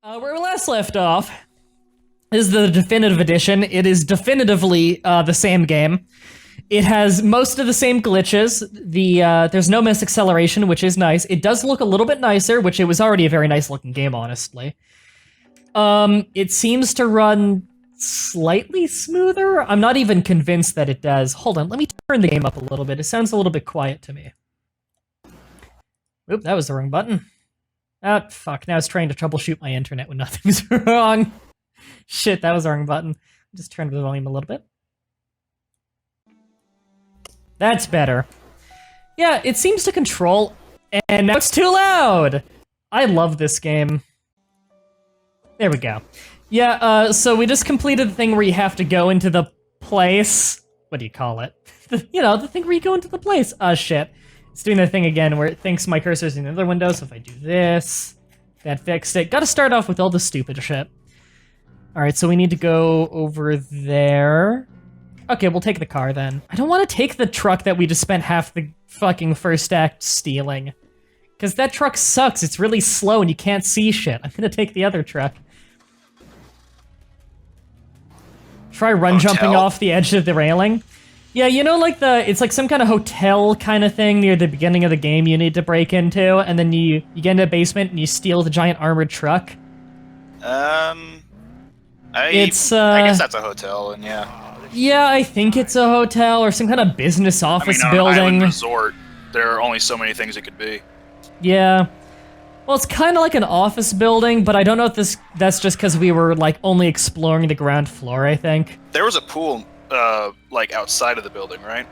Where we last left off is the definitive edition. It is definitively the same game. It has most of the same glitches. There's no miss acceleration, which is nice. It does look a little bit nicer, which it was already a very nice looking game, honestly. It seems to run slightly smoother. I'm not even convinced that it does. Hold on, let me turn the game up a little bit. It sounds a little bit quiet to me. Oop, that was the wrong button. Ah, fuck, now it's trying to troubleshoot my internet when nothing's wrong. Shit, that was the wrong button. Just turn the volume a little bit. That's better. Yeah, it seems to control, and now it's too loud! I love this game. There we go. Yeah, so we just completed the thing where you have to go into the place. What do you call it? The thing where you go into the place. Shit. It's doing the thing again where it thinks my cursor's in another window, so if I do this, that fixed it. Gotta start off with all the stupid shit. Alright, so we need to go over there. Okay, we'll take the car then. I don't want to take the truck that we just spent half the fucking first act stealing. Because that truck sucks, it's really slow and you can't see shit. I'm gonna take the other truck. Try run jumping off the edge of the railing. Yeah, you know, like it's like some kind of hotel kind of thing near the beginning of the game you need to break into, and then you get into a basement and you steal the giant armored truck. I guess that's a hotel, and yeah. Yeah, I think it's a hotel or some kind of business office on building. An island resort, there are only so many things it could be. Yeah. Well, it's kind of like an office building, but I don't know if that's just because we were, like, only exploring the ground floor, I think. There was a pool, like, outside of the building, right?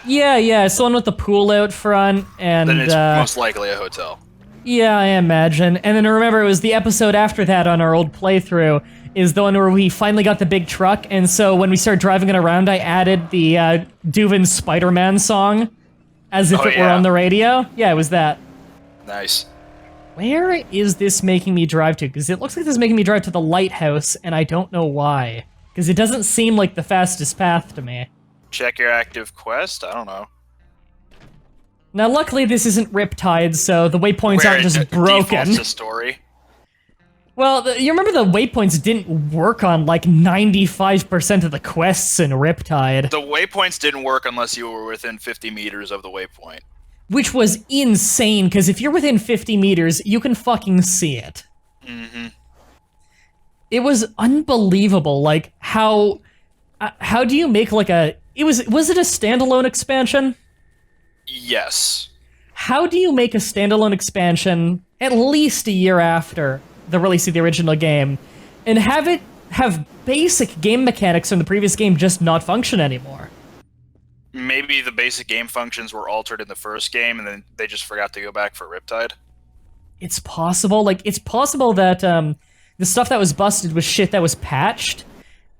Yeah, it's the one with the pool out front, and then it's most likely a hotel. Yeah, I imagine. And then remember, it was the episode after that on our old playthrough, is the one where we finally got the big truck, and so when we started driving it around, I added the Duvin Spider-Man song, as if it were on the radio. Yeah, it was that. Nice. Where is this making me drive to? Because it looks like this is making me drive to the lighthouse, and I don't know why. Because it doesn't seem like the fastest path to me. Check your active quest? I don't know. Now, luckily, this isn't Riptide, so the waypoints aren't just broken. Defaults to story. Well, you remember the waypoints didn't work on, like, 95% of the quests in Riptide. The waypoints didn't work unless you were within 50 meters of the waypoint. Which was insane, because if you're within 50 meters, you can fucking see it. Mm-hmm. It was unbelievable, like, how do you make, like, was it a standalone expansion? Yes. How do you make a standalone expansion at least a year after the release of the original game, and have basic game mechanics from the previous game just not function anymore? Maybe the basic game functions were altered in the first game, and then they just forgot to go back for Riptide. It's possible. Like, it's possible that the stuff that was busted was shit that was patched,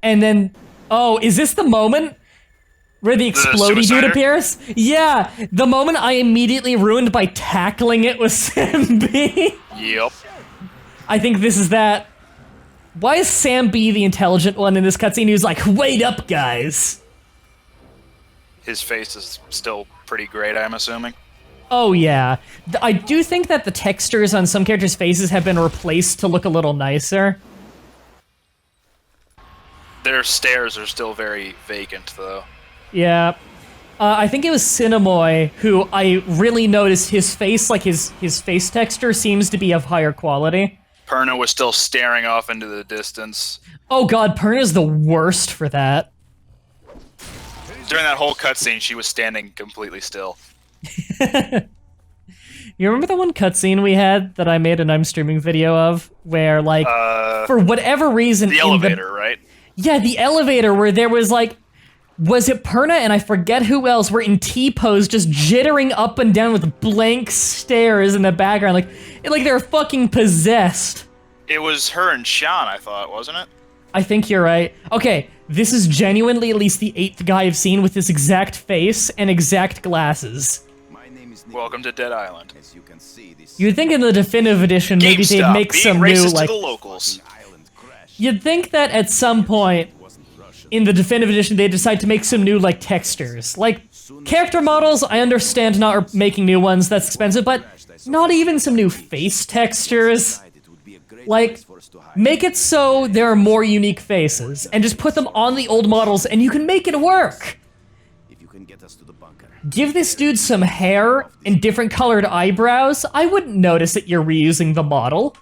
and then... Oh, is this the moment where the explodey dude appears? Yeah, the moment I immediately ruined by tackling it with Sam B. Yep. I think this is that. Why is Sam B the intelligent one in this cutscene who's like, wait up, guys? His face is still pretty great, I'm assuming. Oh, yeah. I do think that the textures on some characters' faces have been replaced to look a little nicer. Their stares are still very vacant, though. Yeah. I think it was Cinemoy who I really noticed his face, like his face texture seems to be of higher quality. Perna was still staring off into the distance. Oh god, Perna's the worst for that. During that whole cutscene, she was standing completely still. You remember the one cutscene we had that I made an I'm streaming video of? Where, like, for whatever reason... The elevator, right? Yeah, the elevator where there was, like... Was it Perna and I forget who else were in T-pose just jittering up and down with blank stares in the background. Like they were fucking possessed. It was her and Sean, I thought, wasn't it? I think you're right. Okay, this is genuinely at least the 8th guy I've seen with this exact face and exact glasses. Welcome to Dead Island. You'd think in the definitive edition maybe they'd make some new, like... To the locals. You'd think that at some point in the definitive edition they decide to make some new, like, textures. Like, character models, I understand not making new ones, that's expensive, but not even some new face textures. Like, make it so there are more unique faces, and just put them on the old models, and you can make it work! Give this dude some hair and different colored eyebrows, I wouldn't notice that you're reusing the model.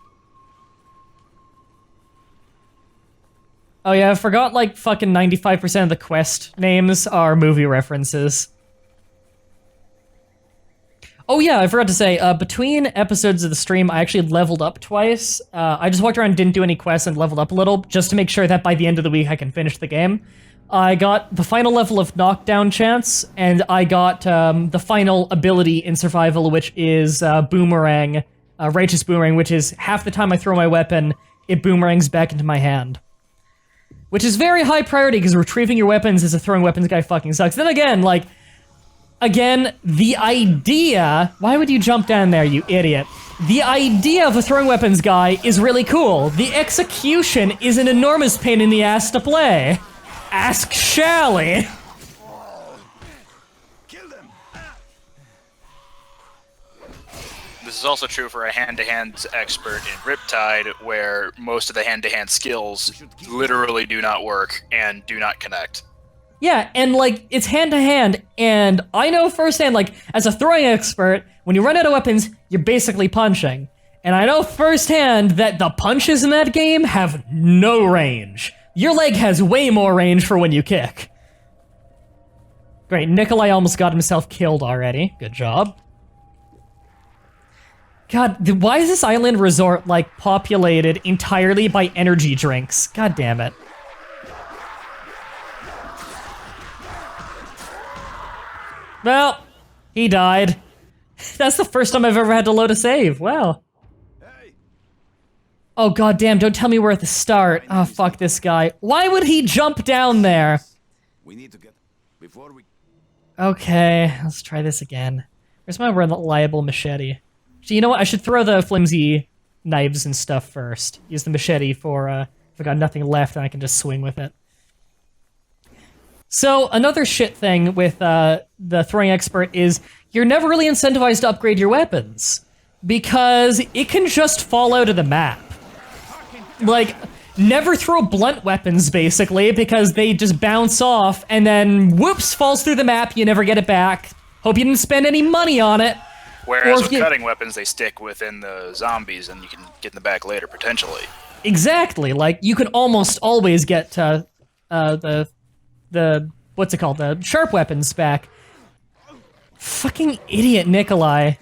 Oh yeah, I forgot like fucking 95% of the quest names are movie references. Oh yeah, I forgot to say, between episodes of the stream, I actually leveled up twice. I just walked around and didn't do any quests and leveled up a little, just to make sure that by the end of the week I can finish the game. I got the final level of knockdown chance, and I got the final ability in survival, which is boomerang, righteous boomerang, which is half the time I throw my weapon, it boomerangs back into my hand. Which is very high priority, because retrieving your weapons as a throwing weapons guy fucking sucks. Then again, like, the idea... Why would you jump down there, you idiot? The idea of a throwing weapons guy is really cool. The execution is an enormous pain in the ass to play. Ask Shally. This is also true for a hand-to-hand expert in Riptide, where most of the hand-to-hand skills literally do not work and do not connect. Yeah, and like, it's hand-to-hand, and I know firsthand, like, as a throwing expert, when you run out of weapons, you're basically punching. And I know firsthand that the punches in that game have no range. Your leg has way more range for when you kick. Great, Nikolai almost got himself killed already. Good job. God, why is this island resort, like, populated entirely by energy drinks? God damn it. Well, he died. That's the first time I've ever had to load a save. Wow. Oh, god damn, don't tell me we're at the start. Oh, fuck this guy. Why would he jump down there? We need to get before we... Okay, let's try this again. Where's my reliable machete? So you know what? I should throw the flimsy knives and stuff first. Use the machete for, if I got nothing left, then I can just swing with it. So, another shit thing with the throwing expert is you're never really incentivized to upgrade your weapons. Because it can just fall out of the map. Like, never throw blunt weapons, basically, because they just bounce off, and then, whoops, falls through the map, you never get it back. Hope you didn't spend any money on it. Whereas with cutting weapons, they stick within the zombies, and you can get them back later, potentially. Exactly, like, you can almost always get, the what's it called, the sharp weapons back. Fucking idiot Nikolai.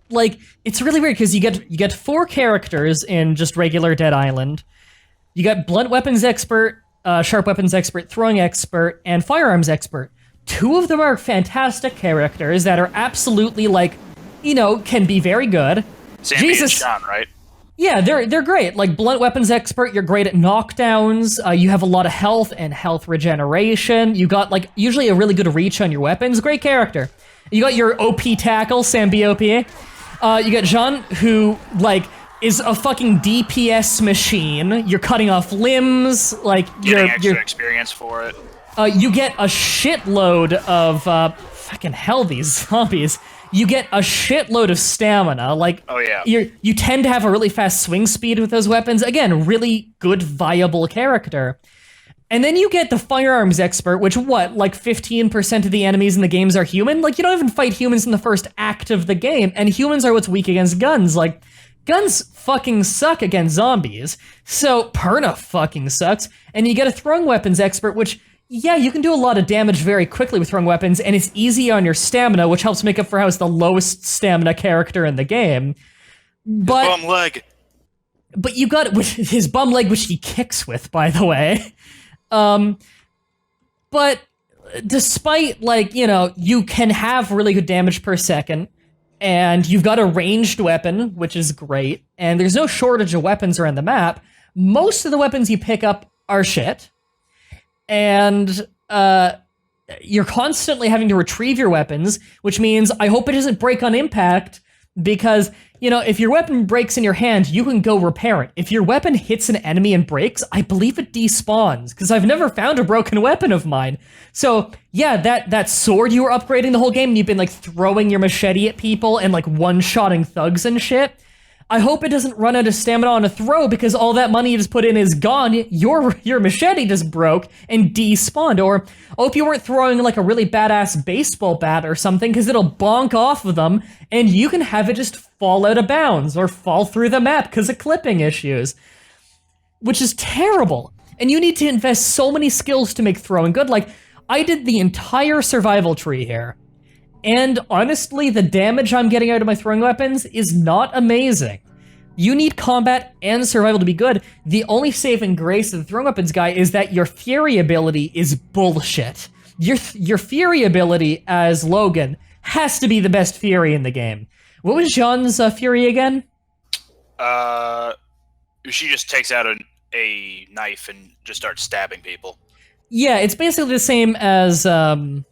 Like, it's really weird, because you get 4 characters in just regular Dead Island. You got blunt weapons expert, sharp weapons expert, throwing expert, and firearms expert. 2 of them are fantastic characters that are absolutely, like, you know, can be very good. Sandy and Sean, right? Yeah, they're great. Like, blunt weapons expert, you're great at knockdowns, you have a lot of health and health regeneration, you got, like, usually a really good reach on your weapons, great character. You got your OP tackle, Sam BOP. You got Jean, who, like, is a fucking DPS machine. You're cutting off limbs, like, Getting extra experience for it. You get a shitload of, fucking hell, these zombies. You get a shitload of stamina, like, oh, yeah. You tend to have a really fast swing speed with those weapons. Again, really good, viable character. And then you get the firearms expert, which, what, like 15% of the enemies in the games are human? Like, you don't even fight humans in the first act of the game, and humans are what's weak against guns. Like, guns fucking suck against zombies, so Perna fucking sucks. And you get a throwing weapons expert, which, yeah, you can do a lot of damage very quickly with throwing weapons, and it's easy on your stamina, which helps make up for how it's the lowest stamina character in the game. But his bum leg. But you got his bum leg, which he kicks with, by the way. But despite, like, you know, you can have really good damage per second, and you've got a ranged weapon, which is great, and there's no shortage of weapons around the map, most of the weapons you pick up are shit. And, you're constantly having to retrieve your weapons, which means I hope it doesn't break on impact, because, you know, if your weapon breaks in your hand, you can go repair it. If your weapon hits an enemy and breaks, I believe it despawns, because I've never found a broken weapon of mine. So, yeah, that sword you were upgrading the whole game, and you've been, like, throwing your machete at people and, like, one-shotting thugs and shit, I hope it doesn't run out of stamina on a throw because all that money you just put in is gone. Your machete just broke and despawned. Or, oh, if you weren't throwing like a really badass baseball bat or something, because it'll bonk off of them and you can have it just fall out of bounds or fall through the map because of clipping issues, which is terrible. And you need to invest so many skills to make throwing good. Like, I did the entire survival tree here. And honestly, the damage I'm getting out of my throwing weapons is not amazing. You need combat and survival to be good. The only saving grace of the throwing weapons guy is that your fury ability is bullshit. Your fury ability as Logan has to be the best fury in the game. What was Jean's fury again? She just takes out a knife and just starts stabbing people. Yeah, it's basically the same as Sam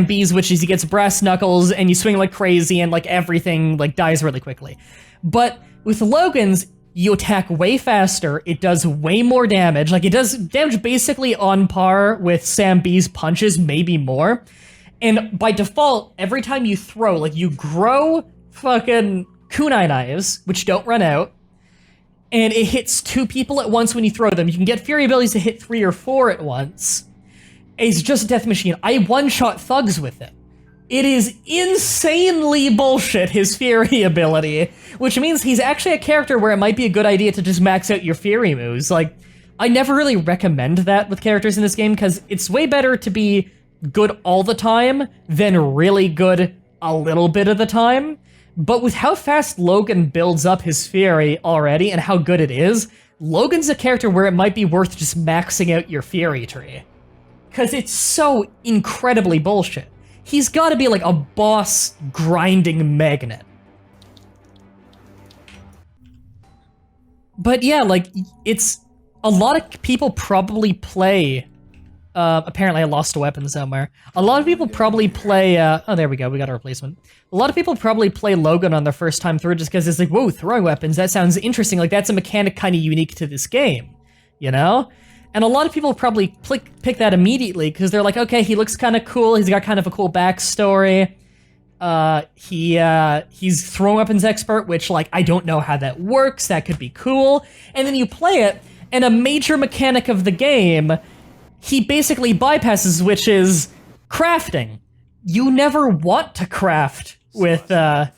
B's, which is he gets brass knuckles and you swing like crazy and like everything like dies really quickly. But with Logan's, you attack way faster, it does way more damage, like it does damage basically on par with Sam B's punches, maybe more. And by default, every time you throw, like you grow fucking kunai knives, which don't run out, and it hits 2 people at once when you throw them. You can get fury abilities to hit 3 or 4 at once. It's just a death machine. I one-shot thugs with it. It is insanely bullshit, his fury ability, which means he's actually a character where it might be a good idea to just max out your fury moves. Like, I never really recommend that with characters in this game, because it's way better to be good all the time than really good a little bit of the time. But with how fast Logan builds up his fury already and how good it is, Logan's a character where it might be worth just maxing out your fury tree. Because it's so incredibly bullshit. He's got to be like a boss grinding magnet. But yeah, like, it's... A lot of people probably play... apparently I lost a weapon somewhere. A lot of people probably play... oh, there we go, we got a replacement. A lot of people probably play Logan on their first time through just because it's like, whoa, throwing weapons, that sounds interesting. Like, that's a mechanic kind of unique to this game, you know? And a lot of people probably pick that immediately because they're like, okay, he looks kind of cool. He's got kind of a cool backstory. He's throwing weapons expert, which, like, I don't know how that works. That could be cool. And then you play it, and a major mechanic of the game, he basically bypasses, which is crafting. You never want to craft with Logan.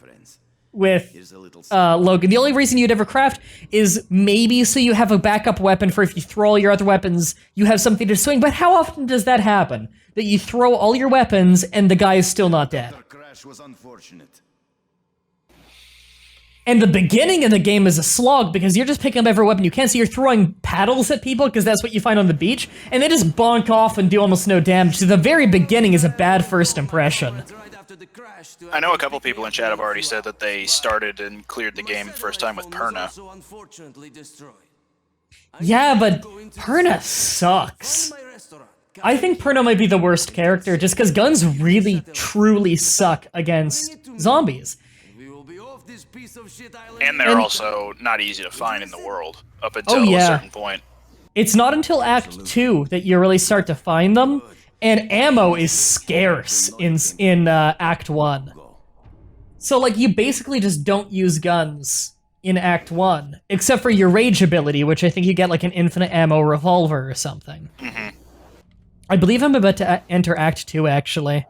The only reason you'd ever craft is maybe so you have a backup weapon for if you throw all your other weapons, you have something to swing. But how often does that happen? That you throw all your weapons and the guy is still not dead? Crash was unfortunate. And the beginning of the game is a slog because you're just picking up every weapon you can. So you're throwing paddles at people because that's what you find on the beach, and they just bonk off and do almost no damage. So the very beginning is a bad first impression. I know a couple people in chat have already said that they started and cleared the game first time with Perna. Yeah, but Perna sucks. I think Perna might be the worst character just because guns really, truly suck against zombies. And they're also not easy to find in the world up until a certain point. It's not until Act 2 that you really start to find them, and ammo is scarce in Act 1. So, like, you basically just don't use guns in Act 1, except for your rage ability, which I think you get, like, an infinite ammo revolver or something. Mm-hmm. I believe I'm about to enter Act 2, actually.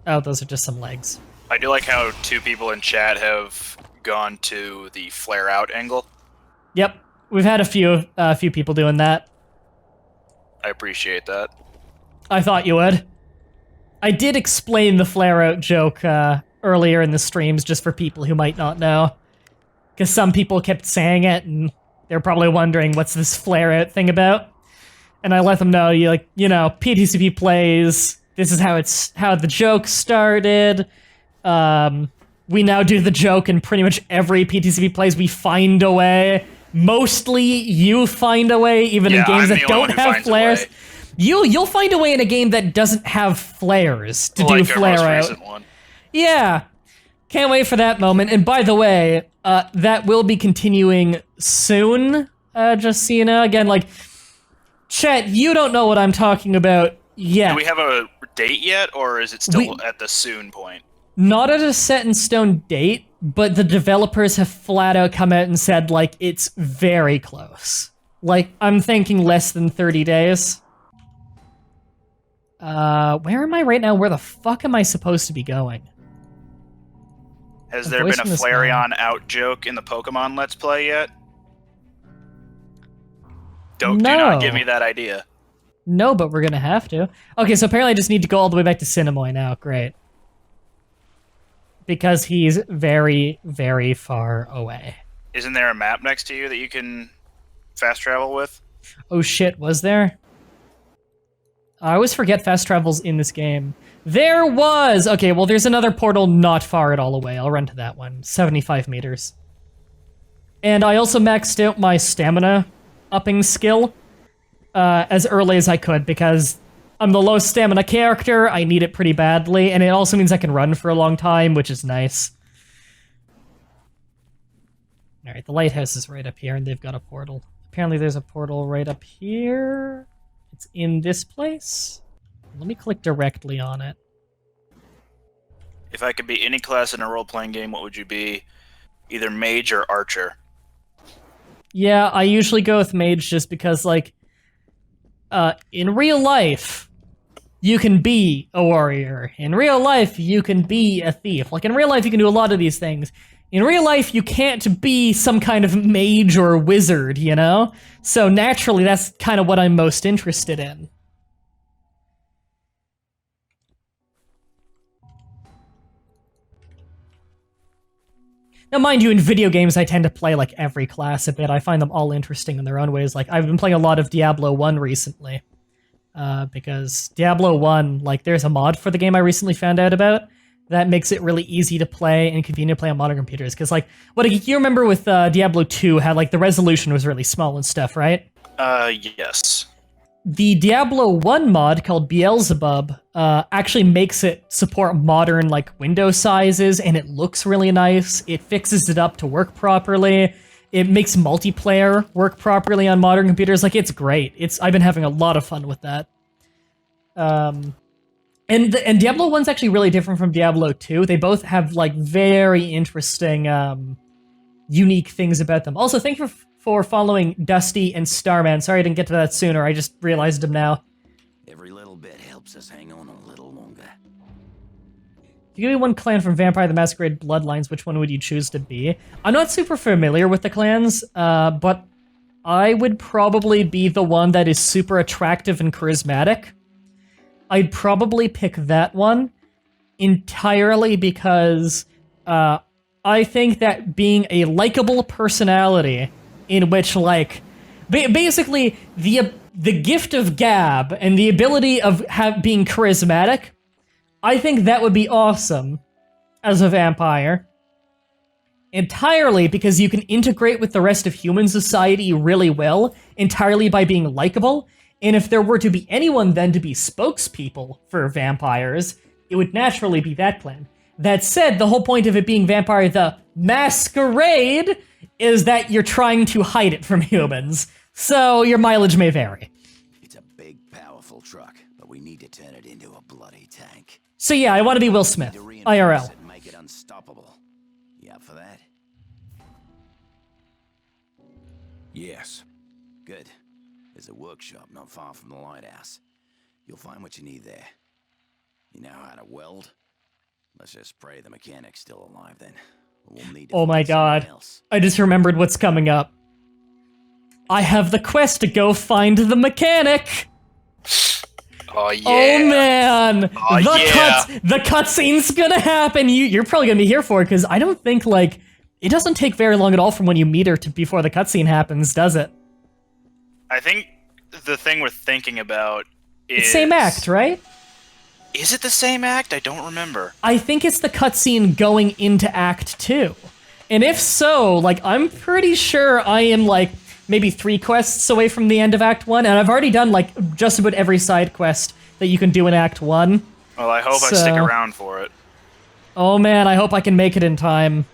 Oh, those are just some legs. I do like how 2 people in chat have gone to the flare-out angle. Yep, we've had a few people doing that. I appreciate that. I thought you would. I did explain the flare-out joke earlier in the streams just for people who might not know. Because some people kept saying it, and they're probably wondering what's this flare-out thing about. And I let them know, you know, PTCP plays, this is how the joke started. We now do the joke in pretty much every PTCP plays. We find a way. Mostly you find a way, even in games that don't have flares. You'll find a way in a game that doesn't have flares to do flare out. Yeah. Can't wait for that moment. And by the way, that will be continuing soon, just so you know. Again, like, chat, you don't know what I'm talking about yet. Do we have a date yet, or is it still at the soon point? not at a set in stone date, but the developers have flat out come out and said, like, it's very close. Like, I'm thinking less than 30 days. Where am I right now? Where the fuck am I supposed to be going? Has there been a Flareon out joke in the Pokemon Let's Play yet? Do not give me that idea. No, but we're gonna have to. Okay, so apparently I just need to go all the way back to Cinemoy now. Great. Because he's very, very far away. Isn't there a map next to you that you can fast travel with? Oh shit, was there? I always forget fast travel's in this game. There was! Okay, well there's another portal not far at all away. I'll run to that one. 75 meters. And I also maxed out my stamina upping skill as early as I could because I'm the low stamina character, I need it pretty badly, and it also means I can run for a long time, which is nice. Alright, the lighthouse is right up here, and they've got a portal. Apparently there's a portal right up here. It's in this place. Let me click directly on it. If I could be any class in a role-playing game, what would you be? Either mage or archer. Yeah, I usually go with mage just because, like, in real life, you can be a warrior. In real life, you can be a thief. Like, in real life, you can do a lot of these things. In real life, you can't be some kind of mage or wizard, you know? So naturally, that's kind of what I'm most interested in. Now, mind you, in video games, I tend to play, like, every class a bit. I find them all interesting in their own ways. Like, I've been playing a lot of Diablo 1 recently. Because Diablo 1, like, there's a mod for the game I recently found out about that makes it really easy to play and convenient to play on modern computers. Because, like, what you remember with Diablo 2, how, like, the resolution was really small and stuff, right? Yes. The Diablo 1 mod called Beelzebub actually makes it support modern, like, window sizes, and it looks really nice. It fixes it up to work properly. It makes multiplayer work properly on modern computers. Like, it's great. I've been having a lot of fun with that. And Diablo 1's actually really different from Diablo 2. They both have, like, very interesting, unique things about them. Also, thank you for following Dusty and Starman. Sorry I didn't get to that sooner. I just realized them now. Every little bit helps us hang on a little longer. If you give me one clan from Vampire the Masquerade Bloodlines, which one would you choose to be? I'm not super familiar with the clans, but I would probably be the one that is super attractive and charismatic. I'd probably pick that one entirely because I think that being a likable personality in which, like, basically the gift of gab and the ability of being charismatic, I think that would be awesome as a vampire. Entirely because you can integrate with the rest of human society really well, entirely by being likable. And if there were to be anyone then to be spokespeople for vampires, it would naturally be that clan. That said, the whole point of it being Vampire the Masquerade is that you're trying to hide it from humans. So your mileage may vary. It's a big, powerful truck, but we need to turn it into a bloody tank. So yeah, I want to be Will Smith, IRL. And make it unstoppable. You up for that? Yes. Good. There's a workshop not far from the lighthouse. You'll find what you need there. You know how to weld? Let's just pray the mechanic's still alive then. We'll need to Oh my find someone god. else. I just remembered what's coming up. I have the quest to go find the mechanic! Oh, yeah. Oh man! Oh, yeah. The cutscene's gonna happen! You're probably gonna be here for it, because I don't think, like, it doesn't take very long at all from when you meet her to before the cutscene happens, does it? I think the thing we're thinking about is... It's same act, right? Is it the same act? I don't remember. I think it's the cutscene going into Act 2. And if so, like, I'm pretty sure I am, like, maybe 3 quests away from the end of Act 1, and I've already done, like, just about every side quest that you can do in Act 1. Well, I hope I stick around for it. Oh man, I hope I can make it in time.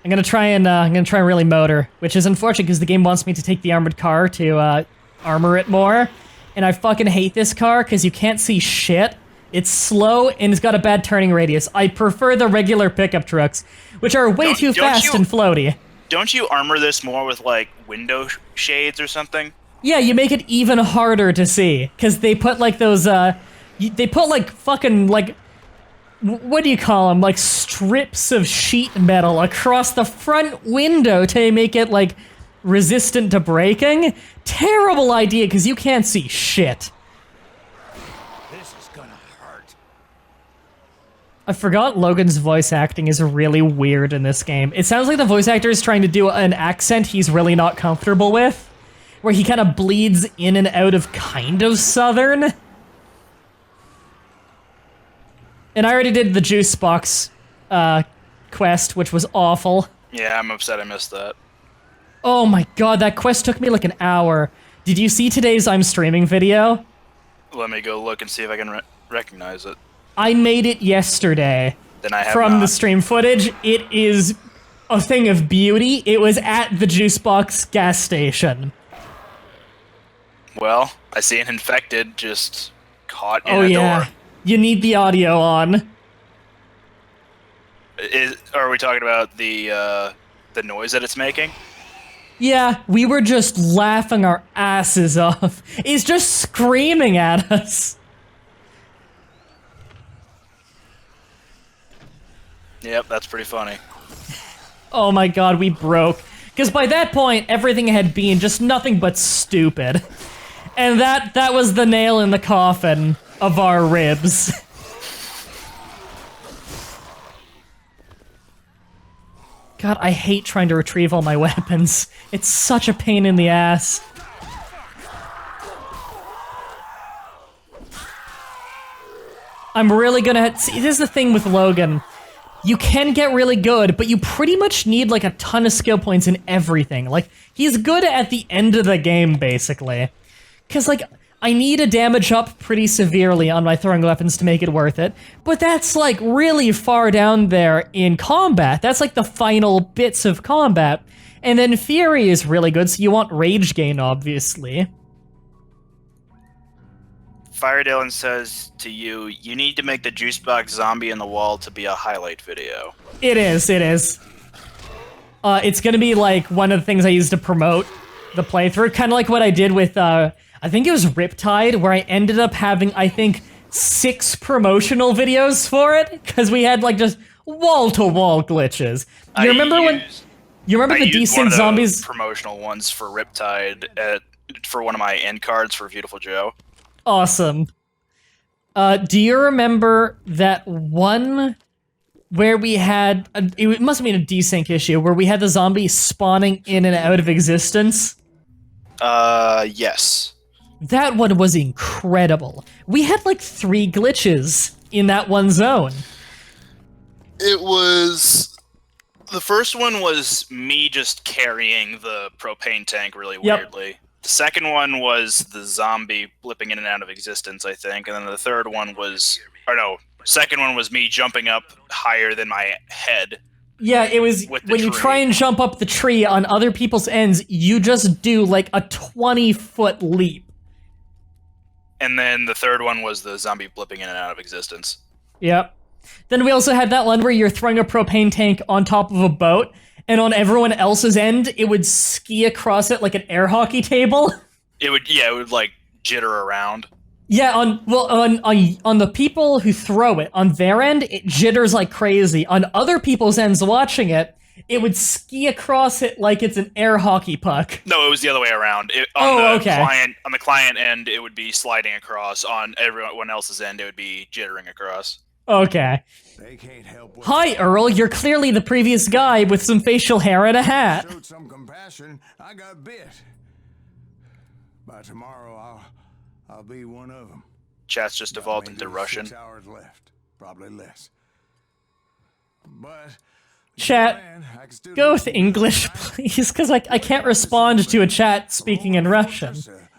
I'm gonna try and really motor, which is unfortunate because the game wants me to take the armored car to armor it more, and I fucking hate this car because you can't see shit, It's slow and it's got a bad turning radius. I prefer the regular pickup trucks, which are way too fast and floaty. Don't you armor this more with, like, window shades or something? Yeah, you make it even harder to see, because they put, like, those, they put, like, fucking, like, what do you call them? Like, strips of sheet metal across the front window to make it, like, resistant to breaking? Terrible idea, because you can't see shit. This is gonna hurt. I forgot Logan's voice acting is really weird in this game. It sounds like the voice actor is trying to do an accent he's really not comfortable with, where he kind of bleeds in and out of kind of Southern. And I already did the juice box quest, which was awful. Yeah, I'm upset I missed that. Oh my god, that quest took me like an hour. Did you see today's I'm streaming video? Let me go look and see if I can recognize it. I made it yesterday. Then I have from not. the stream footage. It is a thing of beauty. It was at the juice box gas station. Well, I see an infected just caught in a door. You need the audio on. Are we talking about the noise that it's making? Yeah, we were just laughing our asses off. He's just screaming at us. Yep, that's pretty funny. Oh my god, we broke. Because by that point, everything had been just nothing but stupid. And that was the nail in the coffin of our ribs. God, I hate trying to retrieve all my weapons. It's such a pain in the ass. I'm really gonna... See, this is the thing with Logan. You can get really good, but you pretty much need, like, a ton of skill points in everything. Like, he's good at the end of the game, basically. Because, like, I need a damage up pretty severely on my throwing weapons to make it worth it. But that's, like, really far down there in combat. That's, like, the final bits of combat. And then Fury is really good, so you want rage gain, obviously. Fire Dylan says to you, you need to make the juice box zombie in the wall to be a highlight video. It is, it is. It's gonna be, like, one of the things I use to promote the playthrough. Kind of like what I did with, I think it was Riptide, where I ended up having, I think, 6 promotional videos for it, because we had, like, just wall-to-wall glitches. You remember the decent zombies? Promotional ones for Riptide for one of my end cards for Beautiful Joe. Awesome. Do you remember that one where we had... it must have been a desync issue, where we had the zombies spawning in and out of existence? Yes. That one was incredible. We had, like, 3 glitches in that one zone. It was... The first one was me just carrying the propane tank really weirdly. The second one was the zombie blipping in and out of existence, I think. And then the third one was... Or no, second one was me jumping up higher than my head. Yeah, it was when you try and jump up the tree on other people's ends, you just do, like, a 20-foot leap. And then the third one was the zombie blipping in and out of existence. Yep. Then we also had that one where you're throwing a propane tank on top of a boat, and on everyone else's end, it would ski across it like an air hockey table. It would, like, jitter around. Yeah, on the people who throw it, on their end, it jitters like crazy. On other people's ends watching it, it would ski across it like it's an air hockey puck. No, it was the other way around. On the client end, it would be sliding across. On everyone else's end, it would be jittering across. Okay. They can't help Hi, Earl. You're clearly the previous guy with some facial hair and a hat. Showed some compassion. I got bit. By tomorrow, I'll be one of them. Chat's just evolved into Russian. 6 hours left, probably less. But Chat, go with English, please, because I can't respond to a chat speaking in Russian.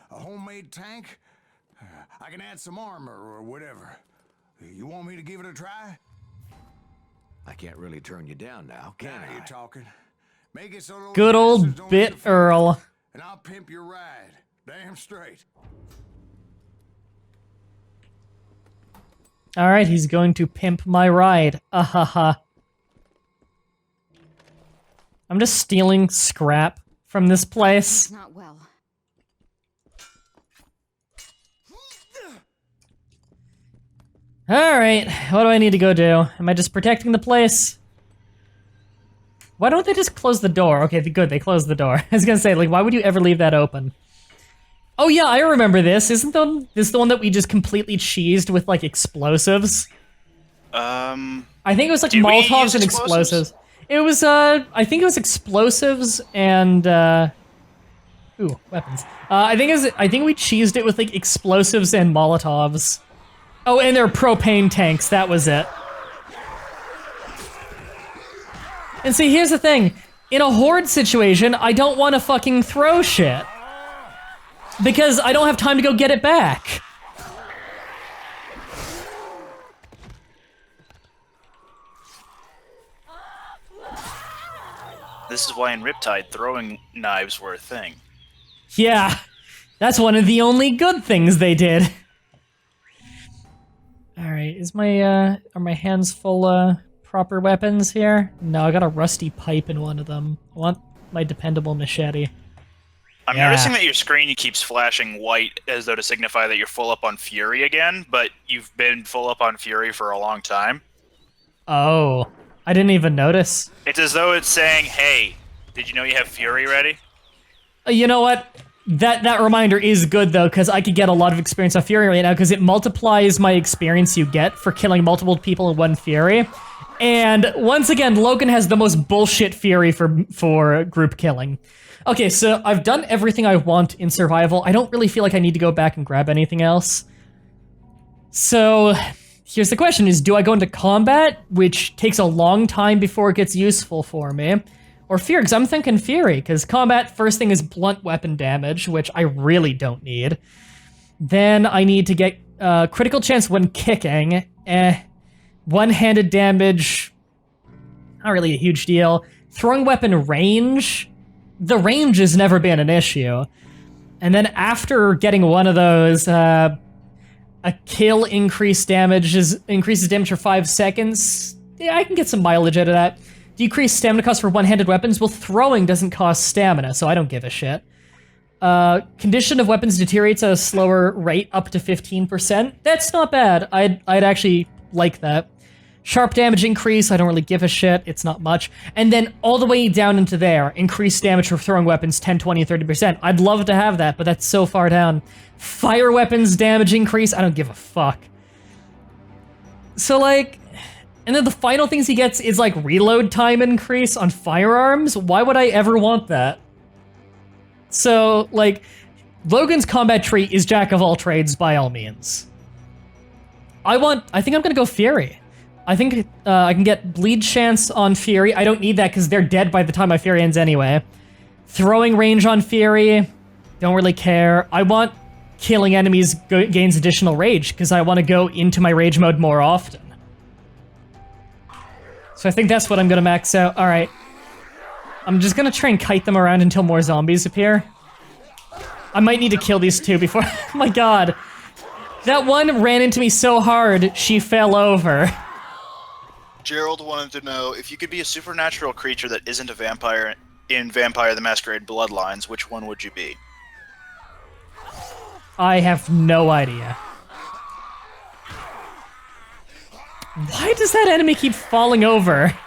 A homemade tank? I can add some armor or whatever. You want me to give it a try? I can't really turn you down now, can I? You're talking. Make it so those Good old bastards don't Bit interfere, Earl. and I'll pimp your ride. Damn straight. Alright, he's going to pimp my ride. Ahaha. I'm just stealing scrap from this place. Not well. Alright, what do I need to go do? Am I just protecting the place? Why don't they just close the door? Okay, good, they closed the door. I was gonna say, like, why would you ever leave that open? Oh yeah, I remember this. Isn't this the one that we just completely cheesed with, like, explosives? I think it was, like, did we Molotovs use and explosives. It was, I think it was explosives and, ooh, weapons. I think we cheesed it with, like, explosives and Molotovs. Oh, and they're propane tanks, that was it. And see, here's the thing. In a horde situation, I don't want to fucking throw shit. Because I don't have time to go get it back. This is why in Riptide, throwing knives were a thing. Yeah, that's one of the only good things they did. Alright, are my hands full, proper weapons here? No, I got a rusty pipe in one of them. I want my dependable machete. I'm noticing that your screen keeps flashing white as though to signify that you're full up on Fury again, but you've been full up on Fury for a long time. Oh, I didn't even notice. It's as though it's saying, hey, did you know you have Fury ready? You know what? That reminder is good, though, because I could get a lot of experience on Fury right now, because it multiplies my experience you get for killing multiple people in one Fury. And once again, Logan has the most bullshit Fury for group killing. Okay, so I've done everything I want in survival. I don't really feel like I need to go back and grab anything else. So here's the question is, do I go into combat, which takes a long time before it gets useful for me? Or Fury, because I'm thinking Fury, because combat, first thing is blunt weapon damage, which I really don't need. Then I need to get critical chance when kicking. One-handed damage, not really a huge deal. Throwing weapon range, the range has never been an issue. And then after getting one of those, a kill increases damage for 5 seconds. Yeah, I can get some mileage out of that. Decrease stamina cost for one-handed weapons. Well, throwing doesn't cost stamina, so I don't give a shit. Condition of weapons deteriorates at a slower rate, up to 15%. That's not bad. I'd actually like that. Sharp damage increase, I don't really give a shit. It's not much. And then all the way down into there, increased damage for throwing weapons, 10, 20, 30%. I'd love to have that, but that's so far down. Fire weapons damage increase, I don't give a fuck. So, like... And then the final things he gets is, like, reload time increase on firearms? Why would I ever want that? So, like, Logan's combat tree is Jack of all trades by all means. I think I'm gonna go Fury. I think I can get bleed chance on Fury. I don't need that because they're dead by the time my Fury ends anyway. Throwing range on Fury, don't really care. I want killing enemies gains additional rage because I want to go into my rage mode more often. So I think that's what I'm gonna max out. Alright. I'm just gonna try and kite them around until more zombies appear. I might need to kill these two before- oh my god. That one ran into me so hard, she fell over. Gerald wanted to know, if you could be a supernatural creature that isn't a vampire in Vampire the Masquerade Bloodlines, which one would you be? I have no idea. Why does that enemy keep falling over?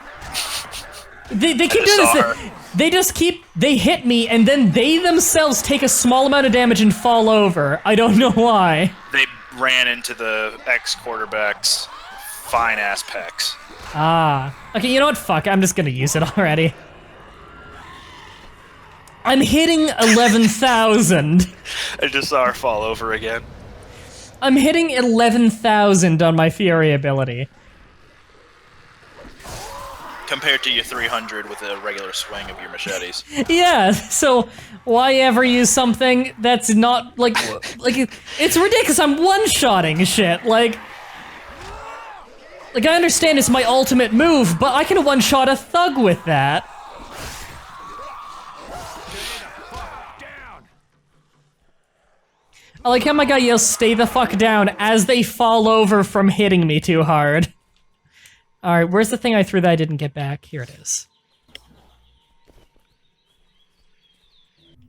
They keep doing this. They hit me and then they themselves take a small amount of damage and fall over. I don't know why. They ran into the ex-quarterback's fine-ass pecs. Ah. Okay, you know what? Fuck, I'm just gonna use it already. I'm hitting 11,000. I just saw her fall over again. I'm hitting 11,000 on my Fury ability. Compared to your 300 with a regular swing of your machetes. Yeah, so why ever use something that's not, like it's ridiculous, I'm one-shotting shit, like, I understand it's my ultimate move, but I can one-shot a thug with that. I like how my guy yells, "Stay the fuck down," as they fall over from hitting me too hard. Alright, where's the thing I threw that I didn't get back? Here it is.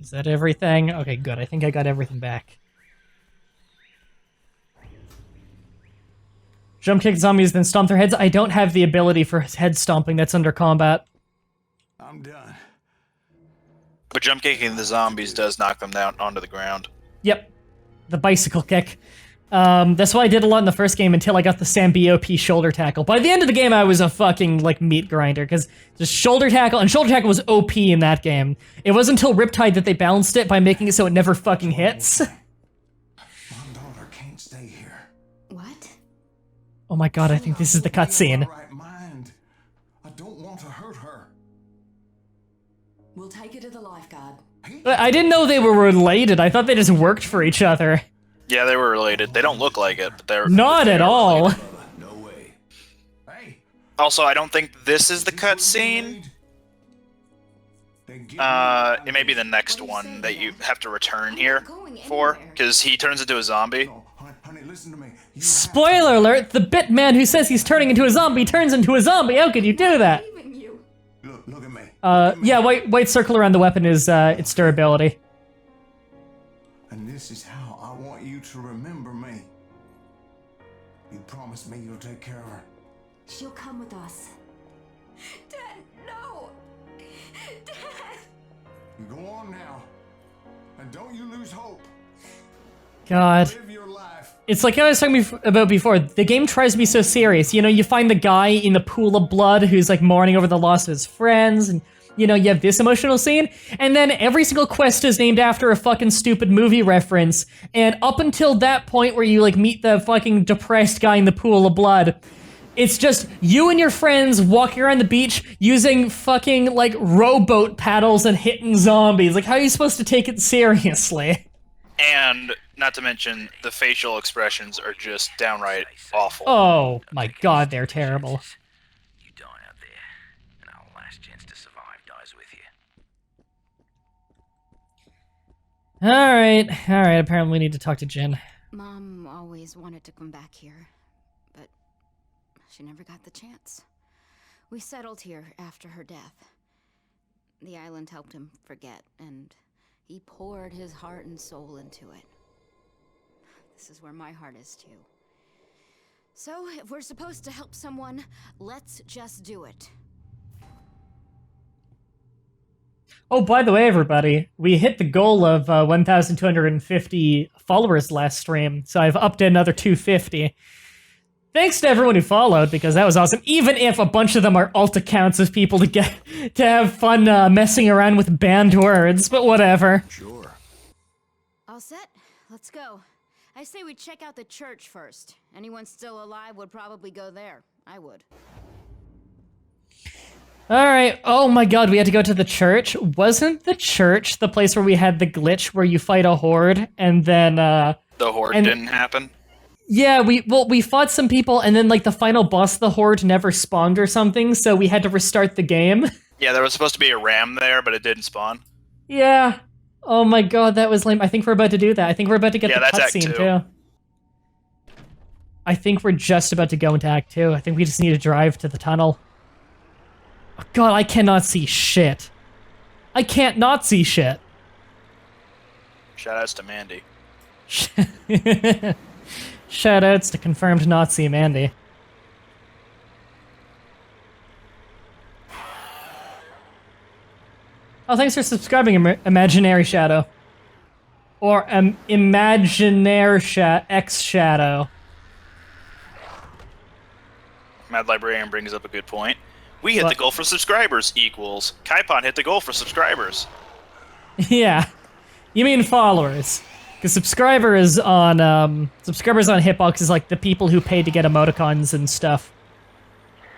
Is that everything? Okay, good. I think I got everything back. Jump kick zombies, then stomp their heads. I don't have the ability for head stomping that's under combat. I'm done. But jump kicking the zombies does knock them down onto the ground. Yep. The bicycle kick. That's what I did a lot in the first game until I got the Sam BOP shoulder tackle. By the end of the game, I was a fucking, like, meat grinder, because the shoulder tackle, and shoulder tackle was OP in that game. It wasn't until Riptide that they balanced it by making it so it never fucking hits. My daughter can't stay here. What? Oh my god, I think this is the cutscene. Right mind. I don't want to hurt her. We'll take her to the lifeguard. I didn't know they were related. I thought they just worked for each other. Yeah, they were related. They don't look like it, but they're Not at all. No way. Hey. Also, I don't think this is the cutscene. It may be the next one that you have to return here for, because he turns into a zombie. No, honey, listen to me. Spoiler alert, the bit man who says he's turning into a zombie turns into a zombie. How could you do that? Even you. Look at me. Yeah, white circle around the weapon is, its durability. And this is how I want you to remember me. You promise me you'll take care of her. She'll come with us. Dad, no! Dad! You go on now. And don't you lose hope. God. Live your life. It's like I was talking about before, the game tries to be so serious. You know, you find the guy in the pool of blood who's like mourning over the loss of his friends, and you know, you have this emotional scene, and then every single quest is named after a fucking stupid movie reference, and up until that point where you like meet the fucking depressed guy in the pool of blood, it's just you and your friends walking around the beach using fucking like rowboat paddles and hitting zombies. Like, how are you supposed to take it seriously? And, not to mention, the facial expressions are just downright awful. Oh my god, they're terrible. You die out there, and our last chance to survive dies with you. Alright, apparently we need to talk to Jin. Mom always wanted to come back here, but she never got the chance. We settled here after her death. The island helped him forget, and he poured his heart and soul into it. This is where my heart is too. So, if we're supposed to help someone, let's just do it. Oh, by the way, everybody, we hit the goal of 1,250 followers last stream, so I've upped another 250. Thanks to everyone who followed, because that was awesome, even if a bunch of them are alt accounts of people to have fun messing around with banned words, but whatever. Sure. All set? Let's go. I say we check out the church first. Anyone still alive would probably go there. I would. Alright, oh my god, we had to go to the church? Wasn't the church the place where we had the glitch where you fight a horde, and then, The horde didn't happen? Yeah, we fought some people, and then, like, the final boss of the horde never spawned or something, so we had to restart the game. Yeah, there was supposed to be a ram there, but it didn't spawn. Yeah. Oh my god, that was lame. I think we're about to do that. I think we're about to get the that's Act cutscene, 2. too. I think we're just about to go into Act 2. I think we just need to drive to the tunnel. Oh god, I cannot see shit. I can't not see shit. Shoutouts to Mandy. Shoutouts to confirmed Nazi Mandy. Oh, thanks for subscribing, Imaginary Shadow. Or Imaginaire X Shadow. Mad Librarian brings up a good point. We hit the goal for subscribers equals Kaipon hit the goal for subscribers. Yeah. You mean followers. Because subscribers on Hitbox is like the people who pay to get emoticons and stuff.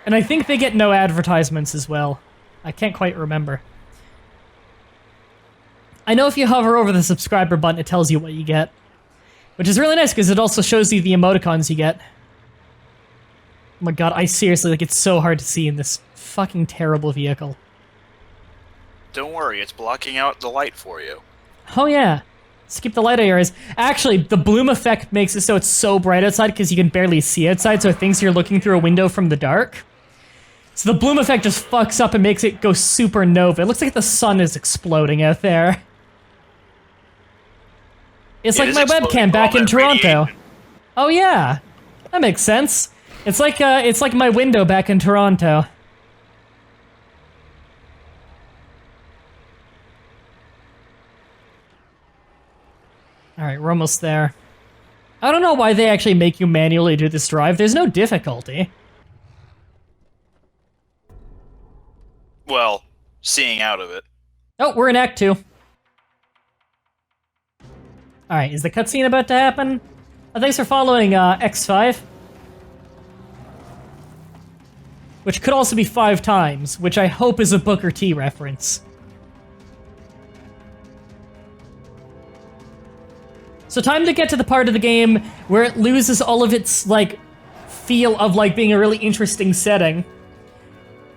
And I think they get no advertisements as well. I can't quite remember. I know if you hover over the subscriber button, it tells you what you get. Which is really nice, because it also shows you the emoticons you get. Oh my god, I seriously, like, it's so hard to see in this fucking terrible vehicle. Don't worry, it's blocking out the light for you. Oh yeah. Let's keep the light out of your eyes. Actually, the bloom effect makes it so it's so bright outside because you can barely see outside, so it thinks you're looking through a window from the dark. So the bloom effect just fucks up and makes it go supernova. It looks like the sun is exploding out there. It's like my webcam back in Toronto. Oh yeah, that makes sense. It's like my window back in Toronto. All right, we're almost there. I don't know why they actually make you manually do this drive. There's no difficulty. Well, seeing out of it. Oh, we're in Act 2. Alright, is the cutscene about to happen? Thanks for following X5. Which could also be 5 times, which I hope is a Booker T reference. So time to get to the part of the game where it loses all of its, like, feel of, like, being a really interesting setting.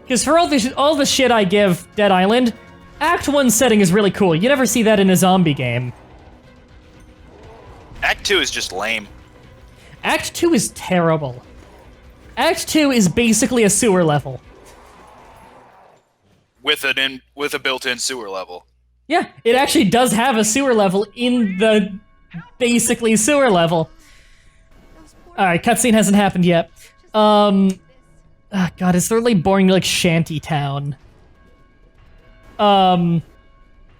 Because for all the shit I give Dead Island, Act 1 setting is really cool. You never see that in a zombie game. Act 2 is just lame. Act 2 is terrible. Act 2 is basically a sewer level. With a built-in sewer level. Yeah, it actually does have a sewer level in the basically sewer level. Alright, cutscene hasn't happened yet. Oh god, it's really boring, like, shanty town. Oh,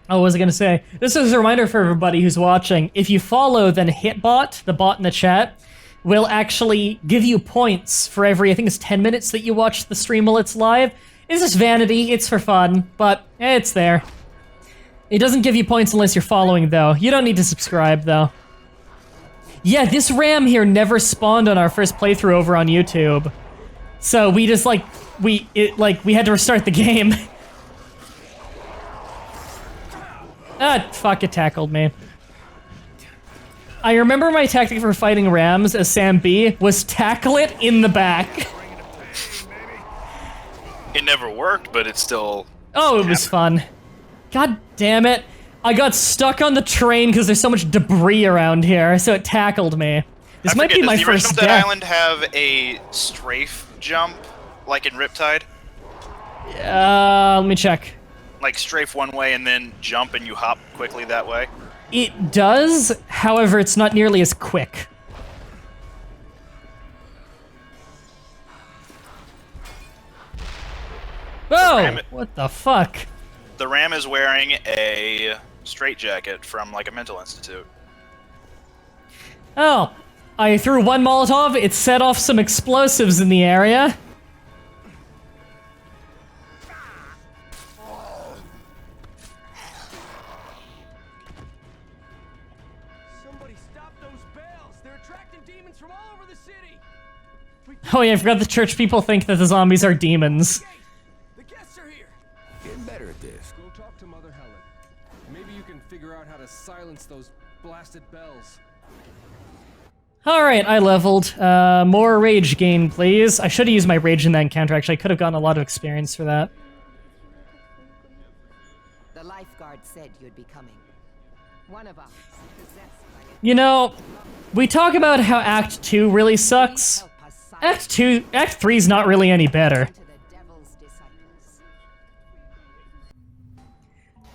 what was I gonna say? This is a reminder for everybody who's watching. If you follow, then Hitbot, the bot in the chat, will actually give you points for every, I think it's 10 minutes that you watch the stream while it's live. It's just vanity, it's for fun, but it's there. It doesn't give you points unless you're following, though. You don't need to subscribe, though. Yeah, this RAM here never spawned on our first playthrough over on YouTube. So we just, like, we had to restart the game. Ah, fuck, it tackled me. I remember my tactic for fighting rams as Sam B was tackle it in the back. It never worked, but it's still... Oh, it was fun. God damn it. I got stuck on the train because there's so much debris around here, so it tackled me. This might be my first death. Does the original Dead Island have a strafe jump, like in Riptide? Let me check. Like strafe one way and then jump and you hop quickly that way? It does, however, it's not nearly as quick. Whoa! What the fuck? The ram is wearing a straitjacket from, like, a mental institute. Oh, I threw one Molotov, it set off some explosives in the area. Somebody stop those bells! They're attracting demons from all over the city! Oh yeah, I forgot the church people think that the zombies are demons. The guests are here! Getting better at this. Go talk to Mother Helen. Maybe you can figure out how to silence those blasted bells. Alright, I leveled. More rage gain, please. I should have used my rage in that encounter, actually. I could have gotten a lot of experience for that. The lifeguard said you'd be coming. One of us possessed by a You know, we talk about how Act 2 really sucks. Act 3's not really any better. to the devil's disciples.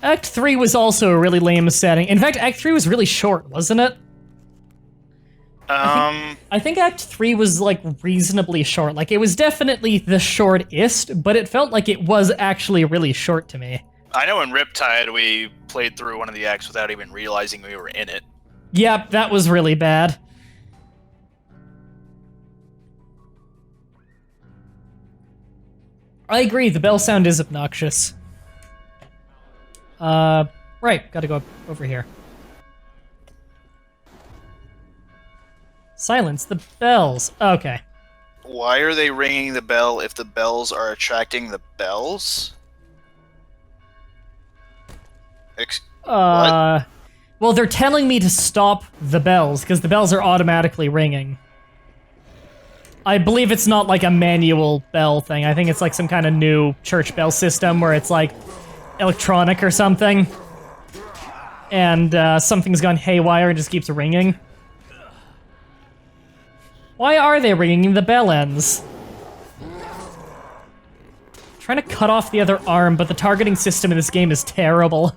Act 3 was also a really lame setting. In fact, Act 3 was really short, wasn't it? I think Act 3 was, like, reasonably short. Like, it was definitely the shortest, but it felt like it was actually really short to me. I know in Riptide we played through one of the acts without even realizing we were in it. Yep, that was really bad. I agree, the bell sound is obnoxious. Right, gotta go over here. Silence the bells. Okay. Why are they ringing the bell if the bells are attracting the bells? What? Well, they're telling me to stop the bells, because the bells are automatically ringing. I believe it's not like a manual bell thing. I think it's like some kind of new church bell system where it's like electronic or something. and something's gone haywire and just keeps ringing. Why are they ringing? The bell ends. Trying to cut off the other arm, but the targeting system in this game is terrible.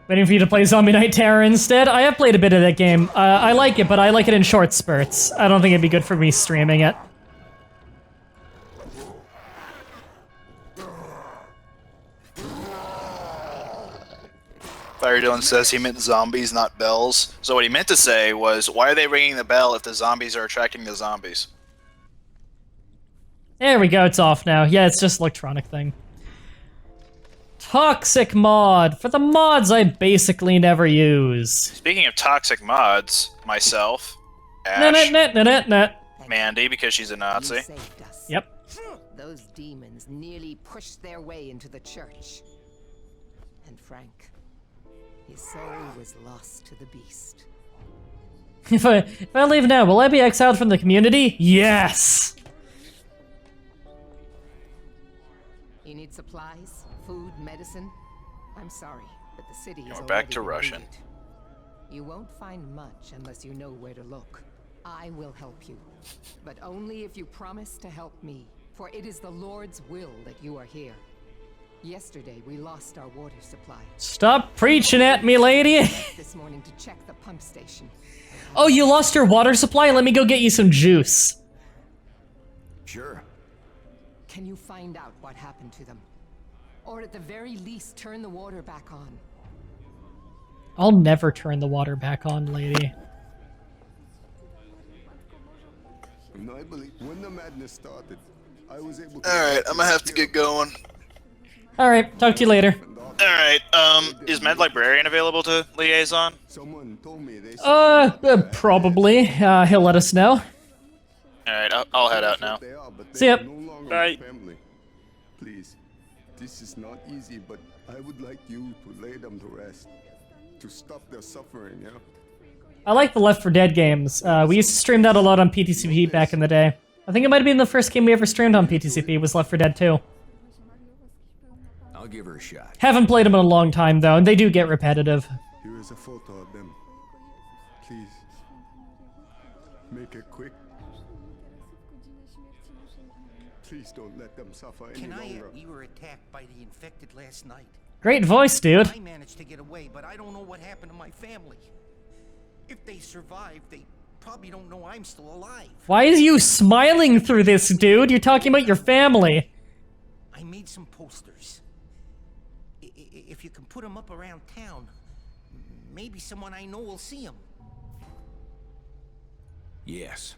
Waiting for you to play Zombie Night Terror instead? I have played a bit of that game. I like it, but I like it in short spurts. I don't think it'd be good for me streaming it. Fire Dylan says he meant zombies, not bells. So what he meant to say was, why are they ringing the bell if the zombies are attracting the zombies? There we go, it's off now. Yeah, it's just an electronic thing. Toxic mod. For the mods I basically never use. Speaking of toxic mods, myself, Ash, Mandy, because she's a Nazi. You saved us. Yep. Those demons nearly pushed their way into the church. And Frank, his soul was lost to the beast. If I leave now, will I be exiled from the community? Yes! You need supplies, food, medicine? I'm sorry, but the city is We're back already to Russian. invaded. You won't find much unless you know where to look. I will help you, but only if you promise to help me, for it is the Lord's will that you are here. Yesterday, we lost our water supply. Stop preaching at me, lady! This morning to check the pump station. Oh, you lost your water supply? Let me go get you some juice. Sure. Can you find out what happened to them? Or at the very least, turn the water back on. I'll never turn the water back on, lady. No, I believe when the madness started, I was able to. Alright, I'm gonna have to get going. Alright, talk to you later. Alright, is Mah-Dry-Bread available to liaison? Someone told me they Probably. He'll let us know. Alright, I'll head out now. They are, but See ya. no longer Bye. my family. Please, this is not easy, but I would like you to lay them to rest, to stop their suffering. Yeah. I like the Left 4 Dead games. We used to stream that a lot on PTCP back in the day. I think it might have been the first game we ever streamed on PTCP was Left 4 Dead 2. I'll give her a shot. Haven't played them in a long time though, and they do get repetitive. Here is a photo of them. Please, make it quick. Please don't let them suffer any longer. We were attacked by the infected last night. Great voice, dude. I managed to get away, but I don't know what happened to my family. If they survived, they probably don't know I'm still alive. Why is you smiling through this, dude? You're talking about your family. I made some posters. If you can put them up around town, maybe someone I know will see them. Yes.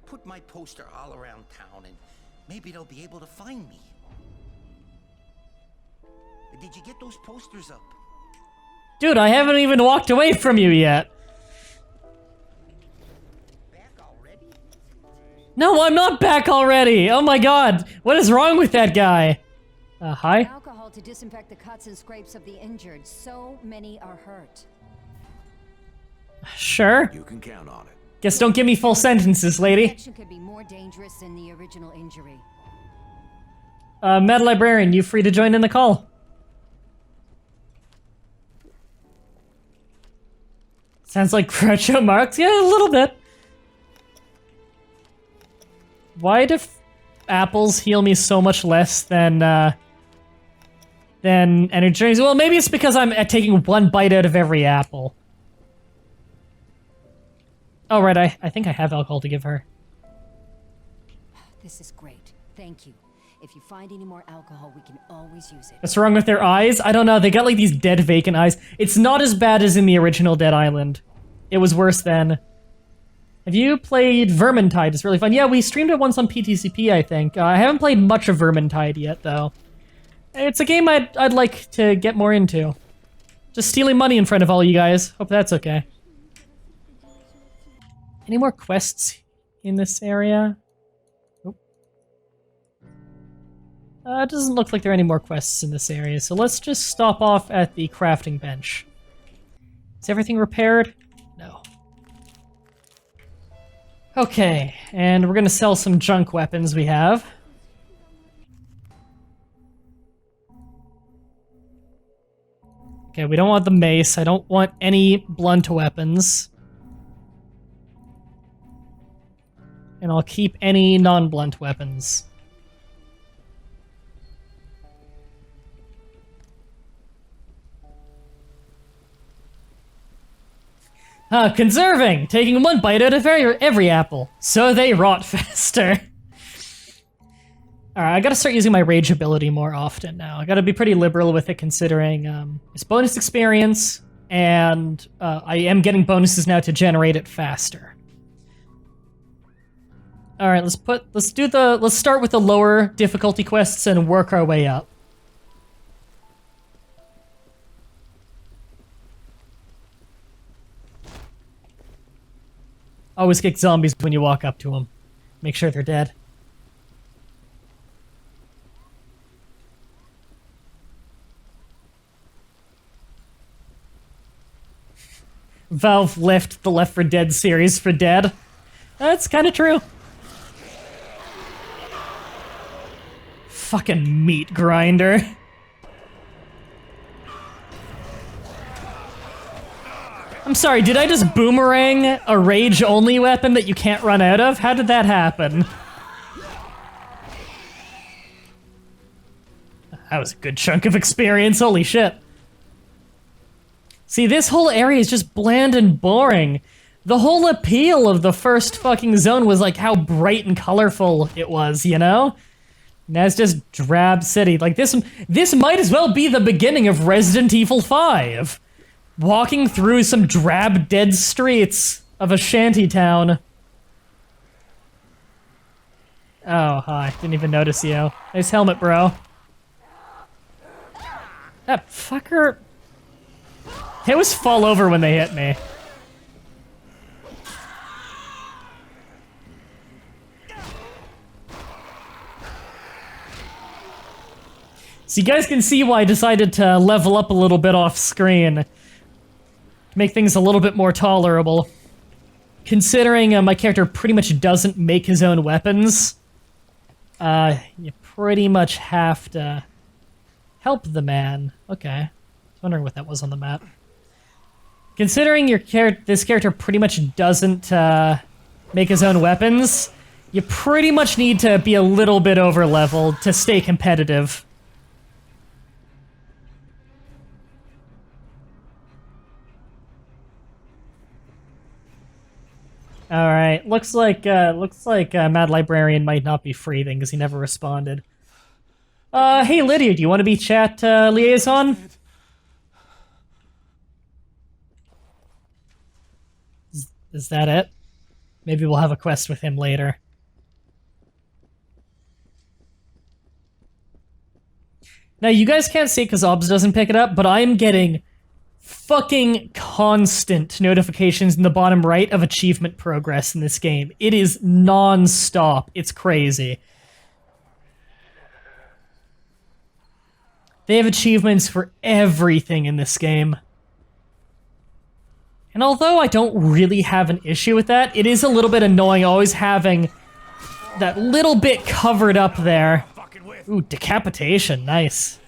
Put my poster all around town and maybe they'll be able to find me. Did you get those posters up? Dude, I haven't even walked away from you yet. Back already? No, I'm not back already. Oh my god. What is wrong with that guy? Hi? Alcohol to disinfect the cuts and scrapes of the injured. So many are hurt. Sure. You can count on it. Guess don't give me full sentences, lady. Infection could be more dangerous than the original injury. Mad Librarian, you free to join in the call? Sounds like Groucho Marx? Yeah, a little bit. Why do apples heal me so much less than energy drinks? Well, maybe it's because I'm taking one bite out of every apple. Oh, right, I think I have alcohol to give her. This is great. Thank you. If you find any more alcohol, we can always use it. What's wrong with their eyes? I don't know, they got like these dead vacant eyes. It's not as bad as in the original Dead Island. It was worse then. Have you played Vermintide? It's really fun. Yeah, we streamed it once on PTCP, I think. I haven't played much of Vermintide yet, though. It's a game I'd like to get more into. Just stealing money in front of all you guys. Hope that's okay. Any more quests in this area? Nope. It doesn't look like there are any more quests in this area, so let's just stop off at the crafting bench. Is everything repaired? No. Okay, and we're gonna sell some junk weapons we have. Okay, we don't want the mace. I don't want any blunt weapons. And I'll keep any non-blunt weapons. Conserving! Taking one bite out of every apple, so they rot faster. Alright, I gotta start using my rage ability more often now. I gotta be pretty liberal with it considering it's bonus experience, and I am getting bonuses now to generate it faster. Alright, let's start with the lower difficulty quests and work our way up. Always kick zombies when you walk up to them. Make sure they're dead. Valve left the Left 4 Dead series for dead. That's kind of true. Fucking meat grinder. I'm sorry, did I just boomerang a rage-only weapon that you can't run out of? How did that happen? That was a good chunk of experience, holy shit. See, this whole area is just bland and boring. The whole appeal of the first fucking zone was like how bright and colorful it was, you know? Now it's just drab city. Like this might as well be the beginning of Resident Evil 5. Walking through some drab, dead streets of a shanty town. Oh, hi. Didn't even notice you. Nice helmet, bro. That fucker... They always fall over when they hit me. So you guys can see why I decided to level up a little bit off screen. Make things a little bit more tolerable. Considering my character pretty much doesn't make his own weapons, you pretty much have to help the man. Okay. I was wondering what that was on the map. Considering this character pretty much doesn't make his own weapons, you pretty much need to be a little bit over-leveled to stay competitive. Alright, looks like Mad Librarian might not be breathing because he never responded. Hey Lydia, do you want to be chat liaison? Is that it? Maybe we'll have a quest with him later. Now, you guys can't see it because OBS doesn't pick it up, but I'm getting fucking constant notifications in the bottom right of achievement progress in this game. It is non-stop. It's crazy. They have achievements for everything in this game. And although I don't really have an issue with that, it is a little bit annoying always having that little bit covered up there. Ooh, decapitation, nice.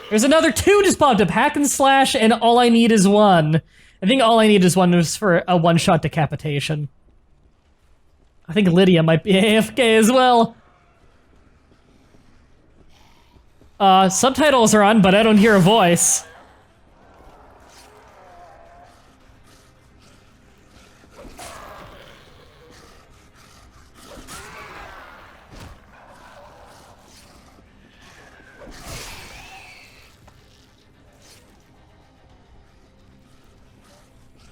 There's another 2 just popped up, hack and slash, and all I need is 1. I think all I need is 1 was for a one-shot decapitation. I think Lydia might be AFK as well. Subtitles are on, but I don't hear a voice.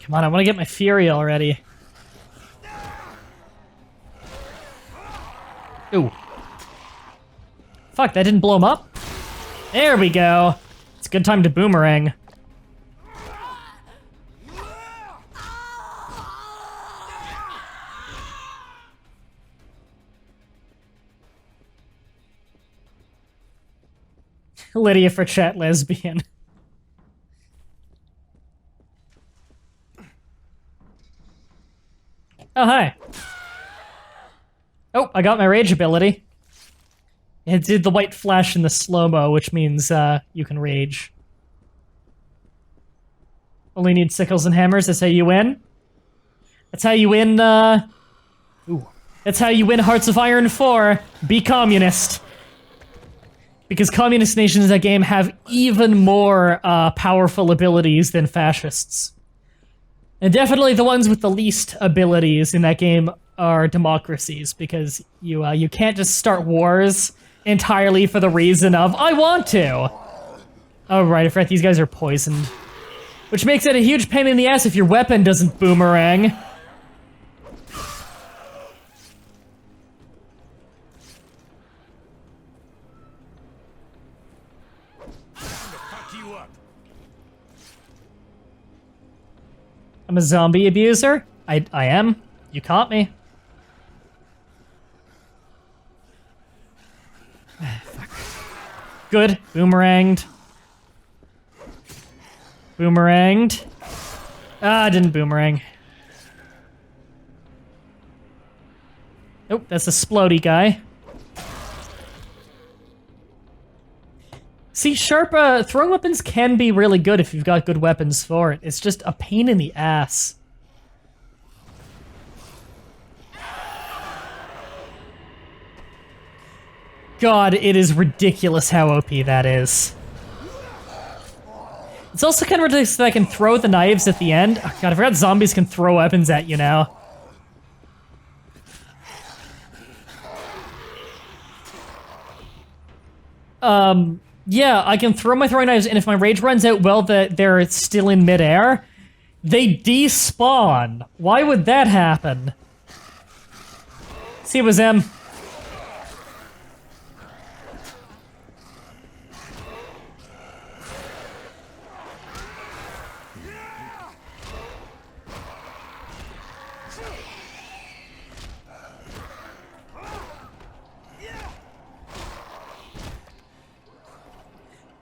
Come on, I want to get my Fury already. Ooh. Fuck, that didn't blow him up? There we go. It's a good time to boomerang. Lydia for chat lesbian. Oh, hi. Oh, I got my rage ability. It did the white flash in the slow-mo, which means you can rage. Only need sickles and hammers, that's how you win. That's how you win, Ooh. That's how you win Hearts of Iron 4. Be communist. Because communist nations in that game have even more powerful abilities than fascists. And definitely the ones with the least abilities in that game are democracies, because you can't just start wars entirely for the reason of, I want to! Oh right, I forgot these guys are poisoned. Which makes it a huge pain in the ass if your weapon doesn't boomerang. I'm a zombie abuser? I am. You caught me. Good. Boomeranged. Boomeranged. Ah, didn't boomerang. Nope, that's a splody guy. See, sharp, throwing weapons can be really good if you've got good weapons for it. It's just a pain in the ass. God, it is ridiculous how OP that is. It's also kind of ridiculous that I can throw the knives at the end. Oh, God, I forgot zombies can throw weapons at you now. Yeah, I can throw my throwing knives, and if my rage runs out while they're still in midair, they despawn. Why would that happen? See, it was them.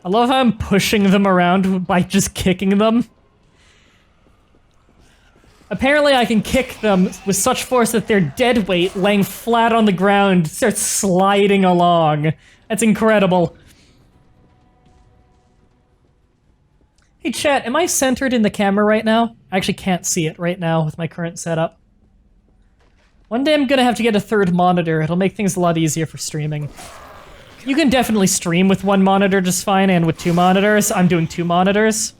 I love how I'm pushing them around by just kicking them. Apparently I can kick them with such force that their dead weight, laying flat on the ground, starts sliding along. That's incredible. Hey chat, am I centered in the camera right now? I actually can't see it right now with my current setup. One day I'm gonna have to get a third monitor. It'll make things a lot easier for streaming. You can definitely stream with one monitor just fine, and with two monitors. I'm doing two monitors.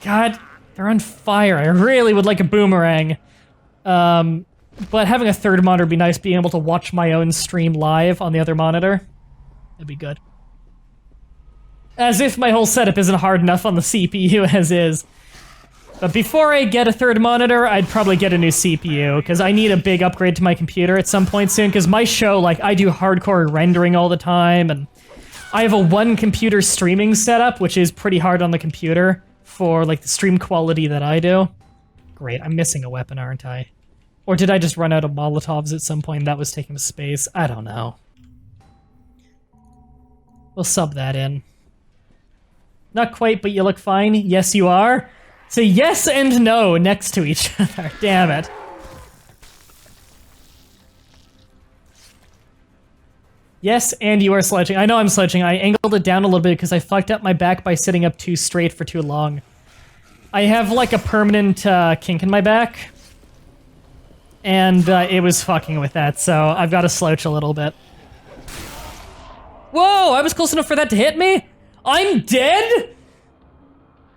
God, they're on fire. I really would like a boomerang. But having a third monitor would be nice, being able to watch my own stream live on the other monitor. That'd be good. As if my whole setup isn't hard enough on the CPU as is. But before I get a third monitor, I'd probably get a new CPU, because I need a big upgrade to my computer at some point soon, because my show, like, I do hardcore rendering all the time, and I have a one computer streaming setup, which is pretty hard on the computer for, like, the stream quality that I do. Great, I'm missing a weapon, aren't I? Or did I just run out of Molotovs at some point and that was taking space? I don't know. We'll sub that in. Not quite, but you look fine. Yes, you are. So yes and no next to each other. Damn it. Yes, and you are sledging. I know I'm sledging. I angled it down a little bit because I fucked up my back by sitting up too straight for too long. I have like a permanent kink in my back. And it was fucking with that, so I've got to slouch a little bit. Whoa, I was close enough for that to hit me? I'm dead?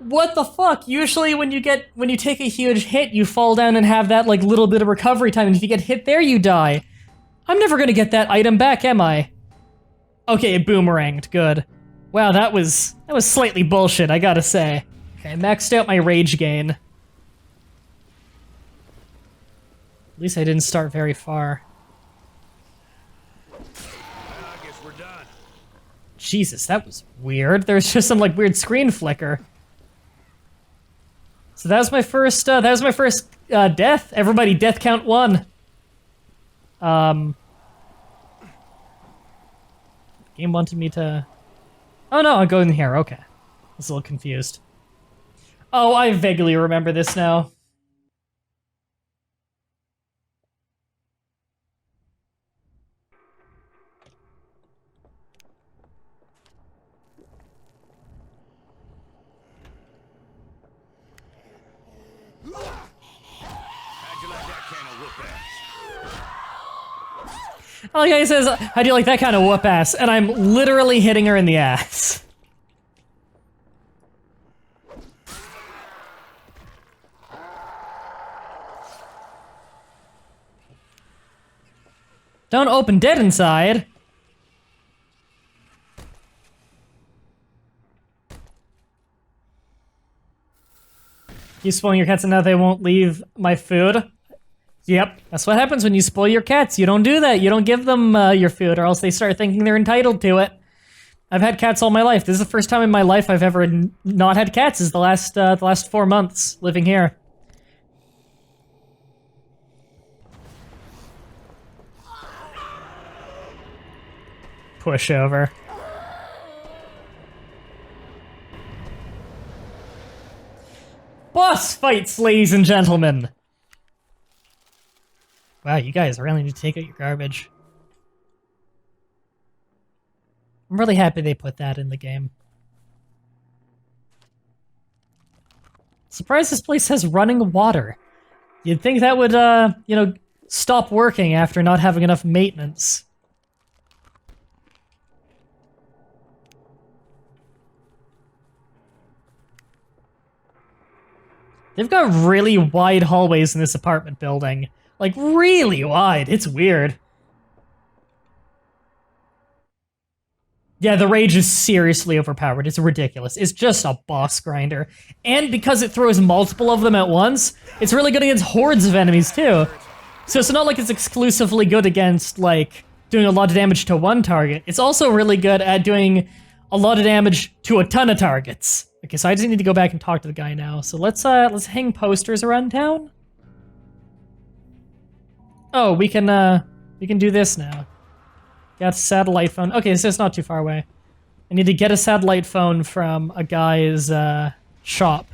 What the fuck? Usually when you take a huge hit, you fall down and have that like little bit of recovery time, and if you get hit there, you die. I'm never gonna get that item back, am I? Okay, it boomeranged, good. Wow, that was slightly bullshit, I gotta say. Okay, I maxed out my rage gain. At least I didn't start very far. I guess we're done. Jesus, that was weird. There's just some like weird screen flicker. So that was my first. Death. Everybody, death count 1. Game wanted me to. Oh no, I'll go in here. Okay, I was a little confused. Oh, I vaguely remember this now. Oh, the guy says, how do you like that kind of whoop ass? And I'm literally hitting her in the ass. Don't open dead inside. You spoil your cats and now they won't leave my food. Yep, that's what happens when you spoil your cats. You don't do that. You don't give them your food or else they start thinking they're entitled to it. I've had cats all my life. This is the first time in my life I've ever not had cats. Is the last 4 months living here. Pushover. Boss fights, ladies and gentlemen! Wow, you guys really need to take out your garbage. I'm really happy they put that in the game. Surprised this place has running water. You'd think that would, you know, stop working after not having enough maintenance. They've got really wide hallways in this apartment building. Like, really wide. It's weird. Yeah, the rage is seriously overpowered. It's ridiculous. It's just a boss grinder. And because it throws multiple of them at once, it's really good against hordes of enemies, too. So it's not like it's exclusively good against, like, doing a lot of damage to one target. It's also really good at doing a lot of damage to a ton of targets. Okay, so I just need to go back and talk to the guy now. So let's hang posters around town. Oh, we can do this now. Got a satellite phone. Okay, so it's not too far away. I need to get a satellite phone from a guy's shop.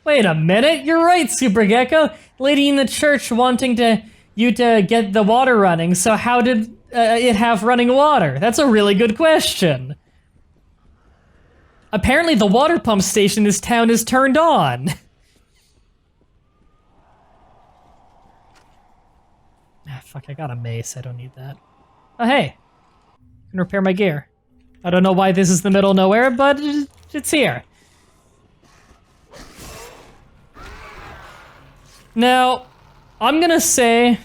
Wait a minute, you're right, Super Gecko. Lady in the church wanting you to get the water running, so how did it have running water? That's a really good question. Apparently the water pump station in this town is turned on. Ah, fuck, I got a mace. I don't need that. Oh, hey. I can repair my gear. I don't know why this is the middle of nowhere, but it's here. Now, I'm gonna say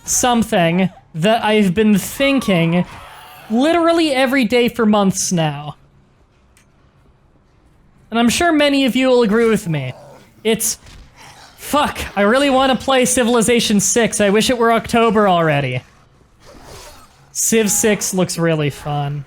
something that I've been thinking literally every day for months now. And I'm sure many of you will agree with me. It's, fuck, I really want to play Civilization 6. I wish it were October already. Civ 6 looks really fun.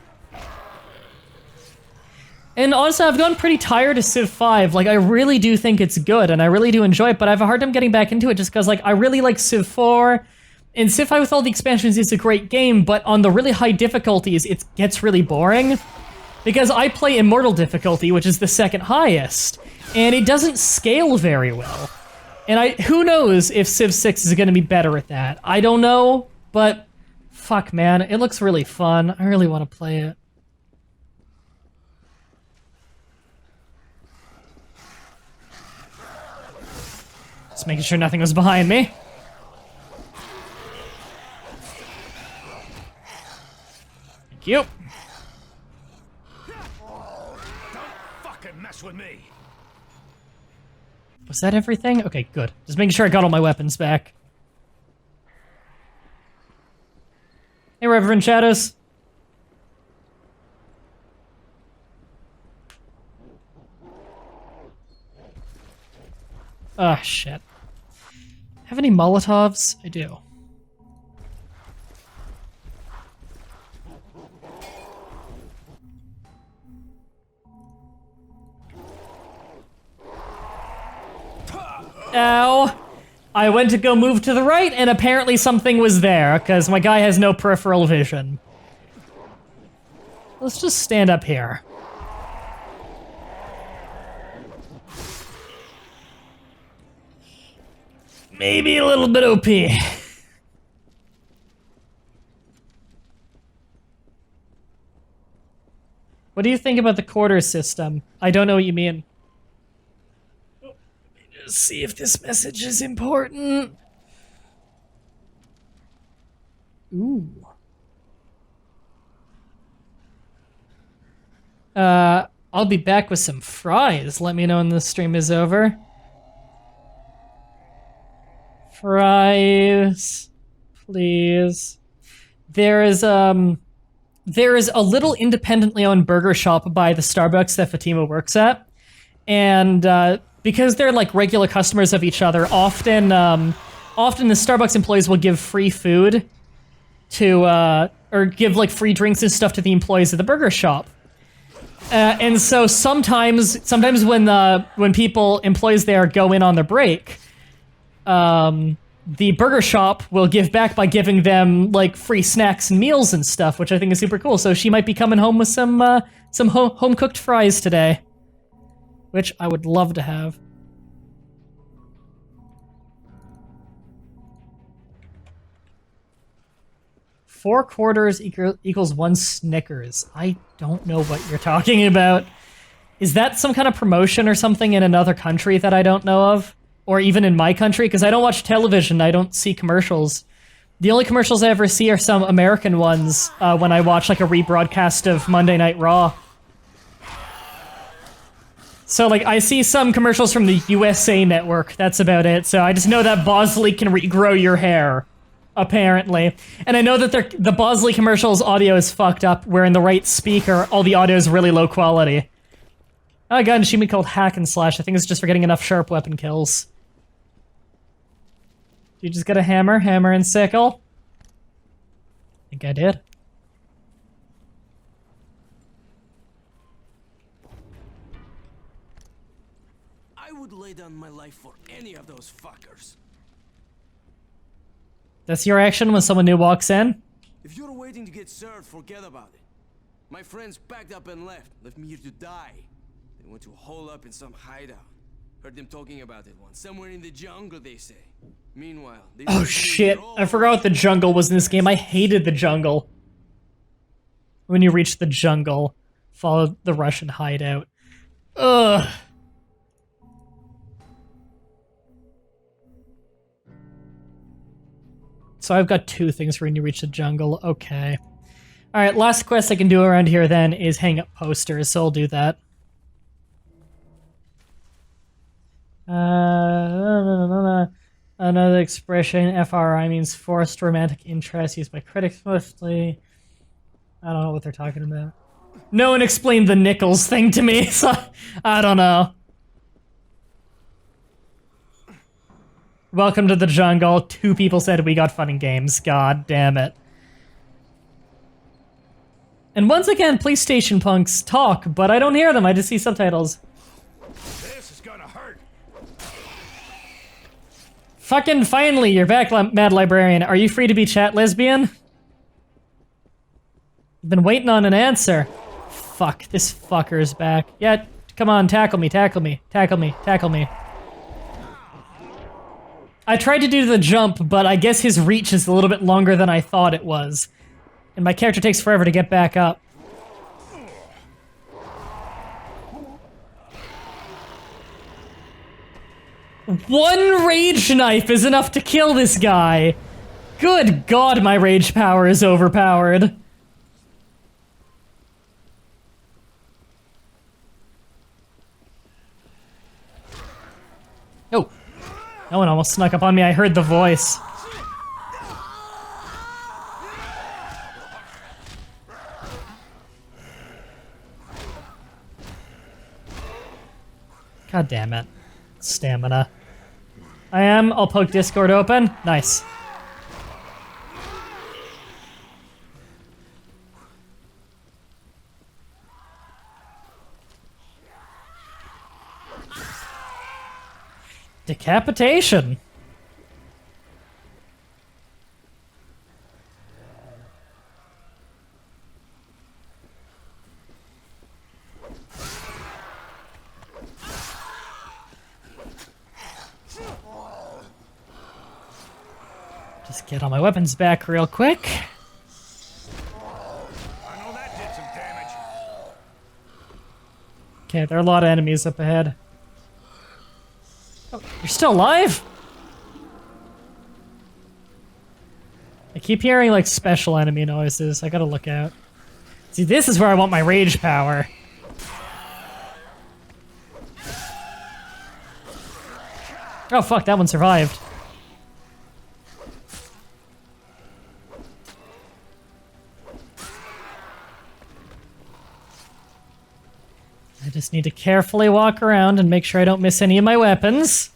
And honestly, I've gotten pretty tired of Civ 5. Like, I really do think it's good, and I really do enjoy it, but I have a hard time getting back into it just because, like, I really like Civ 4. And Civ 5 with all the expansions is a great game, but on the really high difficulties, it gets really boring. Because I play Immortal difficulty, which is the second highest, and it doesn't scale very well. And who knows if Civ 6 is going to be better at that. I don't know, but fuck, man, it looks really fun. I really want to play it. Just making sure nothing was behind me. Thank you. With me. Was that everything? Okay, good. Just making sure I got all my weapons back. Hey, Reverend Shadows. Ah, shit. Have any Molotovs? I do. Ow. I went to go move to the right, and apparently something was there, because my guy has no peripheral vision. Let's just stand up here. Maybe a little bit OP. What do you think about the quarter system? I don't know what you mean. See if this message is important. Ooh. I'll be back with some fries. Let me know when the stream is over. Fries, please. There is a little independently owned burger shop by the Starbucks that Fatima works at, and because they're like regular customers of each other, often the Starbucks employees will give free food to or give like free drinks and stuff to the employees of the burger shop. And so sometimes when employees there go in on their break, the burger shop will give back by giving them like free snacks and meals and stuff, which I think is super cool. So she might be coming home with some home cooked fries today, which I would love to have. Four quarters equals one Snickers. I don't know what you're talking about. Is that some kind of promotion or something in another country that I don't know of? Or even in my country? Because I don't watch television, I don't see commercials. The only commercials I ever see are some American ones when I watch like a rebroadcast of Monday Night Raw. So like I see some commercials from the USA Network, that's about it. So I just know that Bosley can regrow your hair. Apparently. And I know that the Bosley commercials audio is fucked up, where in the right speaker, all the audio is really low quality. I got an achievement called Hack and Slash. I think it's just for getting enough sharp weapon kills. You just got a hammer and sickle? I think I did. I would lay down my life for any of those fuckers. That's your action when someone new walks in? If you're waiting to get served, forget about it. My friends packed up and left me here to die. They went to hole up in some hideout. Heard them talking about it once. Somewhere in the jungle, they say. Meanwhile, they oh shit, I forgot the jungle was in this game. I hated the jungle. When you reach the jungle, follow the Russian hideout. Ugh. So I've got two things for when you reach the jungle. Okay. Alright, last quest I can do around here then is hang up posters, so I'll do that. Another expression, FRI, means forced romantic interest used by critics mostly. I don't know what they're talking about. No one explained the Nichols thing to me, so I don't know. Welcome to the jungle. 2 people said we got fun and games. God damn it. And once again, PlayStation punks talk, but I don't hear them. I just see subtitles. This is gonna hurt. Fucking finally, you're back, Mad Librarian. Are you free to be chat lesbian? I've been waiting on an answer. Fuck, this fucker's back. Yeah, come on, tackle me, tackle me, tackle me, tackle me. I tried to do the jump, but I guess his reach is a little bit longer than I thought it was. And my character takes forever to get back up. One rage knife is enough to kill this guy! Good god, my rage power is overpowered. Oh. No one almost snuck up on me, I heard the voice. God damn it. Stamina. I'll poke Discord open. Nice. Decapitation. Just get all my weapons back real quick. I know that did some damage. Okay, there are a lot of enemies up ahead. Oh. You're still alive? I keep hearing, like, special enemy noises. I gotta look out. See, this is where I want my rage power. Oh, fuck, that one survived. I just need to carefully walk around and make sure I don't miss any of my weapons.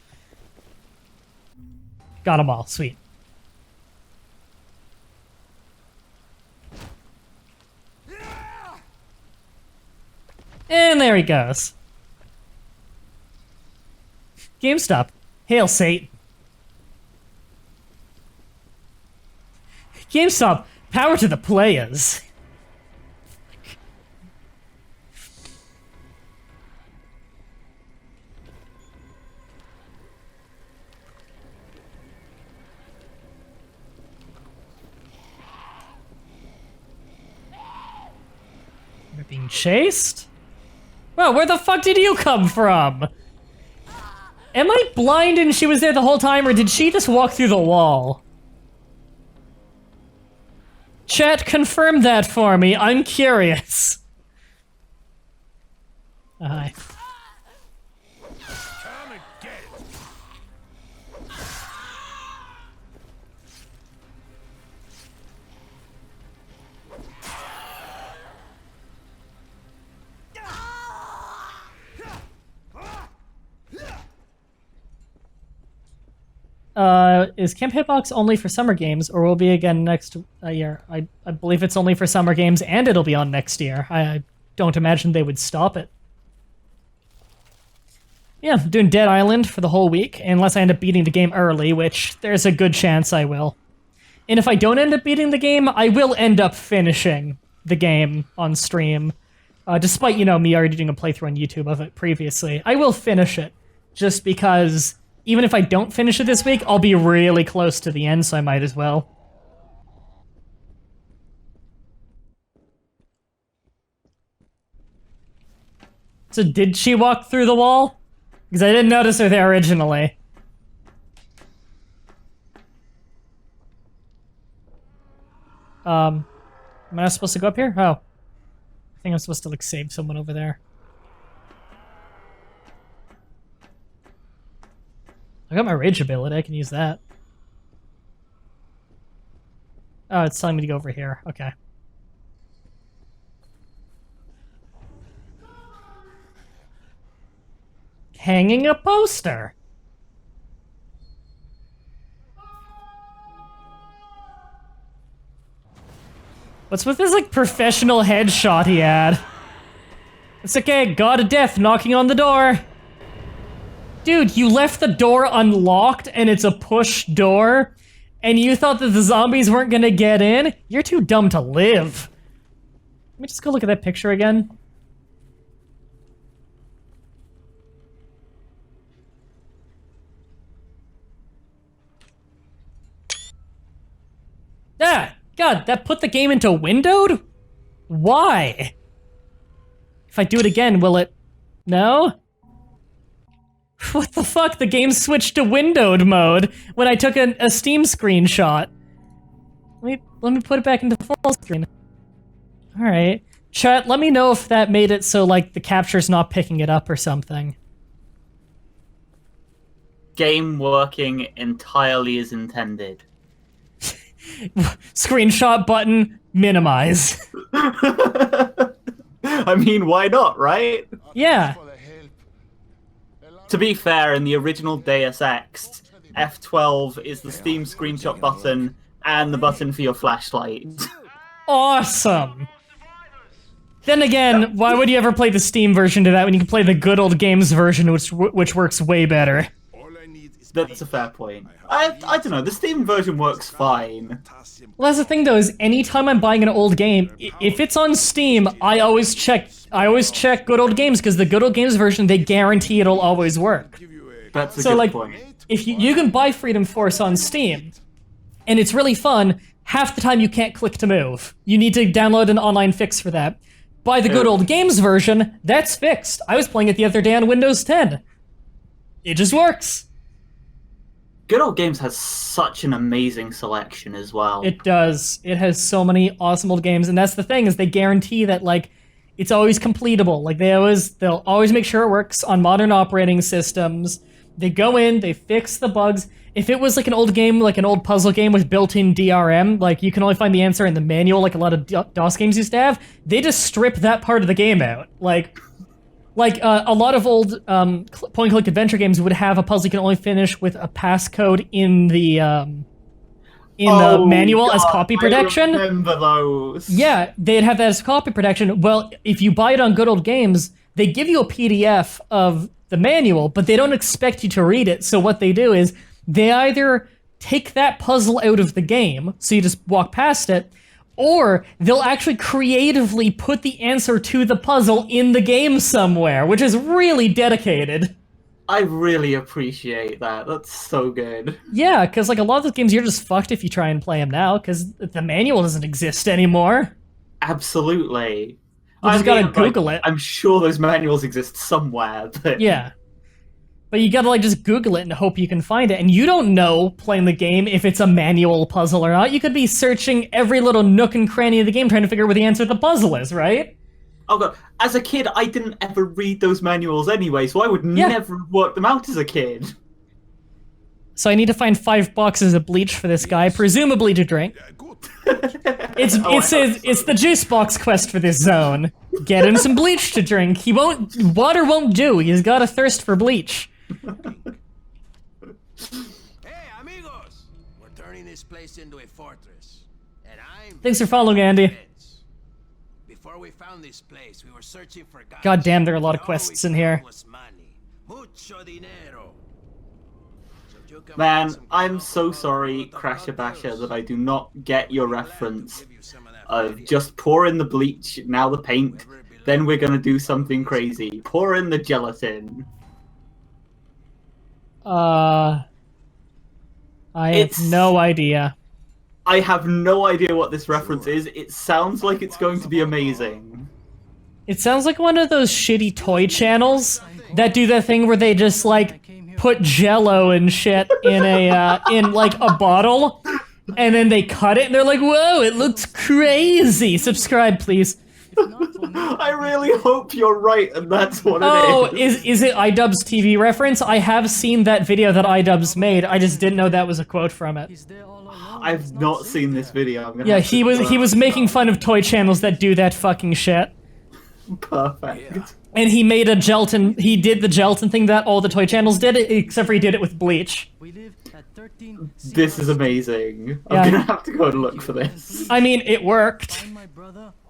Got them all, sweet. And there he goes. GameStop. Hail Satan. GameStop. Power to the players. We're being chased? Well, where the fuck did you come from? Am I blind and she was there the whole time, or did she just walk through the wall? Chat, confirm that for me. I'm curious. Hi. Come and get it. Is Camp Hitbox only for summer games, or will it be again next year? I believe it's only for summer games, and it'll be on next year. I don't imagine they would stop it. Yeah, I'm doing Dead Island for the whole week, unless I end up beating the game early, which there's a good chance I will. And if I don't end up beating the game, I will end up finishing the game on stream. Despite, you know, me already doing a playthrough on YouTube of it previously. I will finish it, just because even if I don't finish it this week, I'll be really close to the end, so I might as well. So did she walk through the wall? Because I didn't notice her there originally. Am I not supposed to go up here? Oh. I think I'm supposed to, like, save someone over there. I got my rage ability, I can use that. Oh, it's telling me to go over here. Okay. Hanging a poster. What's with this, like, professional headshot he had? It's okay, God of Death knocking on the door. Dude, you left the door unlocked and it's a push door, and you thought that the zombies weren't gonna get in? You're too dumb to live. Let me just go look at that picture again. Ah! God, that put the game into windowed? Why? If I do it again, will it... No? What the fuck? The game switched to windowed mode when I took a Steam screenshot. Let me put it back into full screen. Alright. Chat, let me know if that made it so, like, the capture's not picking it up or something. Game working entirely as intended. Screenshot button, minimize. I mean, why not, right? Yeah. To be fair, in the original Deus Ex, F12 is the Steam screenshot button and the button for your flashlight. Awesome. Then again, why would you ever play the Steam version to that when you can play the good old games version, which works way better? That's a fair point. I don't know, the Steam version works fine. Well, that's the thing though, is anytime I'm buying an old game, if it's on Steam, I always check good old games, because the good old games version, they guarantee it'll always work. That's a good point. If you can buy Freedom Force on Steam, and it's really fun, half the time you can't click to move. You need to download an online fix for that. Buy the good old games version, that's fixed. I was playing it the other day on Windows 10. It just works. Good Old Games has such an amazing selection as well. It does. It has so many awesome old games, and that's the thing, is they guarantee that, like, it's always completable. Like, they'll always make sure it works on modern operating systems. They go in, they fix the bugs. If it was like an old game, like an old puzzle game with built-in DRM, like you can only find the answer in the manual, like a lot of DOS games used to have, they just strip that part of the game out. Like a lot of old point-and-click adventure games would have a puzzle you can only finish with a passcode in the manual as copy protection. I remember those. Yeah, they'd have that as copy protection. Well, if you buy it on Good Old Games, they give you a PDF of the manual, but they don't expect you to read it. So what they do is they either take that puzzle out of the game, so you just walk past it, or they'll actually creatively put the answer to the puzzle in the game somewhere, which is really dedicated. I really appreciate that. That's so good. Yeah, because like a lot of those games, you're just fucked if you try and play them now, because the manual doesn't exist anymore. Absolutely. You just gotta Google it. I'm sure those manuals exist somewhere, but... Yeah. But you gotta like just Google it and hope you can find it. And you don't know, playing the game, if it's a manual puzzle or not. You could be searching every little nook and cranny of the game trying to figure out what the answer to the puzzle is, right? Oh god, as a kid, I didn't ever read those manuals anyway, so I would never work them out as a kid. So I need to find 5 boxes of bleach for this guy, presumably to drink. It's the juice box quest for this zone. Get him some bleach to drink. Water won't do. He's got a thirst for bleach. Hey, amigos! We're turning this place into a fortress. And I'm... Thanks for following, Andy. Before we found this place, we were searching for guys. God damn, there are a lot of quests in here. Man, I'm so sorry, Crasher Basher, that I do not get your reference of just pour in the bleach, now the paint, then we're gonna do something crazy. Pour in the gelatin. I have no idea. I have no idea what this reference is. It sounds like it's going to be amazing. It sounds like one of those shitty toy channels that do that thing where they just like put Jello and shit in a in like a bottle, and then they cut it and they're like, "Whoa, it looks crazy." Subscribe, please. I really hope you're right, and that's what it is. Oh, is it iDubbbz TV reference? I have seen that video that iDubbbz made. I just didn't know that was a quote from it. I've not seen this video. Yeah, he was making fun of toy channels that do that fucking shit. Perfect. And he made a gelatin. He did the gelatin thing that all the toy channels did, except for he did it with bleach. This is amazing. I'm gonna have to go and look for this. I mean, it worked.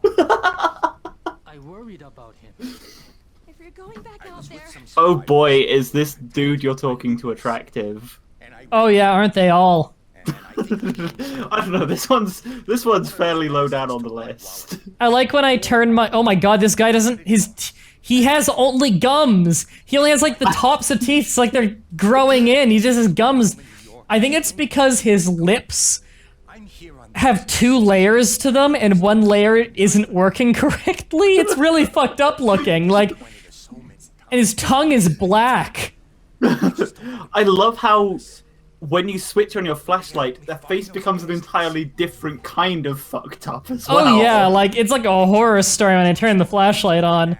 I worried about him. If you're going back out there... Oh boy, is this dude you're talking to attractive? Oh yeah, aren't they all? I don't know. This one's fairly low down on the list. I like when I turn my. Oh my god, this guy doesn't. He has only gums. He only has like the tops of teeth. It's like they're growing in. He just has gums. I think it's because his lips have 2 layers to them, and one layer isn't working correctly. It's really fucked up looking. Like, and his tongue is black. I love how when you switch on your flashlight, their face becomes an entirely different kind of fucked up as well. Oh yeah, like it's like a horror story when I turn the flashlight on.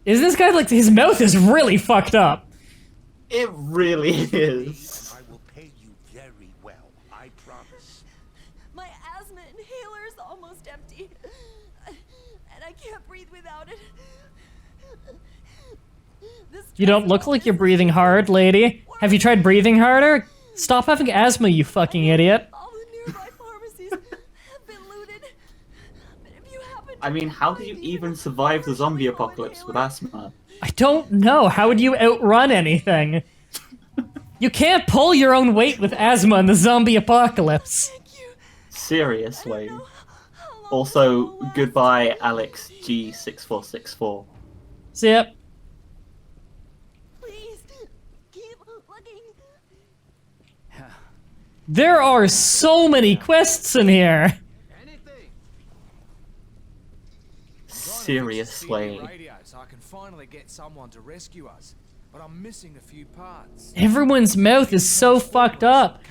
Is this guy like his mouth is really fucked up? It really is. I will pay you very well, I promise. My asthma inhaler is almost empty, and I can't breathe without it. You don't look like you're breathing hard, lady. Have you tried breathing harder? Stop having asthma, you fucking idiot. All the nearby pharmacies have been looted. But if you happen to I mean, how do you even survive the zombie apocalypse with asthma? I don't know. How would you outrun anything? You can't pull your own weight with asthma in the zombie apocalypse. Seriously. Also, goodbye, Alex G6464. See ya. There are so many quests in here. Seriously. So I can finally get someone to rescue us. but I'm missing a few parts. Everyone's mouth is so fucked up.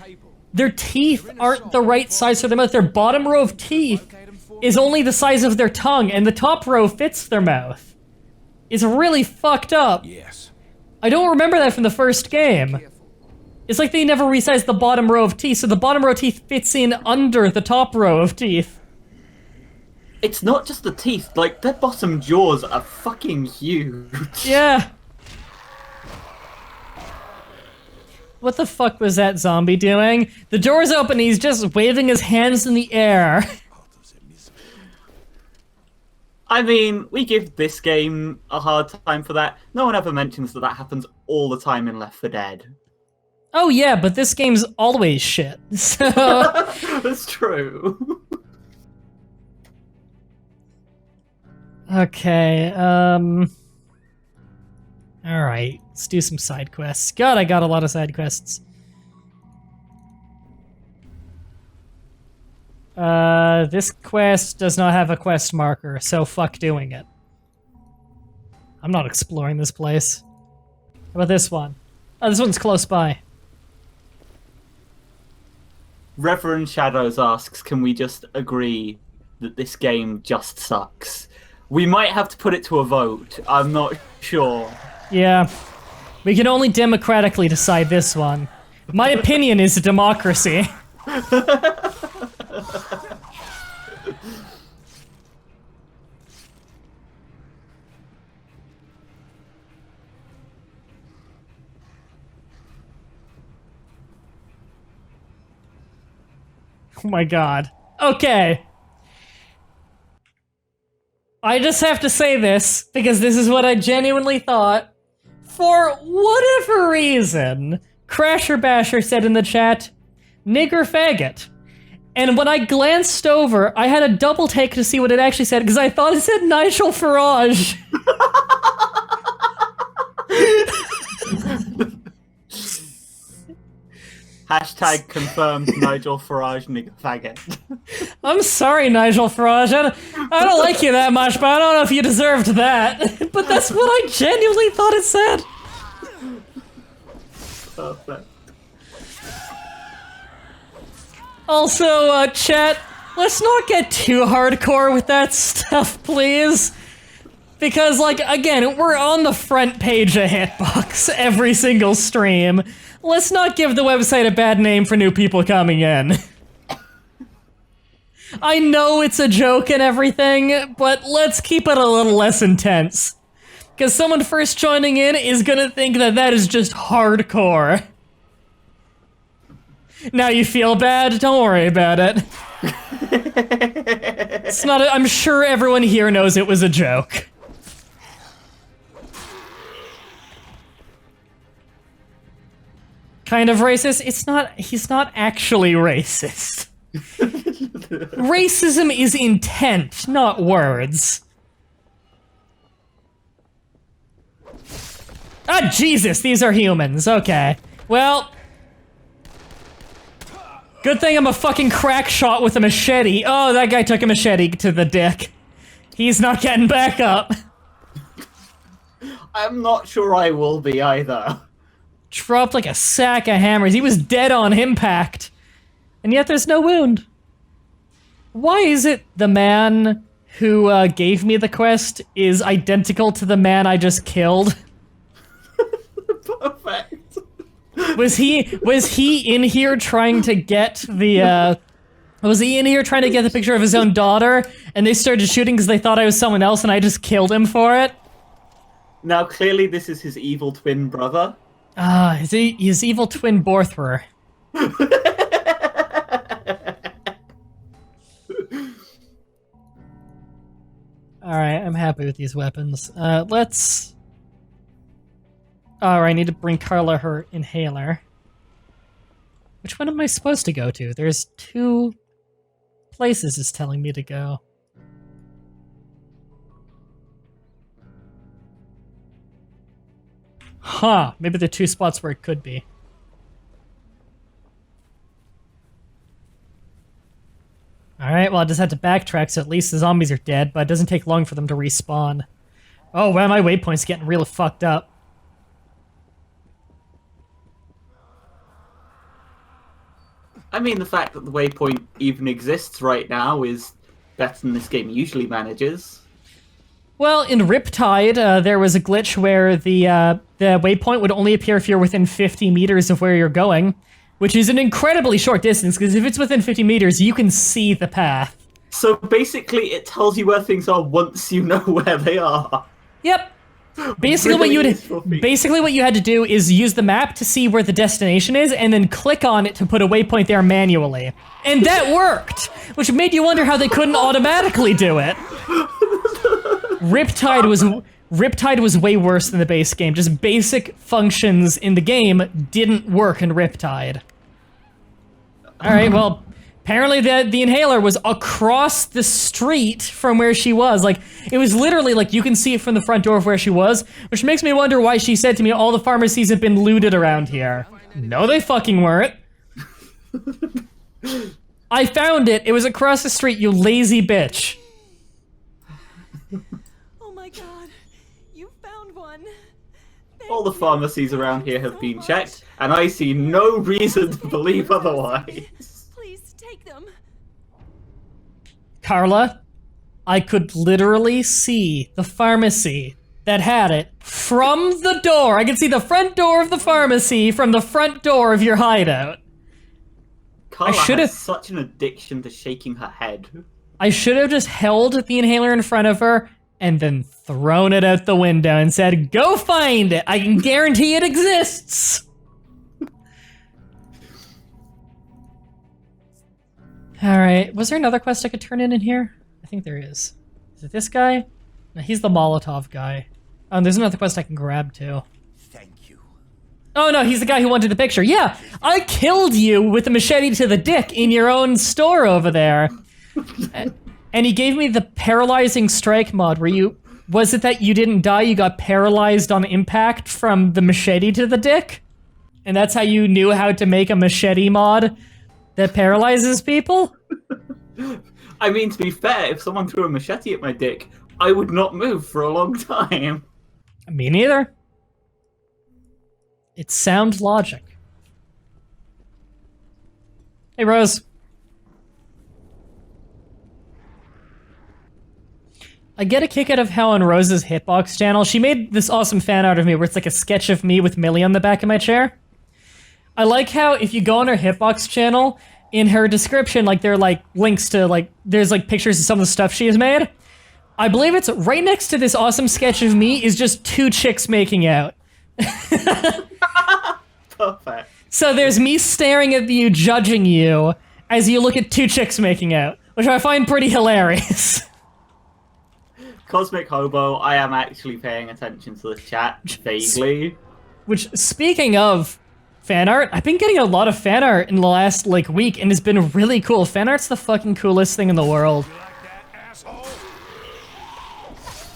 Their teeth aren't the right size for their mouth. Their bottom row of teeth is only the size of their tongue, and the top row fits their mouth. It's really fucked up. Yes. I don't remember that from the first game. It's like they never resized the bottom row of teeth, so the bottom row of teeth fits in under the top row of teeth. It's not just the teeth, like, their bottom jaws are fucking huge. Yeah. What the fuck was that zombie doing? The door's open, he's just waving his hands in the air. I mean, we give this game a hard time for that. No one ever mentions that that happens all the time in Left 4 Dead. Oh yeah, but this game's always shit, so... That's true. Okay, alright, let's do some side quests. God, I got a lot of side quests. This quest does not have a quest marker, so fuck doing it. I'm not exploring this place. How about this one? Oh, this one's close by. Reverend Shadows asks, can we just agree that this game just sucks? We might have to put it to a vote. I'm not sure. Yeah. We can only democratically decide this one. My opinion is a democracy. Oh my god. Okay. I just have to say this, because this is what I genuinely thought. For whatever reason, Crasher Basher said in the chat, nigger faggot. And when I glanced over, I had a double take to see what it actually said, because I thought it said Nigel Farage. Hashtag confirmed Nigel Farage nigger faggot. I'm sorry, Nigel Farage. I don't like you that much, but I don't know if you deserved that. But that's what I genuinely thought it said. Perfect. Also, chat, let's not get too hardcore with that stuff, please. Because, like, again, we're on the front page of Hitbox every single stream. Let's not give the website a bad name for new people coming in. I know it's a joke and everything, but let's keep it a little less intense. Because someone first joining in is gonna think that that is just hardcore. Now you feel bad? Don't worry about it. It's not I'm sure everyone here knows it was a joke. Kind of racist? He's not actually racist. Racism is intent, not words. Ah, Jesus, these are humans. Okay. Well. Good thing I'm a fucking crack shot with a machete. Oh, that guy took a machete to the dick. He's not getting back up. I'm not sure I will be either. Dropped like a sack of hammers. He was dead on impact. And yet there's no wound. Why is it the man who gave me the quest is identical to the man I just killed? Perfect. Was he in here trying to get the was he in here trying to get the picture of his own daughter and they started shooting because they thought I was someone else and I just killed him for it? Now clearly this is his evil twin brother. Ah, his evil twin Borthwer. Alright, I'm happy with these weapons. Let's... Alright, I need to bring Carla her inhaler. Which one am I supposed to go to? There's 2 places it's telling me to go. Huh, maybe there are 2 spots where it could be. Alright, well I just had to backtrack so at least the zombies are dead, but it doesn't take long for them to respawn. Oh wow, my waypoint's getting really fucked up. I mean, the fact that the waypoint even exists right now is better than this game usually manages. Well, in Riptide, there was a glitch where the waypoint would only appear if you're within 50 meters of where you're going, which is an incredibly short distance, because if it's within 50 meters, you can see the path. So basically, it tells you where things are once you know where they are. Yep. Basically, what you had to do is use the map to see where the destination is, and then click on it to put a waypoint there manually. And that worked! Which made you wonder how they couldn't automatically do it. Riptide was way worse than the base game. Just basic functions in the game didn't work in Riptide. Alright, well, apparently the inhaler was across the street from where she was. Like, it was literally like, you can see it from the front door of where she was, which makes me wonder why she said to me, all the pharmacies have been looted around here. No, they fucking weren't. I found it. It was across the street, you lazy bitch. Oh my god, you found one. All the pharmacies around here have been checked, and I see no reason to believe otherwise. Please take them. Carla, I could literally see the pharmacy that had it from the door. I could see the front door of the pharmacy from the front door of your hideout. Carla has such an addiction to shaking her head. I should have just held the inhaler in front of her and then thrown it out the window and said, go find it! I can guarantee it exists! Alright, was there another quest I could turn in here? I think there is. Is it this guy? No, he's the Molotov guy. Oh, and there's another quest I can grab too. Thank you. Oh no, he's the guy who wanted the picture. Yeah, I killed you with a machete to the dick in your own store over there. And he gave me the paralyzing strike mod where was it that you didn't die, you got paralyzed on impact from the machete to the dick? And that's how you knew how to make a machete mod that paralyzes people? I mean, to be fair, if someone threw a machete at my dick, I would not move for a long time. Me neither. It's sound logic. Hey, Rose. I get a kick out of how on Rose's Hitbox channel, she made this awesome fan art of me where it's like a sketch of me with Millie on the back of my chair. I like how if you go on her Hitbox channel, in her description, like there are like links to like, there's like pictures of some of the stuff she has made. I believe it's right next to this awesome sketch of me is just two chicks making out. Perfect. So there's me staring at you, judging you, as you look at two chicks making out, which I find pretty hilarious. Cosmic Hobo, I am actually paying attention to the chat, vaguely. Which, speaking of fan art, I've been getting a lot of fan art in the last, like, week, and it's been really cool. Fan art's the fucking coolest thing in the world.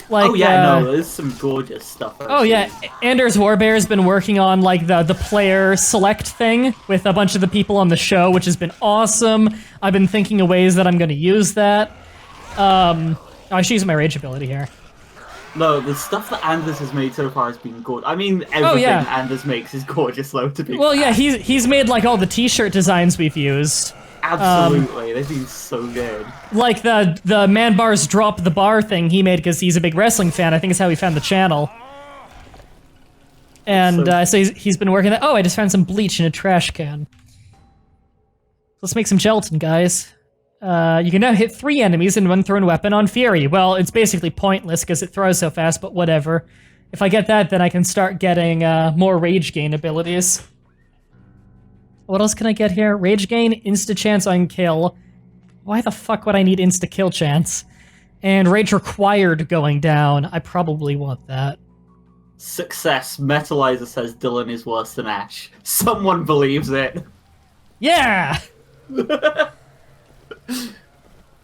Like, oh yeah, no, there's some gorgeous stuff. Oh yeah, Anders Warbear's been working on, like, the player select thing with a bunch of the people on the show, which has been awesome. I've been thinking of ways that I'm gonna use that. I should use my rage ability here. No, the stuff that Anders has made so far has been good. I mean, everything Anders makes is gorgeous, though, to be Well, fair. yeah, he's made, like, all the t-shirt designs we've used. Absolutely, they've been so good. Like the Man Bars Drop the Bar thing he made because he's a big wrestling fan. I think is how he found the channel. And so he's been working that. Oh, I just found some bleach in a trash can. Let's make some gelatin, guys. You can now hit 3 enemies in one thrown weapon on Fury. Well, it's basically pointless because it throws so fast, but whatever. If I get that, then I can start getting more Rage Gain abilities. What else can I get here? Rage Gain, Insta Chance on Kill. Why the fuck would I need Insta Kill Chance? And Rage Required going down. I probably want that. Success. Metalizer says Dylan is worse than Ash. Someone believes it. Yeah!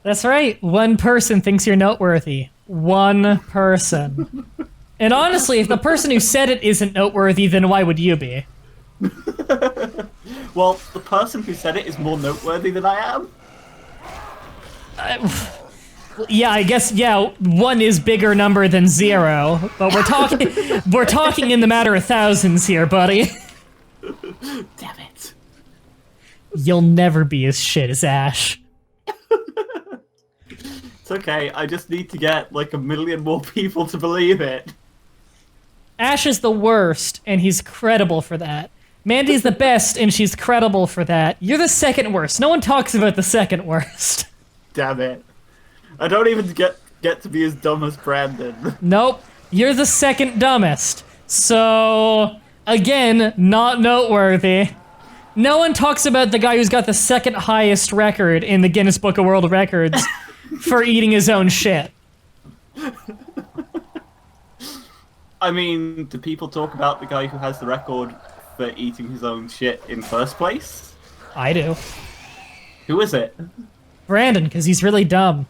That's right. One person thinks you're noteworthy. One person. And honestly, if the person who said it isn't noteworthy, then why would you be? Well, the person who said it is more noteworthy than I am. Yeah, I guess, yeah, 1 is bigger number than 0, but we're talking in the matter of thousands here, buddy. Damn it. You'll never be as shit as Ash. It's okay, I just need to get like 1 million more people to believe it. Ash is the worst, and he's credible for that. Mandy's the best, and she's credible for that. You're the second worst. No one talks about the second worst. Damn it. I don't even get to be as dumb as Brandon. Nope. You're the second dumbest. So, again, not noteworthy. No one talks about the guy who's got the second highest record in the Guinness Book of World Records for eating his own shit. I mean, do people talk about the guy who has the record for eating his own shit in first place? I do. Who is it? Brandon, because he's really dumb.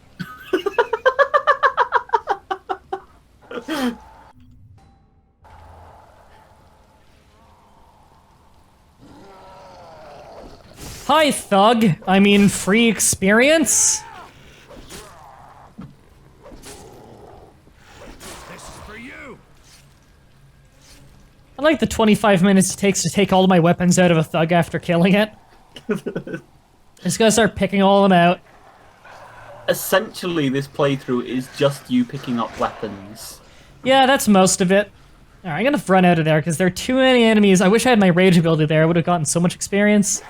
Hi, thug. I mean, free experience? This is for you. I like the 25 minutes it takes to take all of my weapons out of a thug after killing it. Just gotta start picking all of them out. Essentially, this playthrough is just you picking up weapons. Yeah, that's most of it. Alright, I'm gonna run out of there because there are too many enemies. I wish I had my rage ability there. I would have gotten so much experience.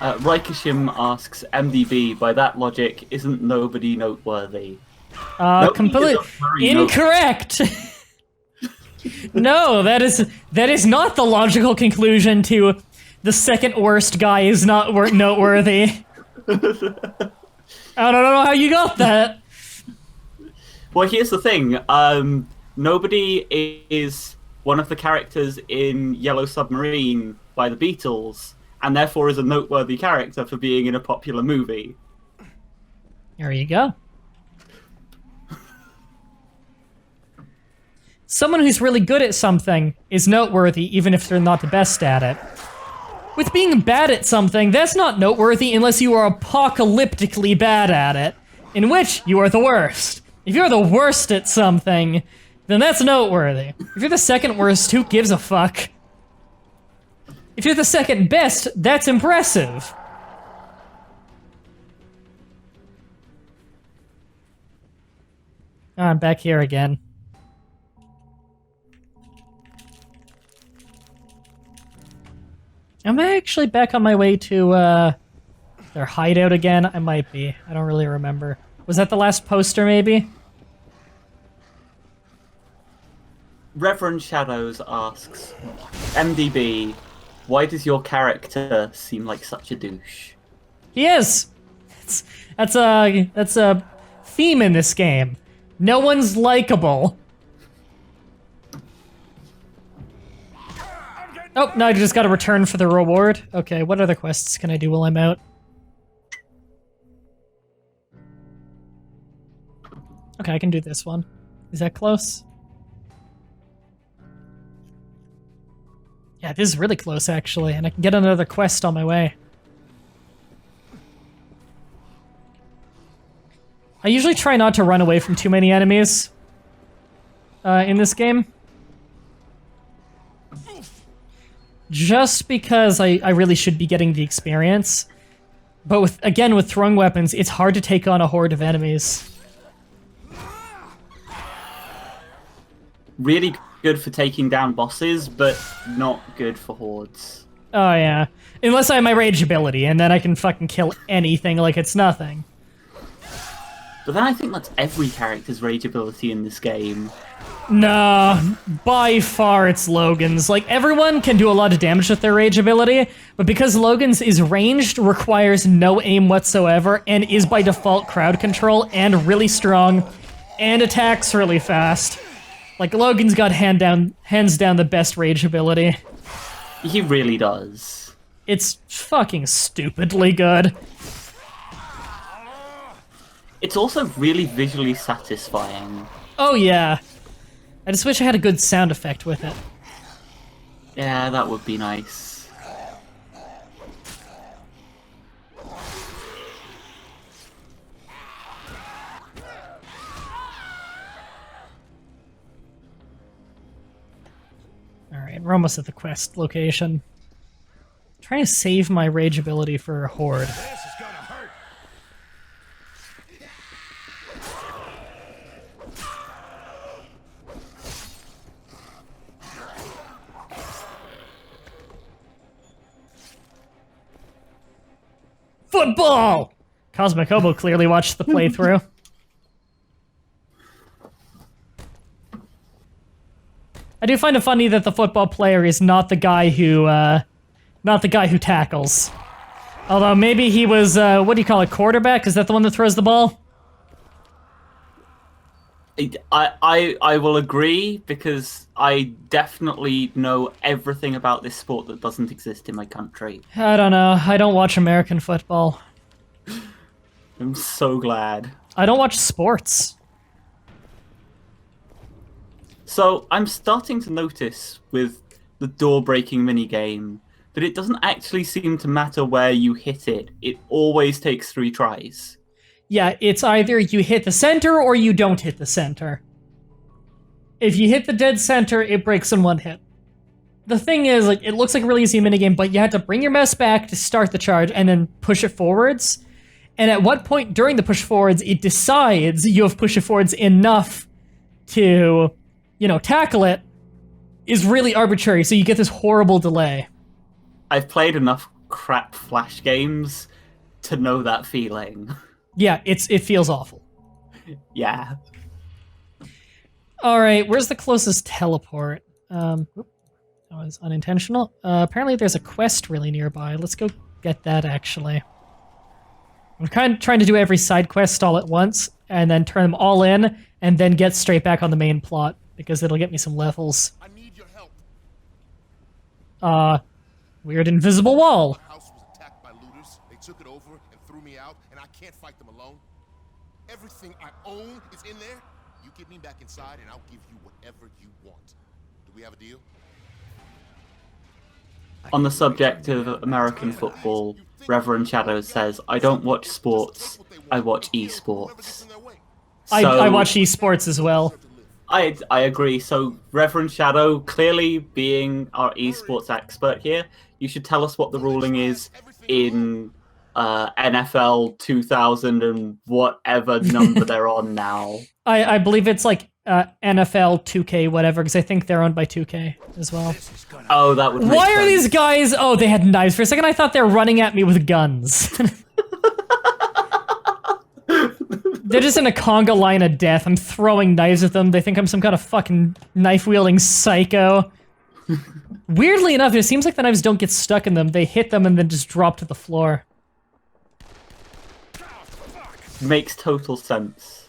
Raikishim asks, MDB, by that logic, isn't nobody noteworthy? Completely incorrect! No, that is not the logical conclusion to the second worst guy is not noteworthy. I don't know how you got that. Well, here's the thing. Nobody is one of the characters in Yellow Submarine by the Beatles, and therefore is a noteworthy character for being in a popular movie. There you go. Someone who's really good at something is noteworthy even if they're not the best at it. With being bad at something, that's not noteworthy unless you are apocalyptically bad at it, in which you are the worst. If you're the worst at something, then that's noteworthy. If you're the second worst, who gives a fuck? If you're the second best, that's impressive. I'm back here again. Am I actually back on my way to, their hideout again? I might be. I don't really remember. Was that the last poster, maybe? Reverend Shadows asks, MDB, why does your character seem like such a douche? He is! That's a theme in this game. No one's likable. Oh, no, I just gotta return for the reward. Okay, what other quests can I do while I'm out? Okay, I can do this one. Is that close? Yeah, this is really close, actually, and I can get another quest on my way. I usually try not to run away from too many enemies in this game. Just because I really should be getting the experience. But with throwing weapons, it's hard to take on a horde of enemies. Really good for taking down bosses, but not good for hordes. Oh yeah. Unless I have my rage ability, and then I can fucking kill anything like it's nothing. But then I think that's every character's rage ability in this game. Nah, by far it's Logan's. Like, everyone can do a lot of damage with their rage ability, but because Logan's is ranged, requires no aim whatsoever, and is by default crowd control, and really strong, and attacks really fast. Like, Logan's got hands down the best rage ability. He really does. It's fucking stupidly good. It's also really visually satisfying. Oh yeah. I just wish I had a good sound effect with it. Yeah, that would be nice. Alright, we're almost at the quest location. Trying to save my rage ability for Horde. This is gonna hurt. Football! Cosmic Hobo clearly watched the playthrough. I do find it funny that the football player is not the guy who tackles. Although maybe he was, what do you call it, quarterback? Is that the one that throws the ball? I will agree, because I definitely know everything about this sport that doesn't exist in my country. I don't know. I don't watch American football. I'm so glad. I don't watch sports. So, I'm starting to notice with the door-breaking minigame that it doesn't actually seem to matter where you hit it. It always takes 3 tries. Yeah, it's either you hit the center or you don't hit the center. If you hit the dead center, it breaks in 1 hit. The thing is, like, it looks like a really easy minigame, but you have to bring your mouse back to start the charge and then push it forwards. And at what point during the push forwards, it decides you have pushed it forwards enough to, you know, tackle it, is really arbitrary, so you get this horrible delay. I've played enough crap Flash games to know that feeling. Yeah, it feels awful. Yeah. Alright, where's the closest teleport? That was unintentional. Apparently there's a quest really nearby. Let's go get that, actually. I'm kind of trying to do every side quest all at once, and then turn them all in, and then get straight back on the main plot, because it'll get me some levels. I need your help. Weird invisible wall. My house was attacked by looters. They took it over and threw me out, and I can't fight them alone. Everything I own is in there. You get me back inside, and I'll give you whatever you want. Do we have a deal? On the subject of American football, Reverend Shadow says, I don't watch sports, I watch esports. I watch esports as well. I agree. So, Reverend Shadow, clearly being our esports expert here, you should tell us what the ruling is in NFL 2000 and whatever number they're on now. I believe it's like NFL 2K whatever, because I think they're owned by 2K as well. Oh, that would make Why are sense. these guys... Oh, they had knives. For a second I thought they were running at me with guns. They're just in a conga line of death. I'm throwing knives at them. They think I'm some kind of fucking knife-wielding psycho. Weirdly enough, it seems like the knives don't get stuck in them. They hit them and then just drop to the floor. Makes total sense.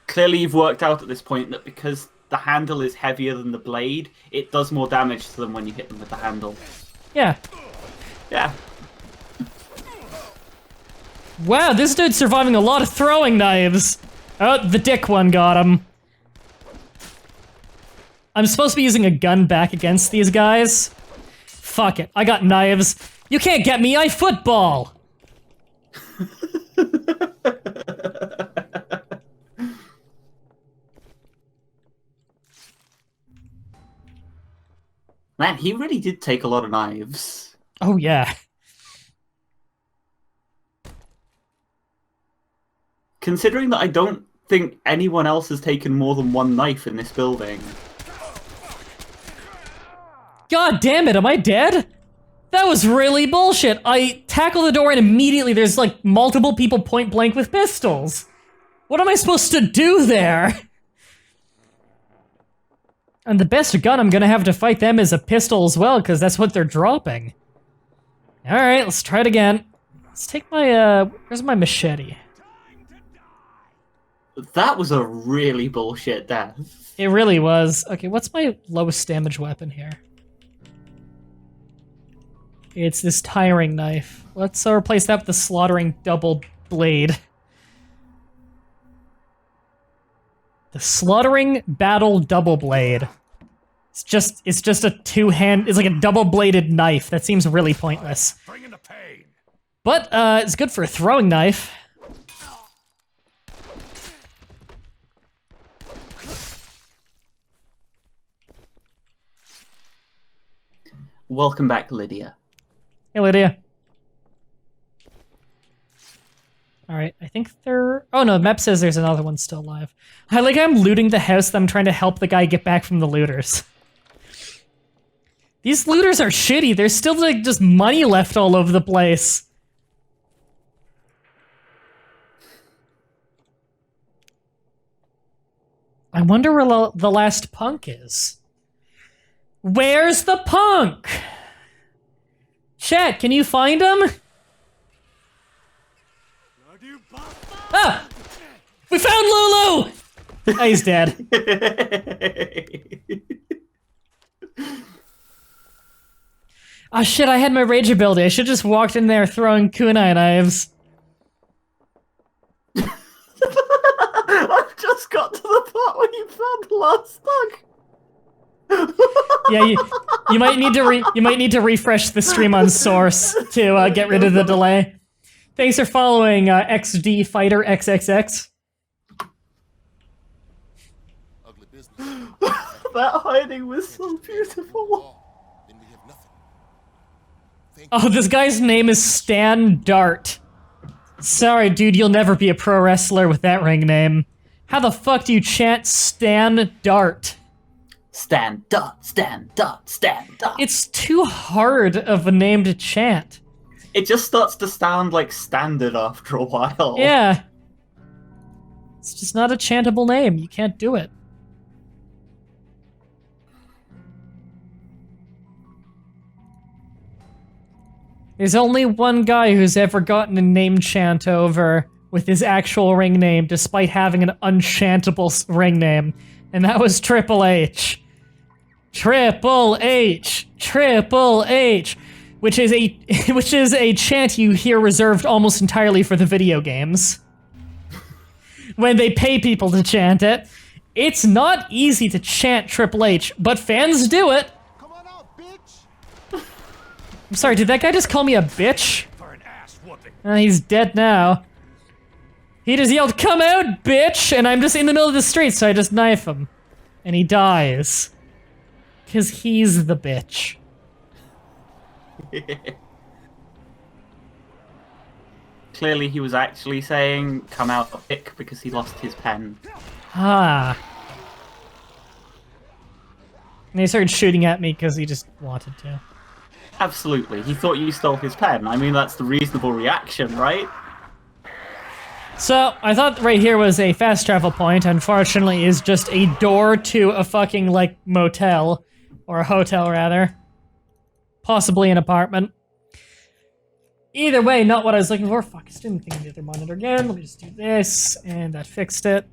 Clearly you've worked out at this point that because the handle is heavier than the blade, it does more damage to them when you hit them with the handle. Yeah. Yeah. Wow, this dude's surviving a lot of throwing knives. Oh, the dick one got him. I'm supposed to be using a gun back against these guys. Fuck it, I got knives. You can't get me, I football! Man, he really did take a lot of knives. Oh yeah. Considering that I don't think anyone else has taken more than 1 knife in this building. God damn it, am I dead? That was really bullshit. I tackle the door and immediately there's like multiple people point blank with pistols. What am I supposed to do there? And the best gun I'm gonna have to fight them is a pistol as well, because that's what they're dropping. Alright, let's try it again. Let's take my, where's my machete? That was a really bullshit death. It really was. Okay, what's my lowest damage weapon here? It's this tiring knife. Let's replace that with the slaughtering double blade. The slaughtering battle double blade. It's just a it's like a double-bladed knife. That seems really pointless. But it's good for a throwing knife. Welcome back, Lydia. Hey, Lydia. Alright, I think they're... Oh no, map says there's another one still alive. I like I'm looting the house that I'm trying to help the guy get back from the looters. These looters are shitty. There's still like just money left all over the place. I wonder where the last punk is. Where's the punk? Chat, can you find him? Ah! We found Lulu! Oh, he's dead. Oh shit, I had my rage ability. I should've just walked in there throwing kunai knives. I've just got to the part where you found the last thug. Yeah, you might need to refresh the stream on source to get rid of the delay. Thanks for following XD Fighter XXX. That hiding was so beautiful. Oh, this guy's name is Stan Dart. Sorry, dude, you'll never be a pro wrestler with that ring name. How the fuck do you chant Stan Dart? Stan Dart, Stan Dart, Stan Dart. It's too hard of a name to chant. It just starts to sound like standard after a while. Yeah. It's just not a chantable name. You can't do it. There's only one guy who's ever gotten a name chant over with his actual ring name, despite having an unchantable ring name, and that was Triple H. Triple H, Triple H, which is a chant you hear reserved almost entirely for the video games. When they pay people to chant it, it's not easy to chant Triple H, but fans do it. I'm sorry, did that guy just call me a bitch? He's dead now. He just yelled, "Come out, bitch!" And I'm just in the middle of the street, so I just knife him. And he dies. 'Cause he's the bitch. Clearly he was actually saying, "Come out, bitch," because he lost his pen. Ah. And he started shooting at me because he just wanted to. Absolutely. He thought you stole his pen. I mean, that's the reasonable reaction, right? So, I thought right here was a fast travel point. Unfortunately, is just a door to a fucking, like, motel. Or a hotel, rather. Possibly an apartment. Either way, not what I was looking for. Fuck, I still didn't think of the other monitor again. Let me just do this, and that fixed it.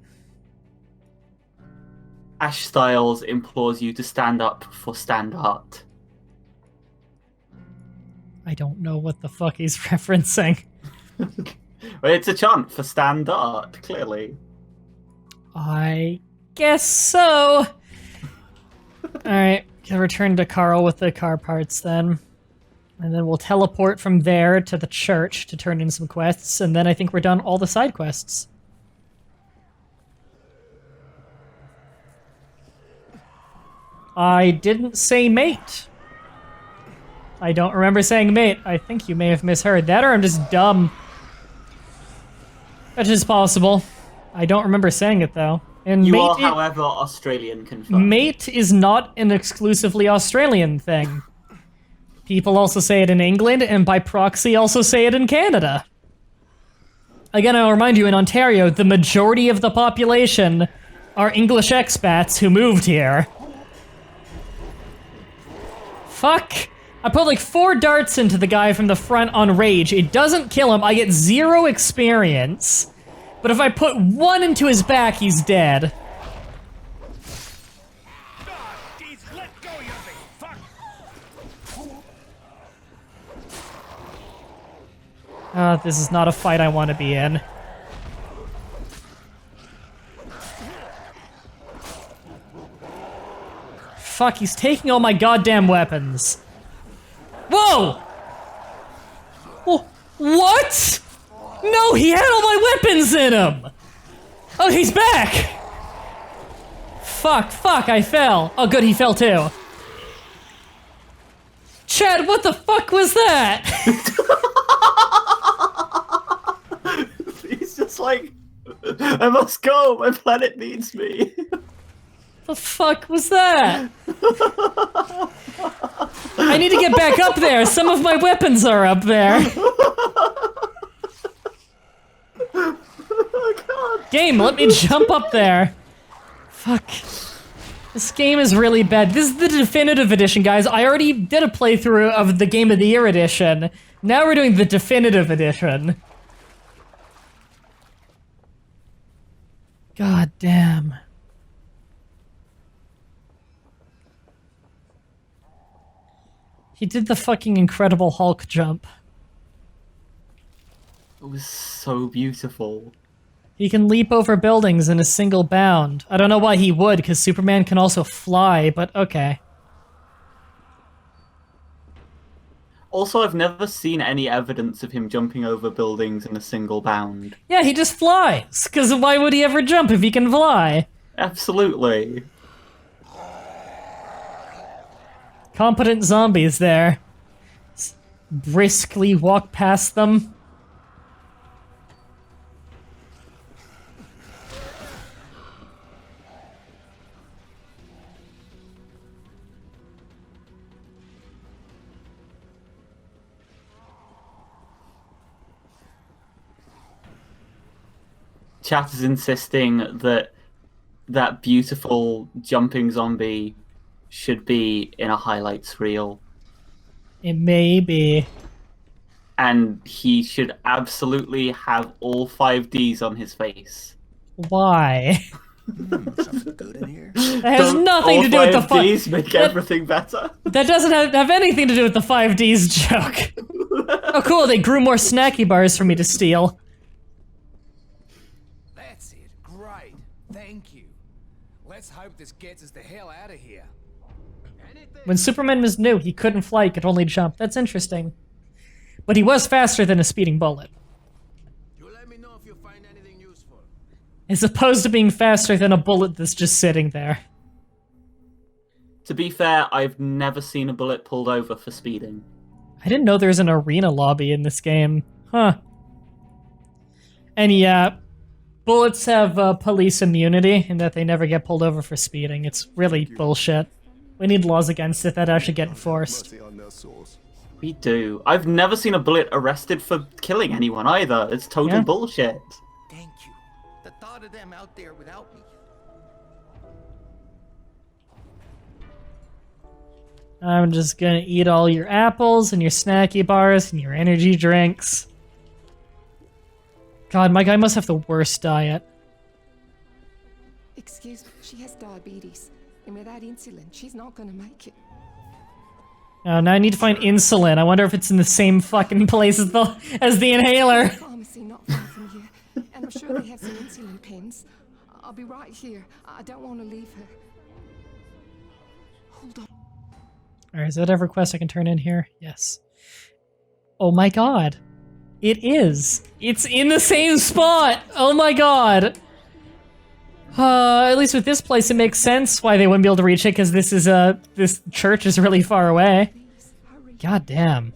Ash Styles implores you to stand up for Stand Art. I don't know what the fuck he's referencing. Well, it's a chant for Stand Art, clearly. I guess so. Alright, can return to Carl with the car parts then. And then we'll teleport from there to the church to turn in some quests, and then I think we're done all the side quests. I didn't say mate. I don't remember saying mate. I think you may have misheard that, or I'm just dumb. That is possible. I don't remember saying it, though. And You mate are, however, Australian confirmed. Mate is not an exclusively Australian thing. People also say it in England, and by proxy also say it in Canada. Again, I'll remind you, in Ontario, the majority of the population are English expats who moved here. Fuck. I put like 4 darts into the guy from the front on Rage. It doesn't kill him. I get 0 experience. But if I put 1 into his back, he's dead. This is not a fight I want to be in. Fuck, he's taking all my goddamn weapons. Whoa! Oh, what? No, he had all my weapons in him! Oh, he's back! Fuck, I fell. Oh good, he fell too. Chad, what the fuck was that? He's just like, I must go. My planet needs me. The fuck was that? I need to get back up there. Some of my weapons are up there. Oh, God. Game, let me jump up there. Fuck. This game is really bad. This is the definitive edition, guys. I already did a playthrough of the Game of the Year edition. Now we're doing the definitive edition. God damn. He did the fucking Incredible Hulk jump. It was so beautiful. He can leap over buildings in a single bound. I don't know why he would, because Superman can also fly, but okay. Also, I've never seen any evidence of him jumping over buildings in a single bound. Yeah, he just flies, because why would he ever jump if he can fly? Absolutely. Competent zombies there. Briskly walk past them. Chat is insisting that that beautiful jumping zombie should be in a highlights reel. It may be. And he should absolutely have all 5Ds on his face. Why? Something good in here? That has nothing to do with the 5Ds make everything better. That doesn't have anything to do with the 5Ds joke. Oh cool, they grew more snacky bars for me to steal. That's it. Great. Thank you. Let's hope this gets us the hell out of here. When Superman was new, he couldn't fly, he could only jump. That's interesting. But he was faster than a speeding bullet. You let me know if you find anything useful. As opposed to being faster than a bullet that's just sitting there. To be fair, I've never seen a bullet pulled over for speeding. I didn't know there's an arena lobby in this game. Huh. And yeah, bullets have police immunity in that they never get pulled over for speeding. It's really bullshit. We need laws against it that actually get enforced. We do. I've never seen a bullet arrested for killing anyone either. It's total bullshit. Thank you. The thought of them out there without me. I'm just gonna eat all your apples and your snacky bars and your energy drinks. God, my guy must have the worst diet. Excuse me, she has diabetes. And without insulin, she's not gonna make it. Oh, now I need to find insulin. I wonder if it's in the same fucking place as the inhaler. Pharmacy not far from here. And I'm sure they have some insulin pens. I'll be right here. I don't want to leave her. Hold on. Alright, is that every quest I can turn in here? Yes. Oh my god. It is. It's in the same spot! Oh my god! At least with this place it makes sense why they wouldn't be able to reach it, because this church is really far away. God damn.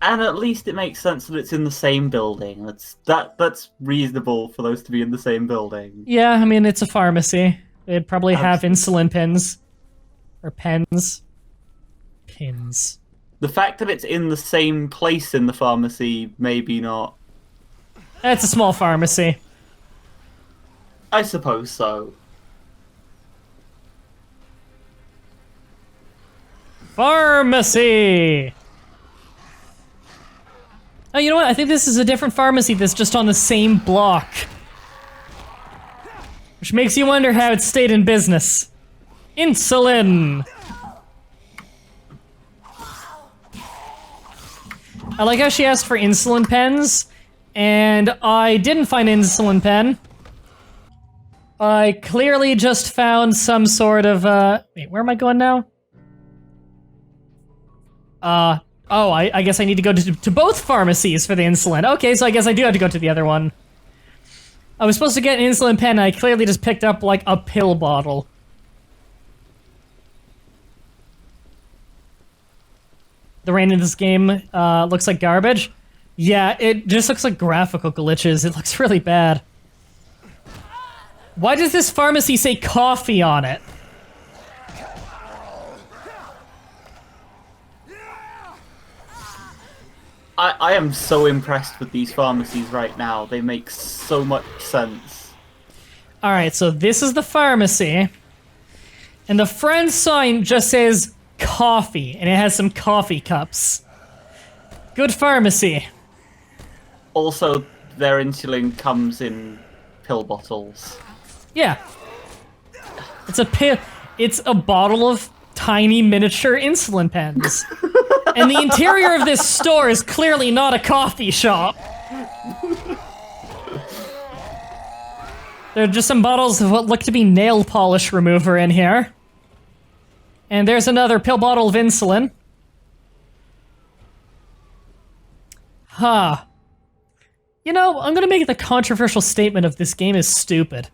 And at least it makes sense that it's in the same building. That's reasonable for those to be in the same building. Yeah, I mean, it's a pharmacy. They'd probably have insulin pins. Or pens. Pins. The fact that it's in the same place in the pharmacy, maybe not. That's a small pharmacy. I suppose so. Pharmacy! Oh, you know what? I think this is a different pharmacy that's just on the same block. Which makes you wonder how it stayed in business. Insulin! I like how she asked for insulin pens, and I didn't find an insulin pen. I clearly just found some sort of, wait, where am I going now? Oh, I guess I need to go to both pharmacies for the insulin. Okay, so I guess I do have to go to the other one. I was supposed to get an insulin pen, and I clearly just picked up, like, a pill bottle. The rain in this game looks like garbage. Yeah, it just looks like graphical glitches. It looks really bad. Why does this pharmacy say coffee on it? I am so impressed with these pharmacies right now. They make so much sense. Alright, so this is the pharmacy. And the friend sign just says coffee, and it has some coffee cups. Good pharmacy. Also, their insulin comes in pill bottles. Yeah. It's a bottle of tiny miniature insulin pens. And the interior of this store is clearly not a coffee shop. There are just some bottles of what look to be nail polish remover in here. And there's another pill bottle of insulin. Huh. You know, I'm gonna make the controversial statement of this game is stupid.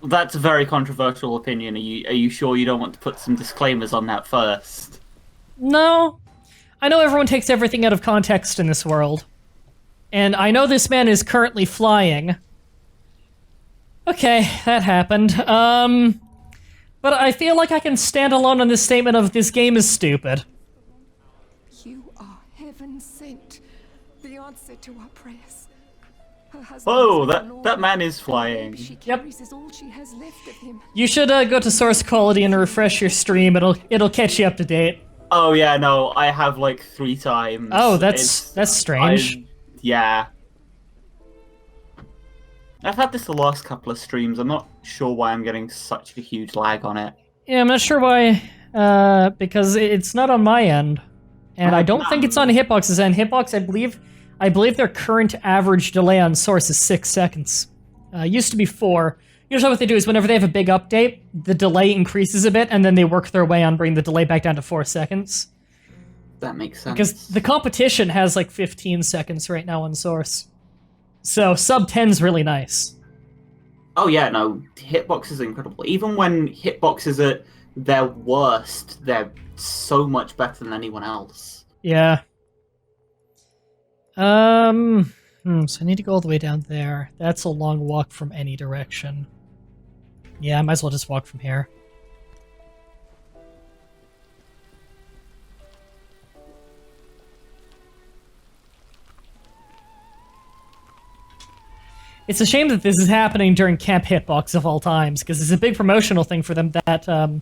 That's a very controversial opinion. Are you sure you don't want to put some disclaimers on that first? No. I know everyone takes everything out of context in this world. And I know this man is currently flying. Okay, that happened. But I feel like I can stand alone on this statement of this game is stupid. You are heaven sent. The answer to our prayers. Whoa, that man is flying. Yep. Is all she has left of him. You should go to source quality and refresh your stream. It'll catch you up to date. Oh yeah, no, I have like 3 times. Oh, that's strange. Yeah. I've had this the last couple of streams. I'm not sure why I'm getting such a huge lag on it. Yeah, I'm not sure why. Because it's not on my end, and I don't think it's on Hitbox's end. Hitbox, I believe their current average delay on source is 6 seconds. Used to be 4. Usually what they do is whenever they have a big update, the delay increases a bit, and then they work their way on bringing the delay back down to 4 seconds. That makes sense. Because the competition has like 15 seconds right now on source. So sub 10's really nice. Oh yeah, no, Hitbox is incredible. Even when Hitbox is at their worst, they're so much better than anyone else. Yeah. So I need to go all the way down there. That's a long walk from any direction. Yeah, I might as well just walk from here. It's a shame that this is happening during Camp Hitbox of all times, because it's a big promotional thing for them that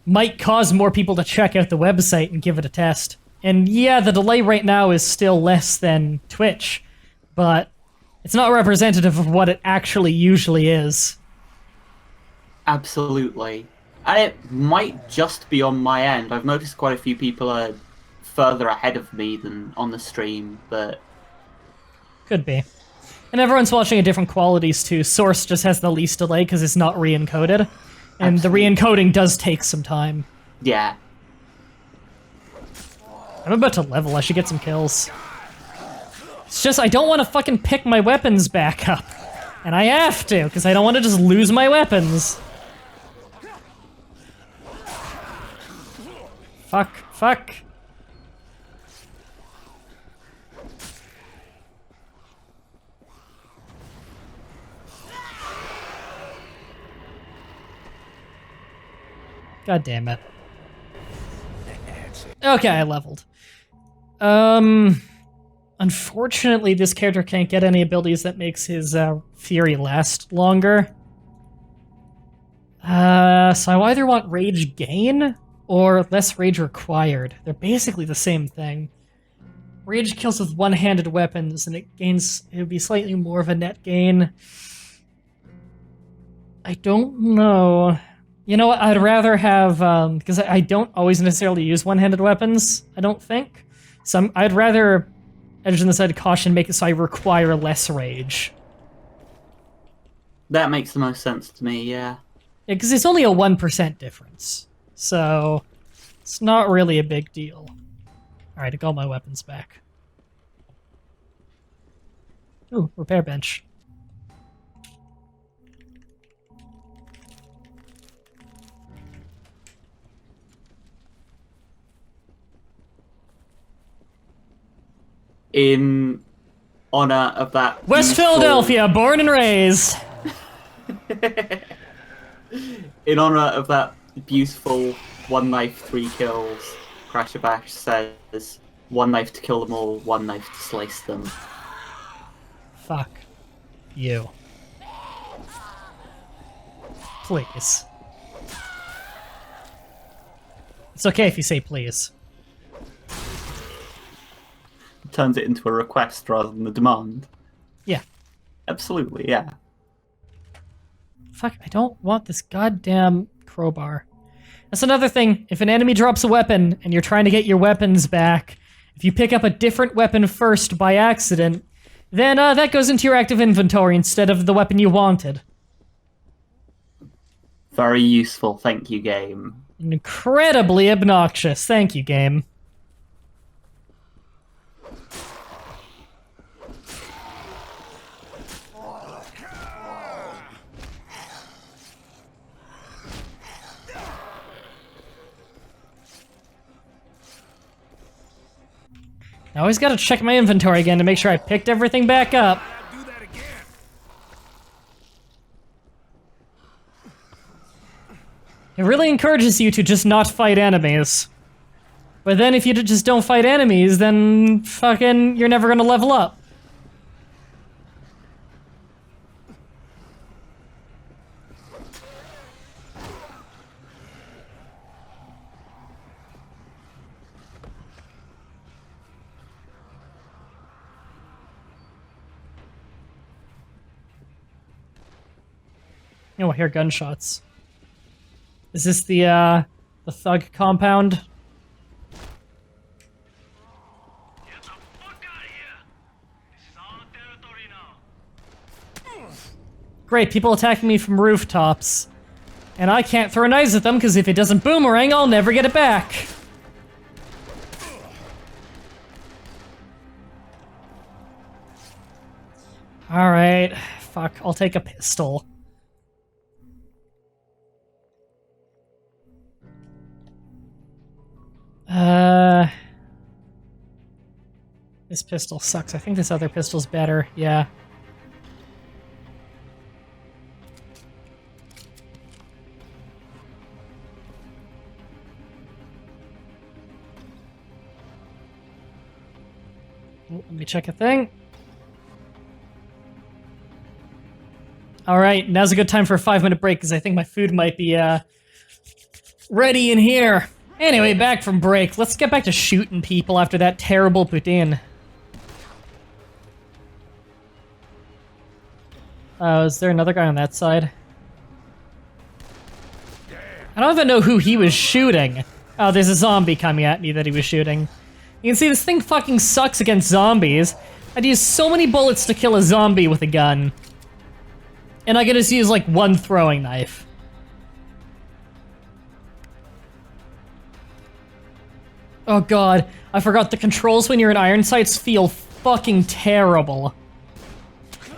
might cause more people to check out the website and give it a test. And yeah, the delay right now is still less than Twitch, but it's not representative of what it actually usually is. Absolutely. And it might just be on my end. I've noticed quite a few people are further ahead of me than on the stream, but... Could be. And everyone's watching at different qualities too. Source just has the least delay because it's not re-encoded. And the re-encoding does take some time. Yeah. I'm about to level, I should get some kills. It's just, I don't want to fucking pick my weapons back up. And I have to, because I don't want to just lose my weapons. Fuck. God damn it. Okay, I leveled. Unfortunately, this character can't get any abilities that makes his fury last longer. So I either want rage gain or less rage required. They're basically the same thing. Rage kills with one-handed weapons, and it would be slightly more of a net gain. I don't know. You know what, I'd rather have, because I don't always necessarily use one-handed weapons, I don't think. So I'd rather edge on the side of caution, make it so I require less rage. That makes the most sense to me, yeah. Yeah, because it's only a 1% difference. So, it's not really a big deal. Alright, I got all my weapons back. Ooh, repair bench. in honor of that West Philadelphia, born and raised. In honor of that beautiful one knife, 3 kills, Crasher Bash says, one knife to kill them all, one knife to slice them. Fuck you. Please. It's okay if you say please. Turns it into a request rather than a demand. Yeah. Absolutely, yeah. Fuck, I don't want this goddamn crowbar. That's another thing. If an enemy drops a weapon and you're trying to get your weapons back, if you pick up a different weapon first by accident, then that goes into your active inventory instead of the weapon you wanted. Very useful, thank you, game. Incredibly obnoxious. Thank you, game. I always gotta check my inventory again to make sure I picked everything back up. It really encourages you to just not fight enemies. But then if you just don't fight enemies, then fucking you're never gonna level up. Oh, I hear gunshots. Is this the thug compound? Great, people attacking me from rooftops. And I can't throw knives at them, because if it doesn't boomerang, I'll never get it back. Alright, fuck, I'll take a pistol. This pistol sucks. I think this other pistol's better, yeah. Let me check a thing. Alright, now's a good time for a 5-minute break, because I think my food might be, ready in here. Anyway, back from break. Let's get back to shooting people after that terrible poutine. Is there another guy on that side? I don't even know who he was shooting. Oh, there's a zombie coming at me that he was shooting. You can see this thing fucking sucks against zombies. I'd use so many bullets to kill a zombie with a gun. And I can just use like one throwing knife. Oh god, I forgot the controls when you're in iron sights feel fucking terrible.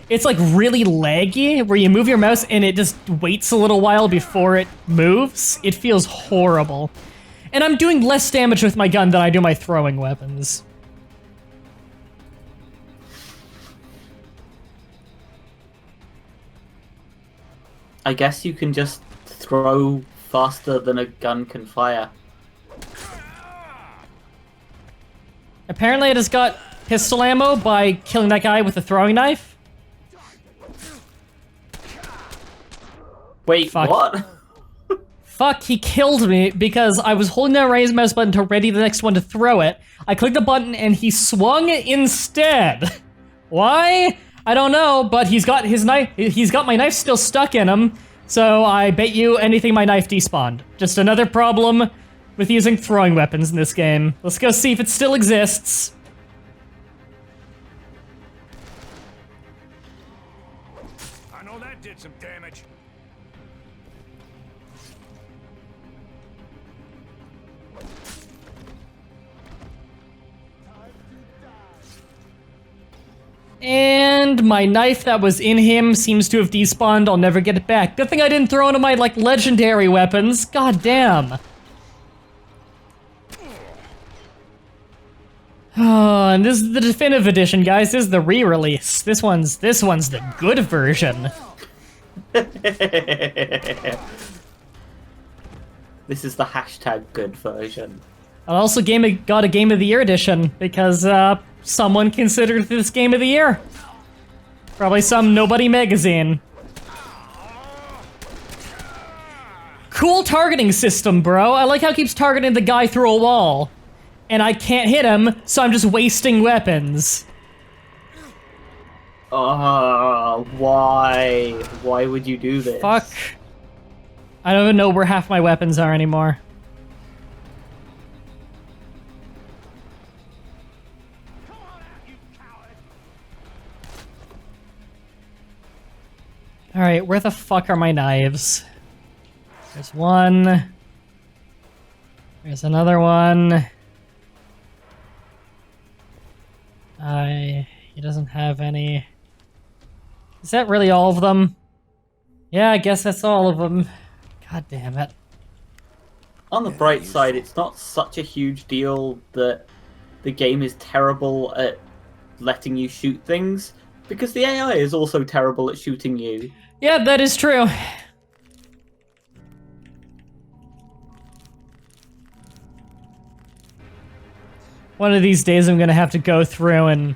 It's like really laggy, where you move your mouse and it just waits a little while before it moves. It feels horrible. And I'm doing less damage with my gun than I do my throwing weapons. I guess you can just throw faster than a gun can fire. Apparently I just got pistol ammo by killing that guy with a throwing knife. Wait, fuck. What? Fuck, he killed me because I was holding down raise mouse button to ready the next one to throw it. I clicked the button and he swung instead. Why? I don't know, but he's got his knife. He's got my knife still stuck in him. So I bet you anything my knife despawned. Just another problem with using throwing weapons in this game. Let's go see if it still exists. I know that did some damage. And my knife that was in him seems to have despawned. I'll never get it back. Good thing I didn't throw one of my, like, legendary weapons. God damn. Oh, and this is the definitive edition, guys. This is the re-release. This one's the good version. This is the hashtag good version. And also got a Game of the Year edition because someone considered this Game of the Year. Probably some nobody magazine. Cool targeting system, bro. I like how it keeps targeting the guy through a wall. And I can't hit him, so I'm just wasting weapons. Why? Why would you do this? Fuck. I don't even know where half my weapons are anymore. Alright, where the fuck are my knives? There's one. There's another one. He doesn't have any. Is that really all of them? Yeah, I guess that's all of them. God damn it. On the bright side, it's not such a huge deal that the game is terrible at letting you shoot things, because the AI is also terrible at shooting you. Yeah, that is true. One of these days I'm gonna have to go through and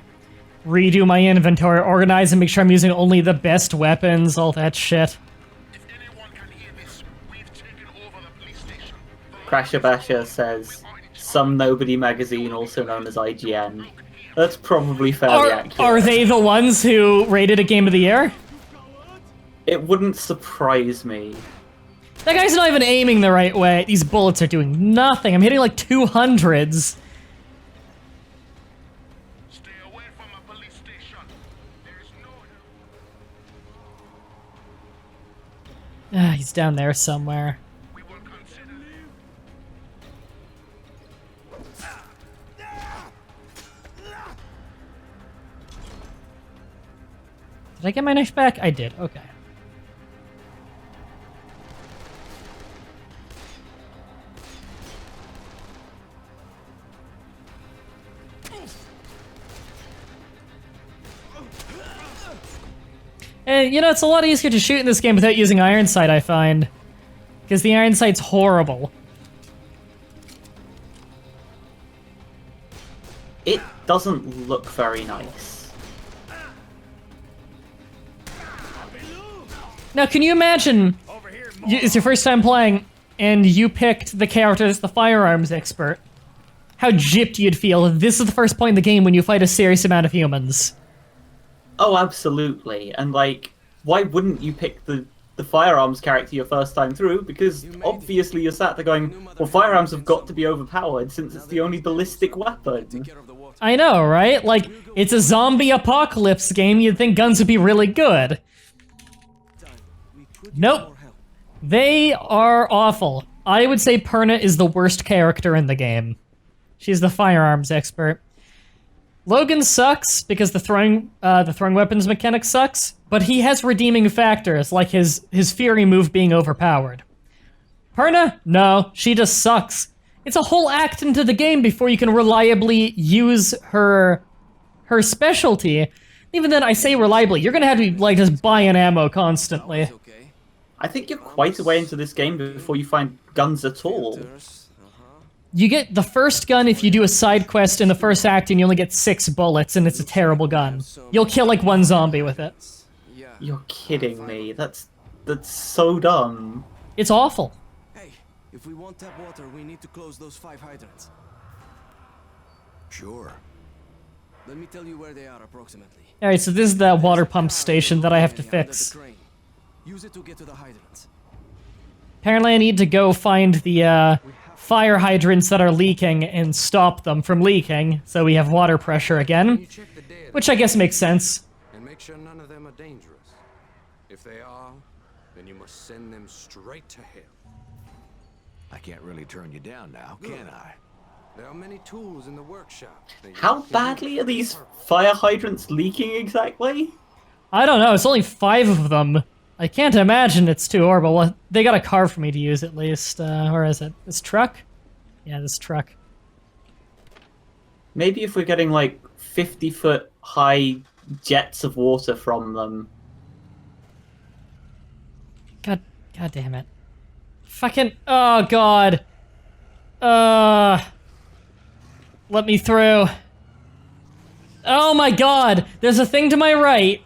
redo my inventory, organize and make sure I'm using only the best weapons, all that shit. Crasher Basher says, some nobody magazine, also known as IGN. That's probably fairly accurate. Are they the ones who rated a Game of the Year? It wouldn't surprise me. That guy's not even aiming the right way. These bullets are doing nothing. I'm hitting like 200s. Ah, he's down there somewhere. Did I get my knife back? I did, okay. And, you know, it's a lot easier to shoot in this game without using iron sight, I find. Because the iron sight's horrible. It doesn't look very nice. Now, can you imagine, it's your first time playing, and you picked the character as the firearms expert. How gypped you'd feel if this is the first point in the game when you fight a serious amount of humans. Oh, absolutely. And, like, why wouldn't you pick the firearms character your first time through? Because obviously you're sat there going, well, firearms have got to be overpowered since it's the only ballistic weapon. I know, right? Like, it's a zombie apocalypse game, you'd think guns would be really good. Nope. They are awful. I would say Perna is the worst character in the game. She's the firearms expert. Logan sucks because the throwing weapons mechanic sucks, but he has redeeming factors like his Fury move being overpowered. Perna? No, she just sucks. It's a whole act into the game before you can reliably use her specialty. Even then, I say reliably, you're gonna have to like just buy an ammo constantly. I think you're quite a way into this game before you find guns at all. You get the first gun if you do a side quest in the first act and you only get 6 bullets and it's a terrible gun. You'll kill like 1 zombie with it. You're kidding me. That's so dumb. It's awful. Hey, if we want tap water, we need to close those 5 hydrants. Sure. Let me tell you where they are approximately. Alright, so this is the water pump station that I have to fix. Use it to get to the hydrants. Apparently I need to go find the fire hydrants that are leaking and stop them from leaking, so we have water pressure again. Which I guess makes sense. And make sure none of them are dangerous. If they are, then you must send them straight to hell. I can't really turn you down now, can I? There are many tools in the workshop. How badly are these fire hydrants leaking exactly? I don't know, it's only 5 of them. I can't imagine it's too horrible. Well, they got a car for me to use at least. Where is it? This truck? Yeah, this truck. Maybe if we're getting like 50-foot high jets of water from them. God damn it. Fucking, oh god. Let me through. Oh my god, there's a thing to my right.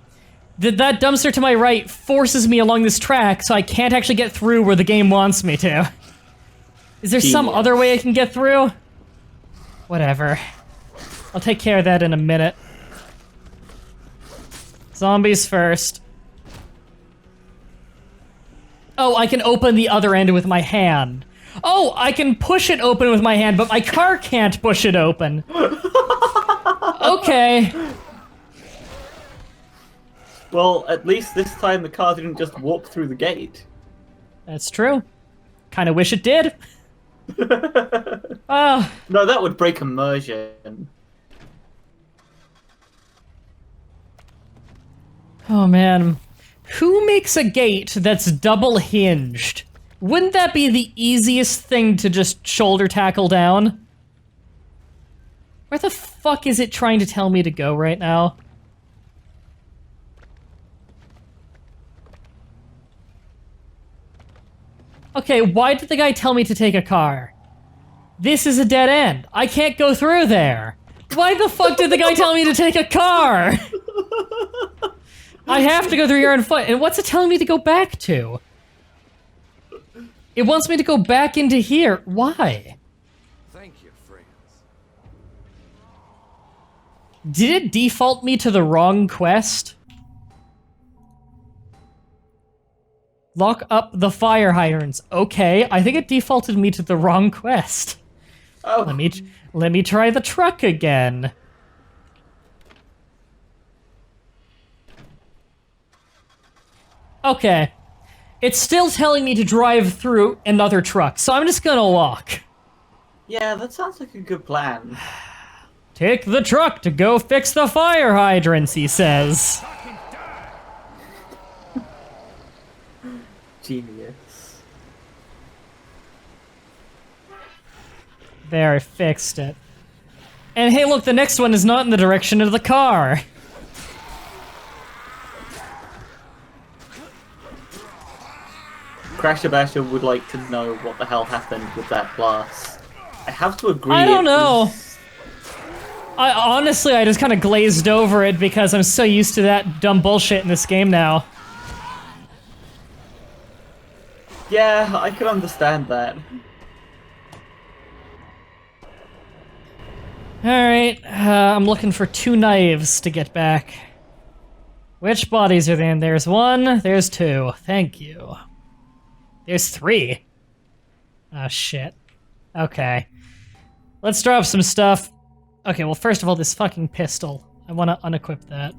That dumpster to my right forces me along this track, so I can't actually get through where the game wants me to. Is there some other way I can get through? Whatever. I'll take care of that in a minute. Zombies first. Oh, I can open the other end with my hand. Oh, I can push it open with my hand, but my car can't push it open. Okay. Well, at least this time the car didn't just warp through the gate. That's true. Kinda wish it did. Oh. No, that would break immersion. Oh man. Who makes a gate that's double hinged? Wouldn't that be the easiest thing to just shoulder tackle down? Where the fuck is it trying to tell me to go right now? Okay, why did the guy tell me to take a car? This is a dead end. I can't go through there. Why the fuck did the guy tell me to take a car? I have to go through here on foot, and what's it telling me to go back to? It wants me to go back into here. Why? Thank you, friends. Did it default me to the wrong quest? Lock up the fire hydrants. Okay, I think it defaulted me to the wrong quest. Oh. Let me try the truck again. Okay. It's still telling me to drive through another truck, so I'm just gonna walk. Yeah, that sounds like a good plan. Take the truck to go fix the fire hydrants, he says. Genius. There, I fixed it. And hey, look, the next one is not in the direction of the car. Crasher Basher would like to know what the hell happened with that blast. I have to agree. I don't know. Honestly, I just kind of glazed over it because I'm so used to that dumb bullshit in this game now. Yeah, I can understand that. Alright, I'm looking for 2 knives to get back. Which bodies are there? There's 1, there's 2. Thank you. There's 3. Oh, shit. Okay. Let's drop some stuff. Okay, well, first of all, this fucking pistol. I want to unequip that.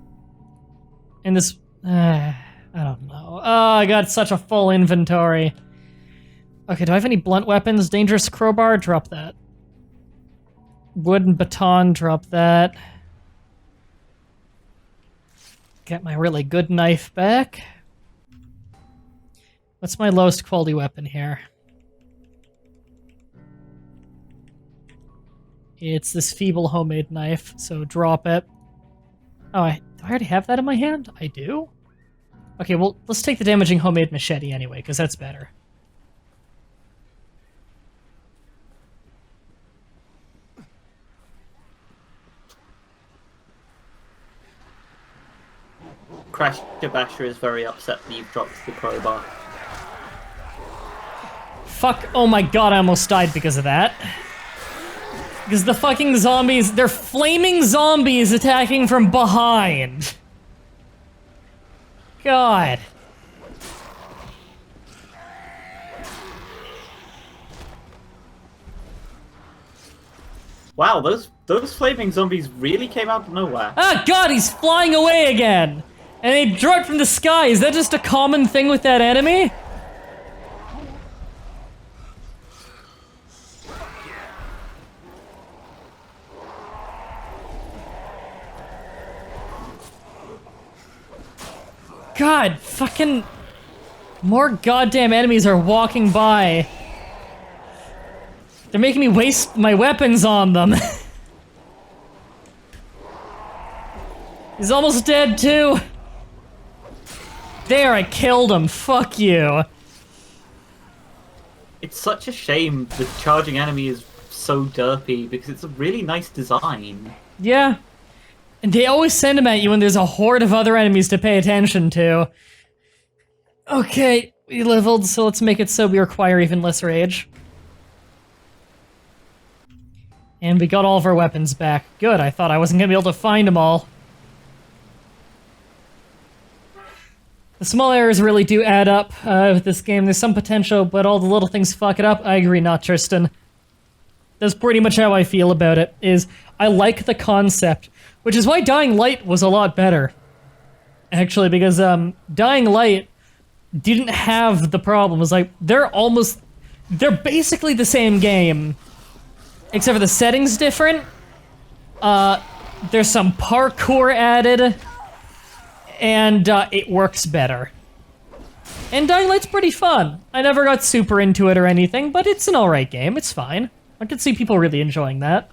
And this... I don't know. Oh, I got such a full inventory. Okay, do I have any blunt weapons? Dangerous crowbar? Drop that. Wooden baton? Drop that. Get my really good knife back. What's my lowest quality weapon here? It's this feeble homemade knife, so drop it. Oh, do I already have that in my hand? I do? Okay, well, let's take the damaging homemade machete anyway, because that's better. Crasher Basher is very upset that you've dropped the crowbar. Fuck, oh my god, I almost died because of that. Because the fucking zombies, they're flaming zombies attacking from behind. God. Wow, those flaming zombies really came out of nowhere. Ah, God, he's flying away again! And they dropped from the sky. Is that just a common thing with that enemy? God, fucking... More goddamn enemies are walking by. They're making me waste my weapons on them. He's almost dead, too. There, I killed him. Fuck you. It's such a shame the charging enemy is so derpy, because it's a really nice design. Yeah. And they always send him at you when there's a horde of other enemies to pay attention to. Okay, we leveled, so let's make it so we require even less rage. And we got all of our weapons back. Good, I thought I wasn't gonna be able to find them all. The small errors really do add up with this game. There's some potential, but all the little things fuck it up. I agree, not Tristan. That's pretty much how I feel about it, is I like the concept, which is why Dying Light was a lot better. Actually, because Dying Light didn't have the problems. Like, they're basically the same game, except for the setting's different. There's some parkour added, and it works better. And Dying Light's pretty fun. I never got super into it or anything, but it's an alright game. It's fine. I could see people really enjoying that.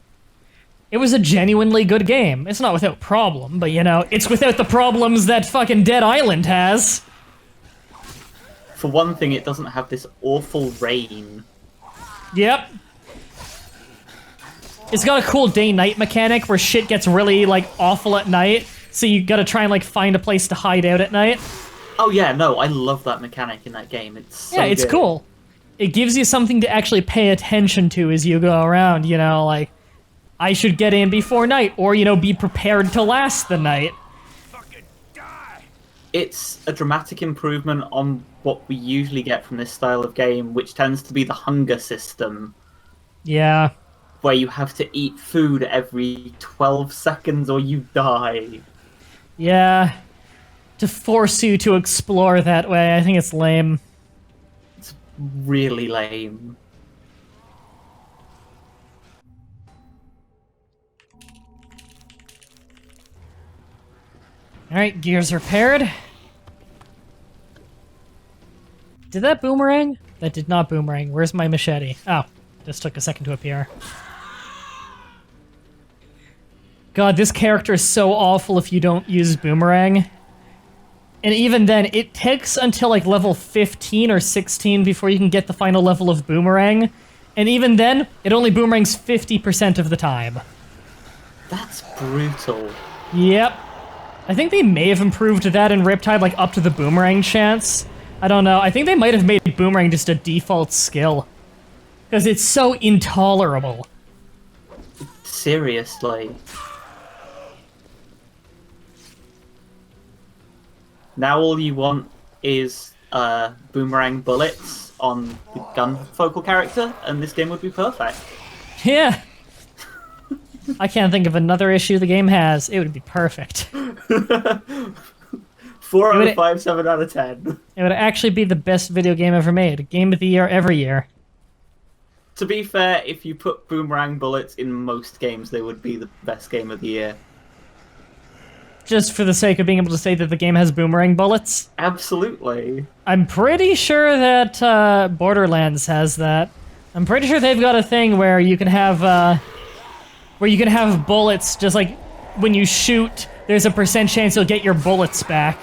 It was a genuinely good game. It's not without problem, but you know, it's without the problems that fucking Dead Island has. For one thing, it doesn't have this awful rain. Yep. It's got a cool day-night mechanic where shit gets really, like, awful at night, so you gotta try and, like, find a place to hide out at night. Oh yeah, no, I love that mechanic in that game. It's so yeah, it's good. Cool. It gives you something to actually pay attention to as you go around, you know, like, I should get in before night, or, you know, be prepared to last the night. It's a dramatic improvement on what we usually get from this style of game, which tends to be the hunger system. Yeah. Where you have to eat food every 12 seconds or you die. Yeah. To force you to explore that way, I think it's lame. It's really lame. Alright, gears repaired. Did that boomerang? That did not boomerang. Where's my machete? Oh, just took a second to appear. God, this character is so awful if you don't use boomerang. And even then, it takes until like level 15 or 16 before you can get the final level of boomerang. And even then, it only boomerangs 50% of the time. That's brutal. Yep. I think they may have improved that in Riptide, like up to the boomerang chance. I don't know. I think they might have made boomerang just a default skill. Because it's so intolerable. Seriously. Now all you want is boomerang bullets on the gun focal character, and this game would be perfect. Yeah. I can't think of another issue the game has. It would be perfect. 4 out of 5, 7 out of 10. It would actually be the best video game ever made. Game of the year every year. To be fair, if you put boomerang bullets in most games, they would be the best game of the year. Just for the sake of being able to say that the game has boomerang bullets? Absolutely. I'm pretty sure that Borderlands has that. I'm pretty sure they've got a thing where you can have bullets, just like when you shoot, there's a % chance you'll get your bullets back,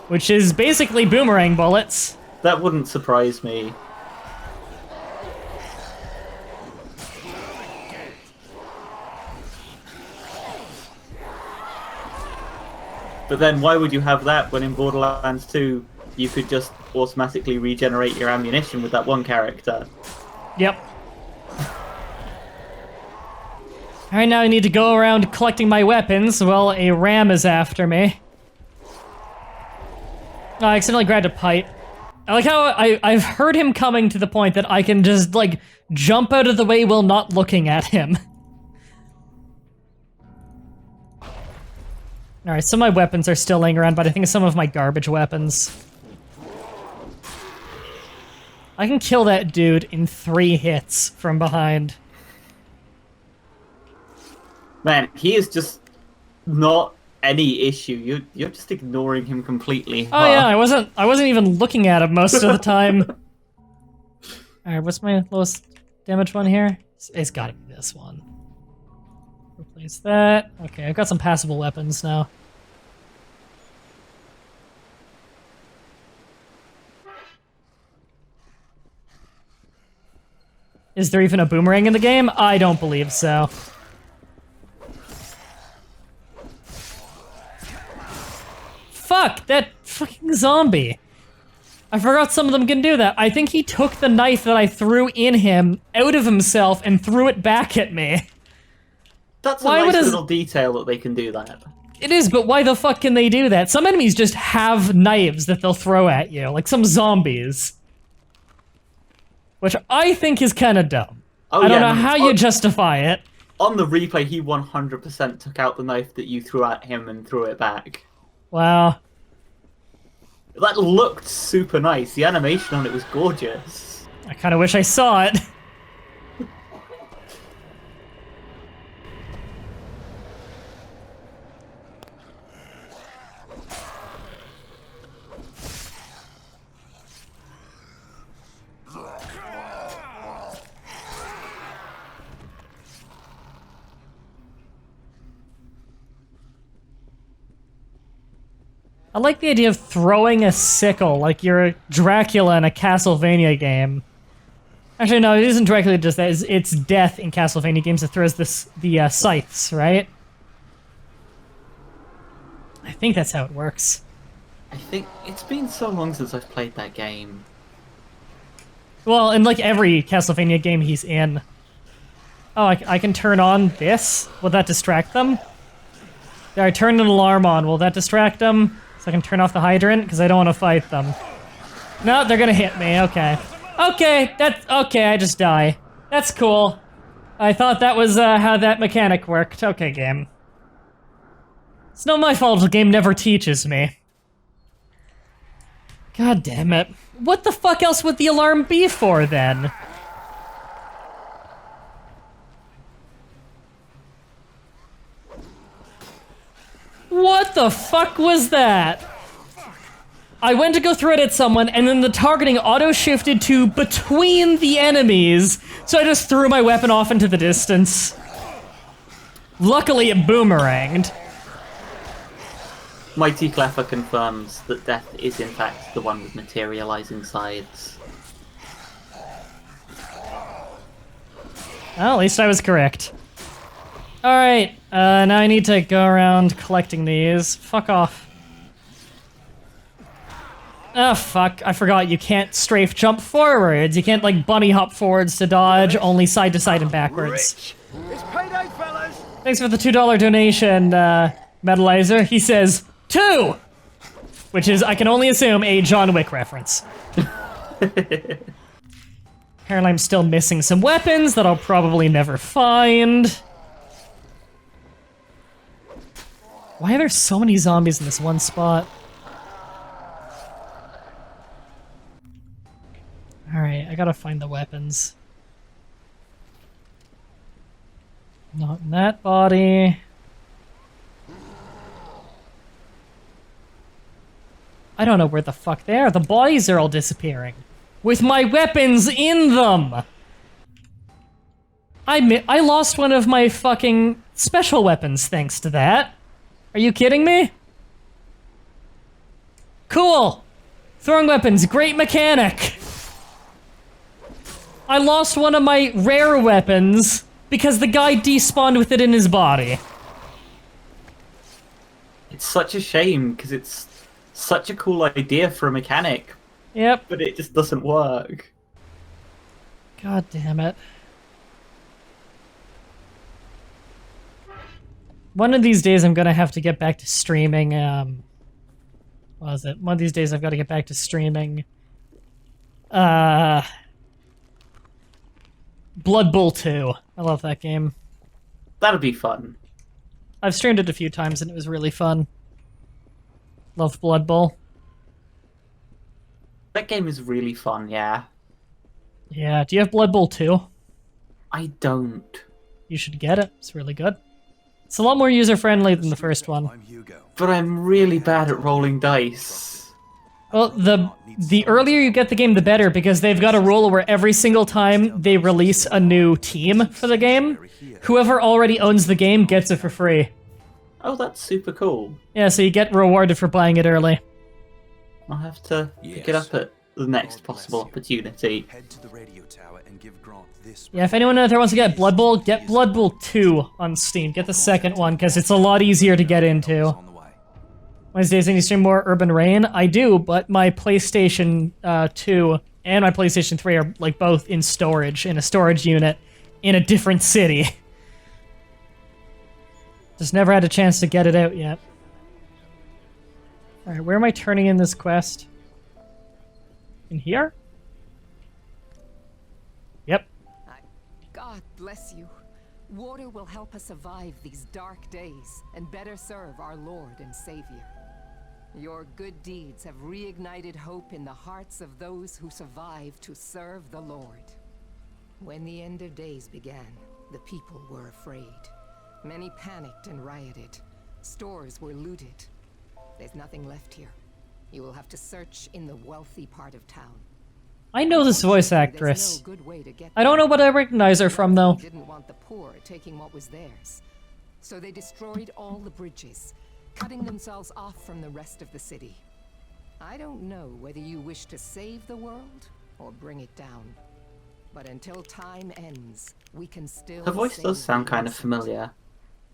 which is basically boomerang bullets. That wouldn't surprise me. But then why would you have that when in Borderlands 2 you could just automatically regenerate your ammunition with that one character? Yep. Alright, now I need to go around collecting my weapons. Well, a ram is after me. Oh, I accidentally grabbed a pipe. I like how I've heard him coming to the point that I can just, like, jump out of the way while not looking at him. Alright, some of my weapons are still laying around, but I think some of my garbage weapons. I can kill that dude in 3 hits from behind. Man, he is just not any issue. You're just ignoring him completely. Oh yeah, I wasn't even looking at him most of the time. Alright, what's my lowest damage one here? It's gotta be this one. Replace that. Okay, I've got some passable weapons now. Is there even a boomerang in the game? I don't believe so. Fuck, that fucking zombie. I forgot some of them can do that. I think he took the knife that I threw in him out of himself and threw it back at me. That's a nice little detail that they can do that. It is, but why the fuck can they do that? Some enemies just have knives that they'll throw at you, like some zombies. Which I think is kind of dumb. Oh, I don't know how you justify it. On the replay, he 100% took out the knife that you threw at him and threw it back. Wow. That looked super nice. The animation on it was gorgeous. I kind of wish I saw it. I like the idea of throwing a sickle, like you're Dracula in a Castlevania game. Actually, no, it isn't Dracula just that. It's Death in Castlevania games that throws the scythes, right? I think that's how it works. I think it's been so long since I've played that game. Well, in like every Castlevania game he's in. Oh, I can turn on this? Will that distract them? Yeah, I turned an alarm on. Will that distract them? So I can turn off the hydrant, because I don't want to fight them. No, they're gonna hit me, okay. Okay, I just die. That's cool. I thought that was how that mechanic worked. Okay, game. It's not my fault the game never teaches me. God damn it. What the fuck else would the alarm be for, then? What the fuck was that? I went to go throw it at someone, and then the targeting auto-shifted to between the enemies, so I just threw my weapon off into the distance. Luckily, it boomeranged. Mighty Cleffer confirms that Death is in fact the one with materializing sides. Well, at least I was correct. Alright, now I need to go around collecting these. Fuck off. Oh, fuck. I forgot you can't strafe jump forwards. You can't, like, bunny hop forwards to dodge, only side to side and backwards. It's payday, fellas! Thanks for the $2 donation, Metalizer. He says, 2! Which is, I can only assume, a John Wick reference. Apparently I'm still missing some weapons that I'll probably never find. Why are there so many zombies in this one spot? Alright, I gotta find the weapons. Not in that body. I don't know where the fuck they are. The bodies are all disappearing. With my weapons in them! I lost one of my fucking special weapons thanks to that. Are you kidding me? Cool! Throwing weapons, great mechanic! I lost one of my rare weapons because the guy despawned with it in his body. It's such a shame, because it's such a cool idea for a mechanic. Yep. But it just doesn't work. God damn it. One of these days I'm gonna have to get back to streaming, what was it? One of these days I've got to get back to streaming, Blood Bowl 2. I love that game. That'll be fun. I've streamed it a few times and it was really fun. Love Blood Bowl. That game is really fun, yeah. Yeah, do you have Blood Bowl 2? I don't. You should get it, it's really good. It's a lot more user-friendly than the first one. But I'm really bad at rolling dice. Well, the earlier you get the game, the better, because they've got a rule where every single time they release a new team for the game, whoever already owns the game gets it for free. Oh, that's super cool. Yeah, so you get rewarded for buying it early. I'll have to pick it up at the next possible opportunity. Head to the radio tower and give Grant this. Yeah, if anyone out there wants to get Blood Bowl, get Blood Bowl 2 on Steam. Get the second one, because it's a lot easier to get into. Wednesdays, and you stream more Urban Reign? I do, but my PlayStation 2 and my PlayStation 3 are like both in storage, in a storage unit, in a different city. Just never had a chance to get it out yet. Alright, where am I turning in this quest? In here? Yep. God bless you. Water will help us survive these dark days and better serve our Lord and Savior. Your good deeds have reignited hope in the hearts of those who survived to serve the Lord. When the end of days began, the people were afraid. Many panicked and rioted. Stores were looted. There's nothing left here. You will have to search in the wealthy part of town. I know this voice actress. I don't know what I recognize her from, though. Didn't want the poor taking what was theirs. So they destroyed all the bridges, cutting themselves off from the rest of the city. I don't know whether you wish to save the world or bring it down. But until time ends, we can still. Her voice does sound kind of familiar.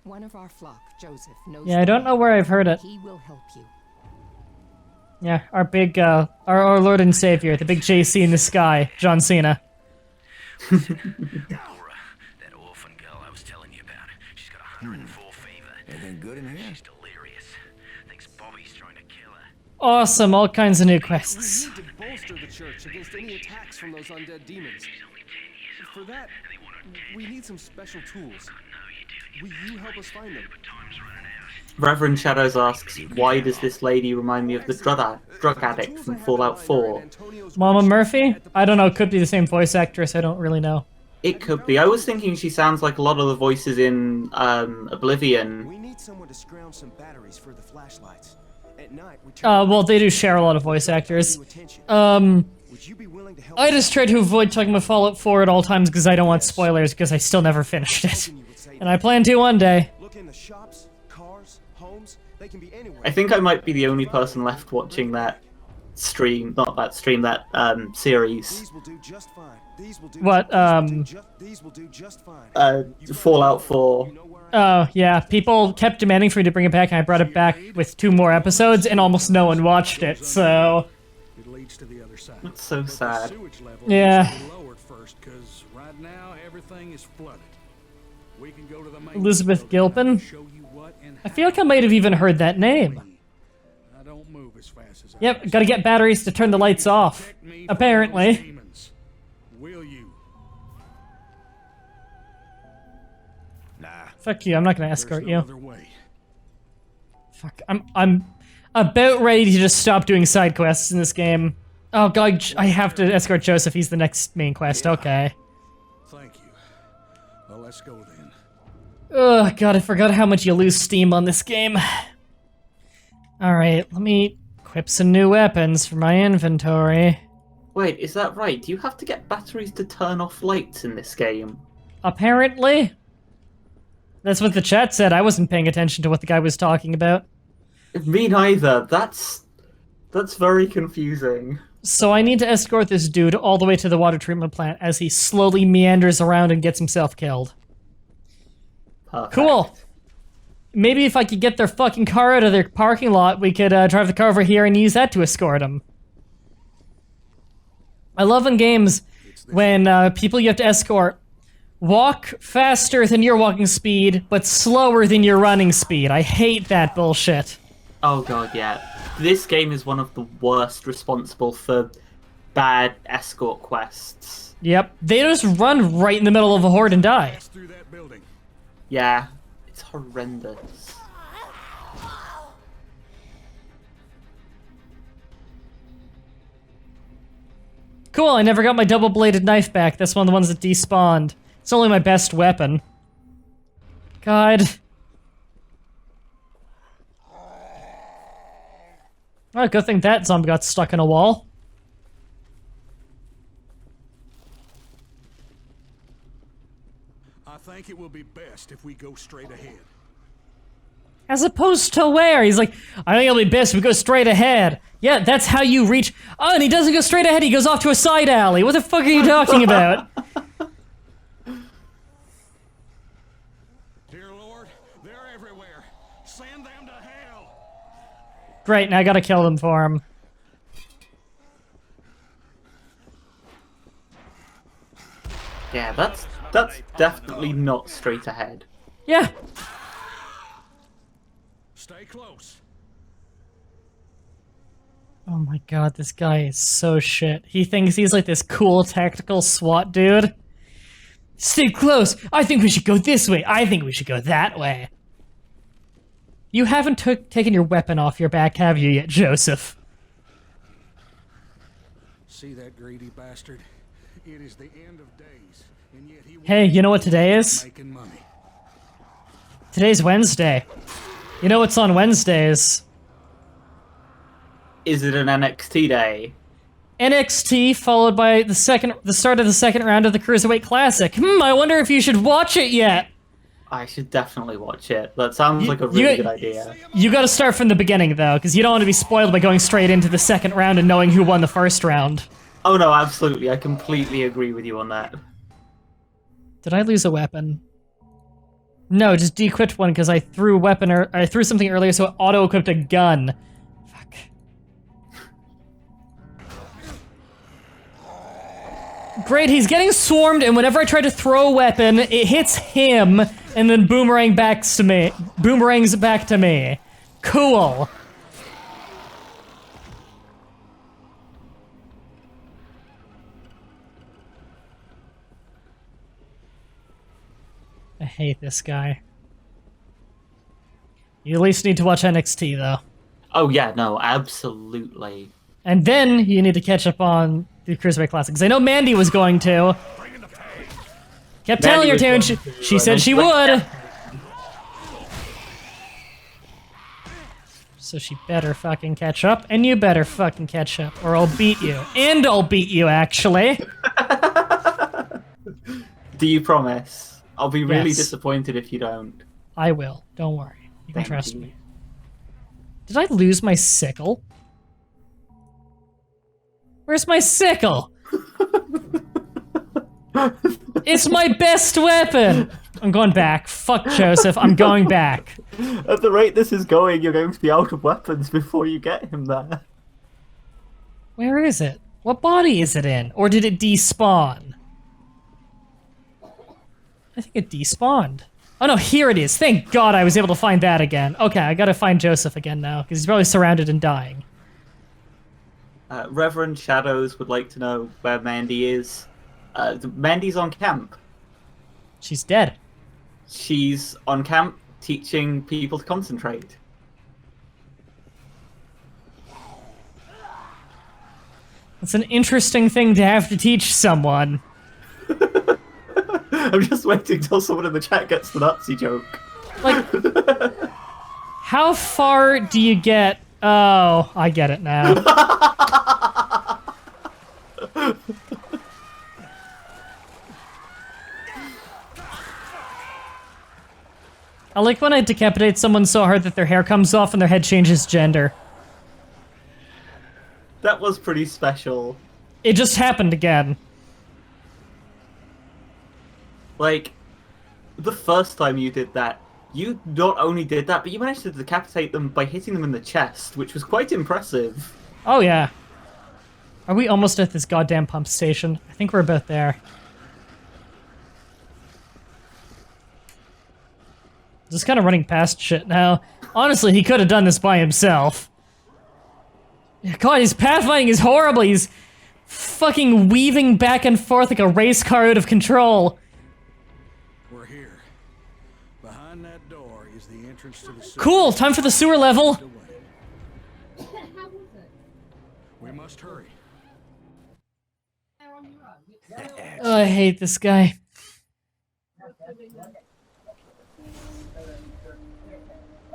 One of our flock, Joseph, knows. Yeah, I don't know where I've heard it. He will help you. Yeah, our big, our Lord and Savior, the big JC in the sky, John Cena. That orphan girl I was telling you about. She's got 104 fever. Anything good in here? She's delirious. Thinks Bobby's trying to kill her. Awesome, all kinds of new quests. We need to bolster the church against any attacks from those undead demons. For that, we need some special tools. Will you help us find them? Reverend Shadows asks, why does this lady remind me of the drug addict from Fallout 4? Mama Murphy? I don't know, could be the same voice actress, I don't really know. It could be. I was thinking she sounds like a lot of the voices in Oblivion. We need someone to scrounge some batteries for the flashlights. At night, we Well, they do share a lot of voice actors. I just try to avoid talking about Fallout 4 at all times because I don't want spoilers because I still never finished it. And I plan to one day. Look in the shops, cars, homes. They can be anywhere. I think I might be the only person left watching that stream, not that stream, that series. These will do just fine. These will do What, These will do just fine. Fallout 4. Oh, yeah, people kept demanding for me to bring it back, and I brought it back with 2 more episodes, and almost no one watched it, so... It leads to the other side. That's so sad. Yeah. Lowered first, because right now everything is flooded. We can go to the main Elizabeth Gilpin? I feel like I might have even heard that name. I don't move as fast as Yep, gotta get batteries to turn the lights off. Apparently. Will you? Nah. Fuck you, I'm not gonna escort you. Fuck, I'm about ready to just stop doing side quests in this game. Oh god, I have to escort Joseph, he's the next main quest, okay. Thank you. Well, let's go then. Oh god, I forgot how much you lose steam on this game. Alright, let me equip some new weapons for my inventory. Wait, is that right? Do you have to get batteries to turn off lights in this game? Apparently. That's what the chat said, I wasn't paying attention to what the guy was talking about. Me neither, that's very confusing. So I need to escort this dude all the way to the water treatment plant as he slowly meanders around and gets himself killed. Perfect. Cool. Maybe if I could get their fucking car out of their parking lot, we could drive the car over here and use that to escort him. I love in games when people you have to escort walk faster than your walking speed, but slower than your running speed. I hate that bullshit. Oh god, yeah. This game is one of the worst responsible for bad escort quests. Yep, they just run right in the middle of a horde and die. Yeah, it's horrendous. Cool, I never got my double-bladed knife back. That's one of the ones that despawned. It's only my best weapon. God. Oh, good thing that zombie got stuck in a wall. I think it will be best if we go straight ahead. As opposed to where? He's like, I think it'll be best if we go straight ahead. Yeah, that's how you reach. Oh, and he doesn't go straight ahead, he goes off to a side alley. What the fuck are you talking about? Dear Lord, they're everywhere. Send them to hell. Great, now I gotta kill them for him. Yeah, that's definitely not straight ahead. Yeah. Stay close. Oh my god, this guy is so shit. He thinks he's like this cool tactical SWAT dude. Stay close! I think we should go this way! I think we should go that way! You haven't taken your weapon off your back, have you yet, Joseph? See that greedy bastard? It is the end of days, and yet he Hey, you know what today is? making money. Today's Wednesday. You know what's on Wednesdays? Is it an NXT day? NXT followed by the start of the second round of the Cruiserweight Classic. I wonder if you should watch it yet. I should definitely watch it. That sounds like a really good idea. You gotta start from the beginning, though, because you don't want to be spoiled by going straight into the second round and knowing who won the first round. Oh no, absolutely. I completely agree with you on that. Did I lose a weapon? No, just de-equipped one because I threw a weapon or I threw something earlier, so it auto-equipped a gun. Fuck. Great, he's getting swarmed, and whenever I try to throw a weapon, it hits him, and then boomerangs back to me. Cool. I hate this guy. You at least need to watch NXT, though. Oh yeah, no, absolutely. And then you need to catch up on the Cruiserweight Classics. I know Mandy was going to. Kept telling her to, and she said she would. So she better fucking catch up, and you better fucking catch up, or I'll beat you. And I'll beat you, actually. Do you promise? I'll be really Yes. disappointed if you don't. I will. Don't worry. You can Thank trust you. me. Did I lose my sickle? Where's my sickle? It's my best weapon! I'm going back. Fuck Joseph, I'm going back. At the rate this is going, you're going to be out of weapons before you get him there. Where is it? What body is it in? Or did it despawn? I think it despawned. Oh no, here it is. Thank God I was able to find that again. Okay, I gotta find Joseph again now, because he's probably surrounded and dying. Reverend Shadows would like to know where Mandy is. Mandy's on camp. She's dead. She's on camp teaching people to concentrate. That's an interesting thing to have to teach someone. I'm just waiting till someone in the chat gets the Nazi joke. Like, how far do you get? Oh, I get it now. I like when I decapitate someone so hard that their hair comes off and their head changes gender. That was pretty special. It just happened again. Like, the first time you did that, you not only did that, but you managed to decapitate them by hitting them in the chest, which was quite impressive. Oh yeah. Are we almost at this goddamn pump station? I think we're about there. Just kind of running past shit now. Honestly, he could have done this by himself. God, his pathfinding is horrible. He's fucking weaving back and forth like a race car out of control. We're here. Behind that door is the entrance to the sewer. Cool, time for the sewer level. We must hurry. Oh, I hate this guy.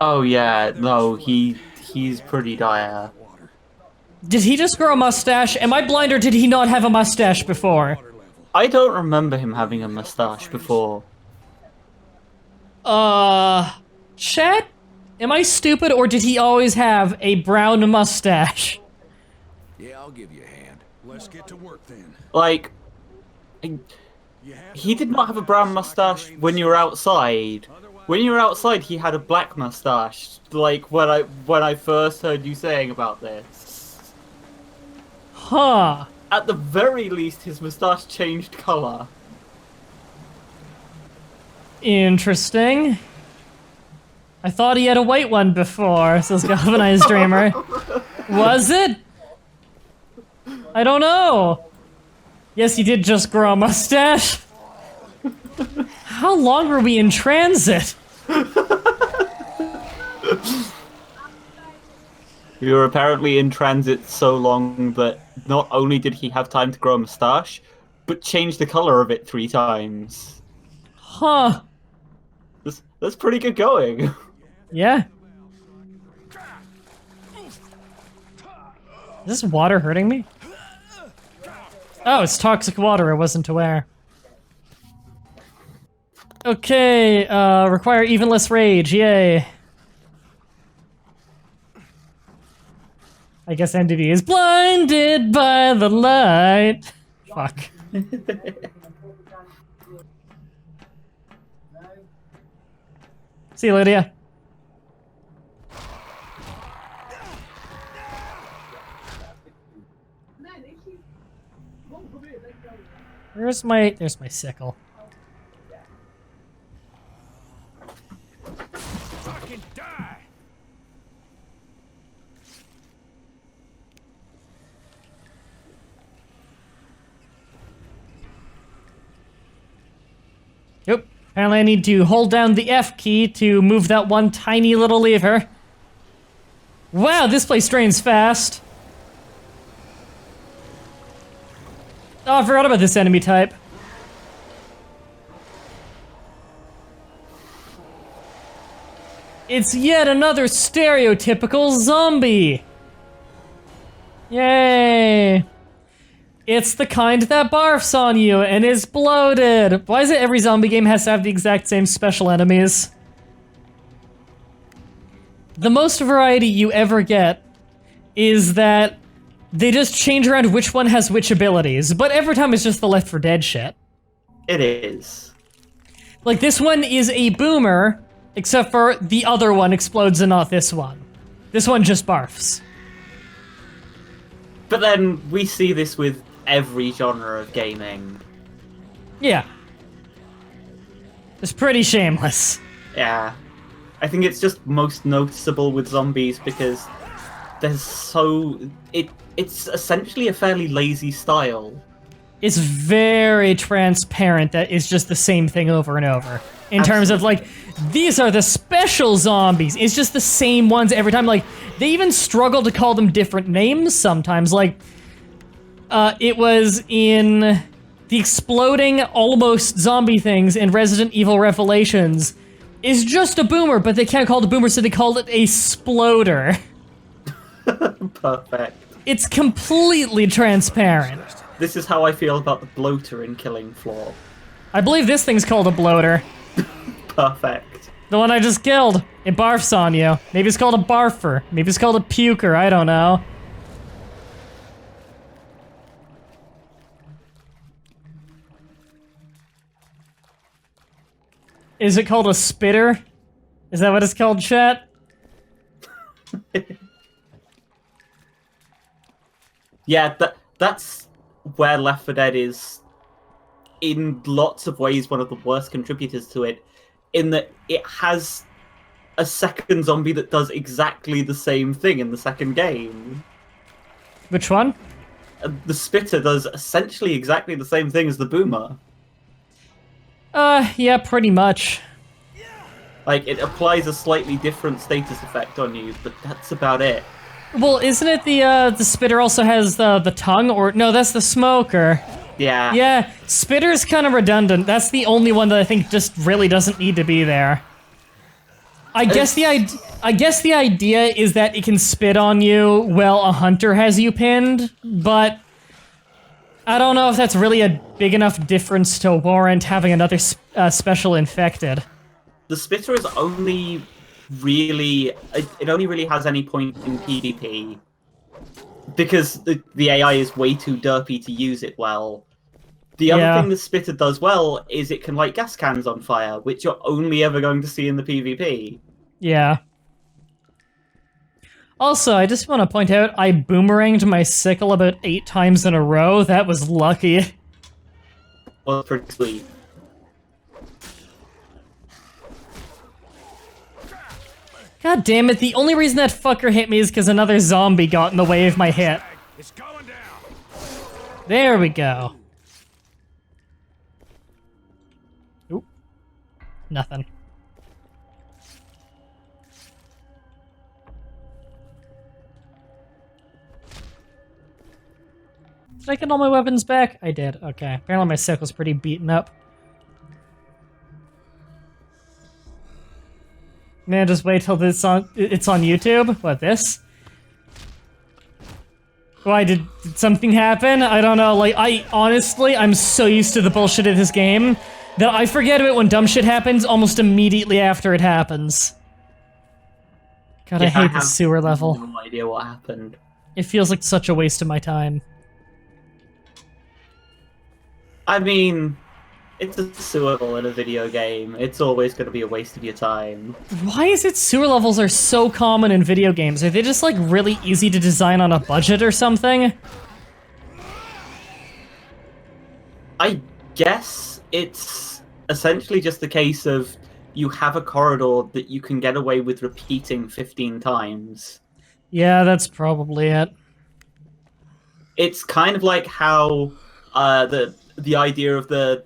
Oh yeah, no, he's pretty dire. Did he just grow a mustache? Am I blind or did he not have a mustache before? I don't remember him having a mustache before. Chat? Am I stupid, or did he always have a brown mustache? Yeah, I'll give you a hand. Let's get to work then. Like, he did not have a brown mustache when you were outside. When you were outside, he had a black mustache. Like when I first heard you saying about this. Huh. At the very least, his mustache changed color. Interesting. I thought he had a white one before, says Galvanized Dreamer. Was it? I don't know. Yes, he did just grow a mustache. How long were we in transit? We were apparently in transit so long that not only did he have time to grow a mustache, but change the color of it 3 times. Huh. That's pretty good going. Yeah. Is this water hurting me? Oh, it's toxic water. I wasn't aware. Okay, require evenless rage. Yay. I guess NDB is blinded by the light. Fuck. See you, Lydia. There's my sickle. Fucking die! Yep. Apparently I need to hold down the F key to move that one tiny little lever. Wow, this place drains fast. Oh, I forgot about this enemy type. It's yet another stereotypical zombie. Yay. It's the kind that barfs on you and is bloated. Why is it every zombie game has to have the exact same special enemies? The most variety you ever get is that they just change around which one has which abilities, but every time it's just the Left 4 Dead shit. It is. Like, this one is a boomer, except for the other one explodes and not this one. This one just barfs. But then we see this with every genre of gaming. Yeah. It's pretty shameless. Yeah. I think it's just most noticeable with zombies because there's so... It's essentially a fairly lazy style. It's very transparent that it's just the same thing over and over. In terms of, like, these are the special zombies. It's just the same ones every time. Like, they even struggle to call them different names sometimes. Like, it was in the exploding almost zombie things in Resident Evil Revelations is just a boomer, but they can't call it a boomer, so they called it a sploder. Perfect. It's completely transparent. This is how I feel about the bloater in Killing Floor. I believe this thing's called a bloater. Perfect. The one I just killed. It barfs on you. Maybe it's called a barfer. Maybe it's called a puker. I don't know. Is it called a spitter? Is that what it's called, chat? Yeah, that's where Left 4 Dead is, in lots of ways, one of the worst contributors to it, in that it has a second zombie that does exactly the same thing in the second game. Which one? The Spitter does essentially exactly the same thing as the Boomer. Yeah, pretty much. Like, it applies a slightly different status effect on you, but that's about it. Well, isn't it the spitter also has the tongue? Or, no, that's the smoker. Yeah. Yeah, spitter's kind of redundant. That's the only one that I think just really doesn't need to be there. I guess the idea is that it can spit on you while a hunter has you pinned, but I don't know if that's really a big enough difference to warrant having another special infected. The Spitter is only really, it only really has any point in PvP because the AI is way too derpy to use it well. The other thing the Spitter does well is it can light gas cans on fire, which you're only ever going to see in the PvP. Yeah. Also, I just want to point out, I boomeranged my sickle about 8 times in a row. That was lucky. Well, pretty sweet. God damn it, the only reason that fucker hit me is because another zombie got in the way of my hit. It's going down. There we go. Oop. Nothing. Did I get all my weapons back? I did, okay. Apparently my sickle's pretty beaten up. Man, just wait till it's on YouTube? What, this? Why, did something happen? I don't know, like, honestly, I'm so used to the bullshit of this game that I forget about when dumb shit happens almost immediately after it happens. God, I hate the sewer level. I have no idea what happened. It feels like such a waste of my time. I mean, it's a sewer level in a video game. It's always going to be a waste of your time. Why is it sewer levels are so common in video games? Are they just, like, really easy to design on a budget or something? I guess it's essentially just a case of you have a corridor that you can get away with repeating 15 times. Yeah, that's probably it. It's kind of like how the idea of the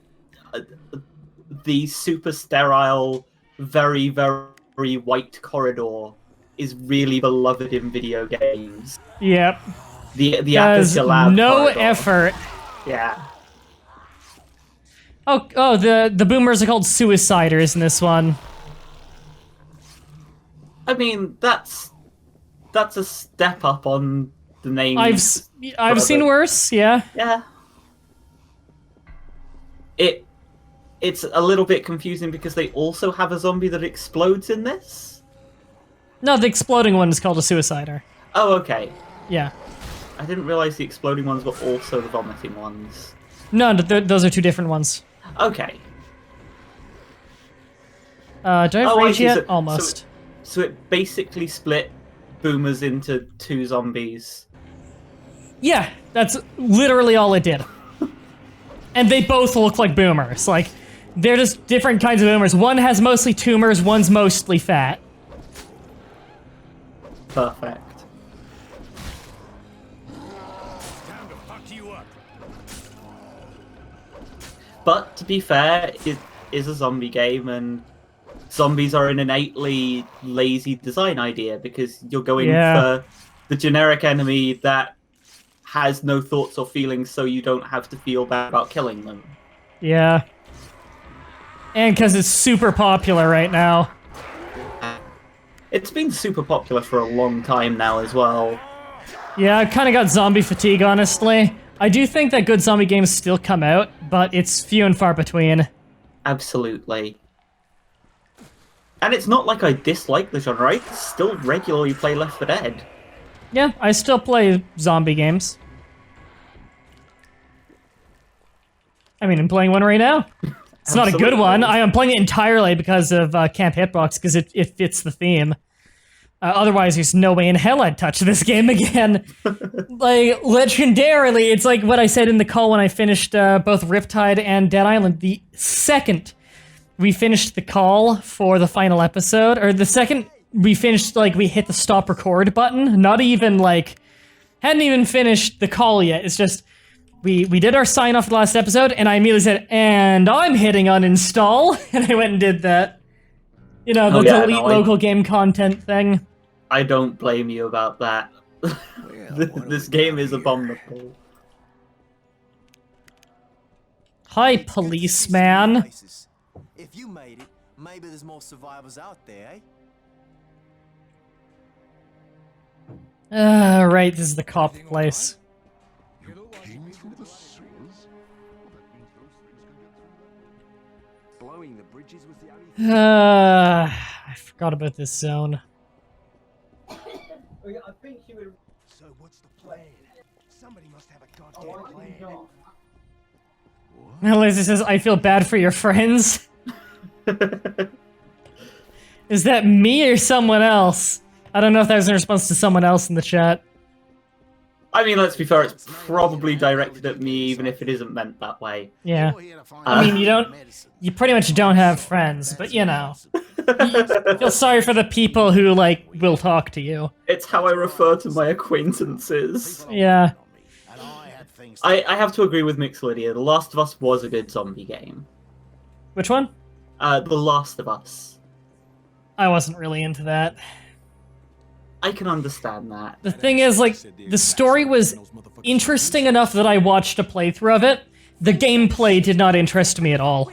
super sterile, very, very white corridor is really beloved in video games. Yep. The Aperture Lab no corridor. effort. Yeah. Oh, the boomers are called suiciders in this one. I mean, that's a step up on the name. I've seen worse, yeah. Yeah. It's a little bit confusing because they also have a zombie that explodes in this? No, the exploding one is called a suicider. Oh, okay. Yeah. I didn't realize the exploding ones were also the vomiting ones. No, those are two different ones. Okay. Do I have rage yet? Almost. So it basically split boomers into 2 zombies. Yeah, that's literally all it did. And they both look like boomers. Like, they're just different kinds of boomers. One has mostly tumors, one's mostly fat. Perfect. Time to fuck you up. But to be fair, it is a zombie game, and zombies are an innately lazy design idea because you're going for the generic enemy that has no thoughts or feelings, so you don't have to feel bad about killing them. Yeah. And because it's super popular right now. It's been super popular for a long time now as well. Yeah, I've kind of got zombie fatigue, honestly. I do think that good zombie games still come out, but it's few and far between. Absolutely. And it's not like I dislike the genre, I still regularly play Left 4 Dead. Yeah, I still play zombie games. I mean, I'm playing one right now. It's not a good one. I am playing it entirely because of Camp Hitbox, because it fits the theme. Otherwise, there's no way in hell I'd touch this game again. Like, legendarily, it's like what I said in the call when I finished both Riptide and Dead Island. The second we finished the call for the final episode, or the second we finished, like, we hit the stop record button, not even, like, hadn't even finished the call yet. It's just, we did our sign off for the last episode, and I immediately said, and I'm hitting uninstall, and I went and did that. You know, the delete local game content thing. I don't blame you about that. This game is abominable. Hi, policeman. If you made it, maybe there's more survivors out there, eh? Right, this is the cop place. Blowing the bridges was the only I forgot about this zone. I think you would. So what's the plan? Somebody must have a goddamn plan. Melissa says, I feel bad for your friends. Is that me or someone else? I don't know if that was in response to someone else in the chat. I mean, let's be fair, it's probably directed at me, even if it isn't meant that way. Yeah. I mean, you pretty much don't have friends, but you know. You feel sorry for the people who, like, will talk to you. It's how I refer to my acquaintances. Yeah. I have to agree with Mixolydia. The Last of Us was a good zombie game. Which one? The Last of Us. I wasn't really into that. I can understand that. The thing is, like, the story was interesting enough that I watched a playthrough of it. The gameplay did not interest me at all.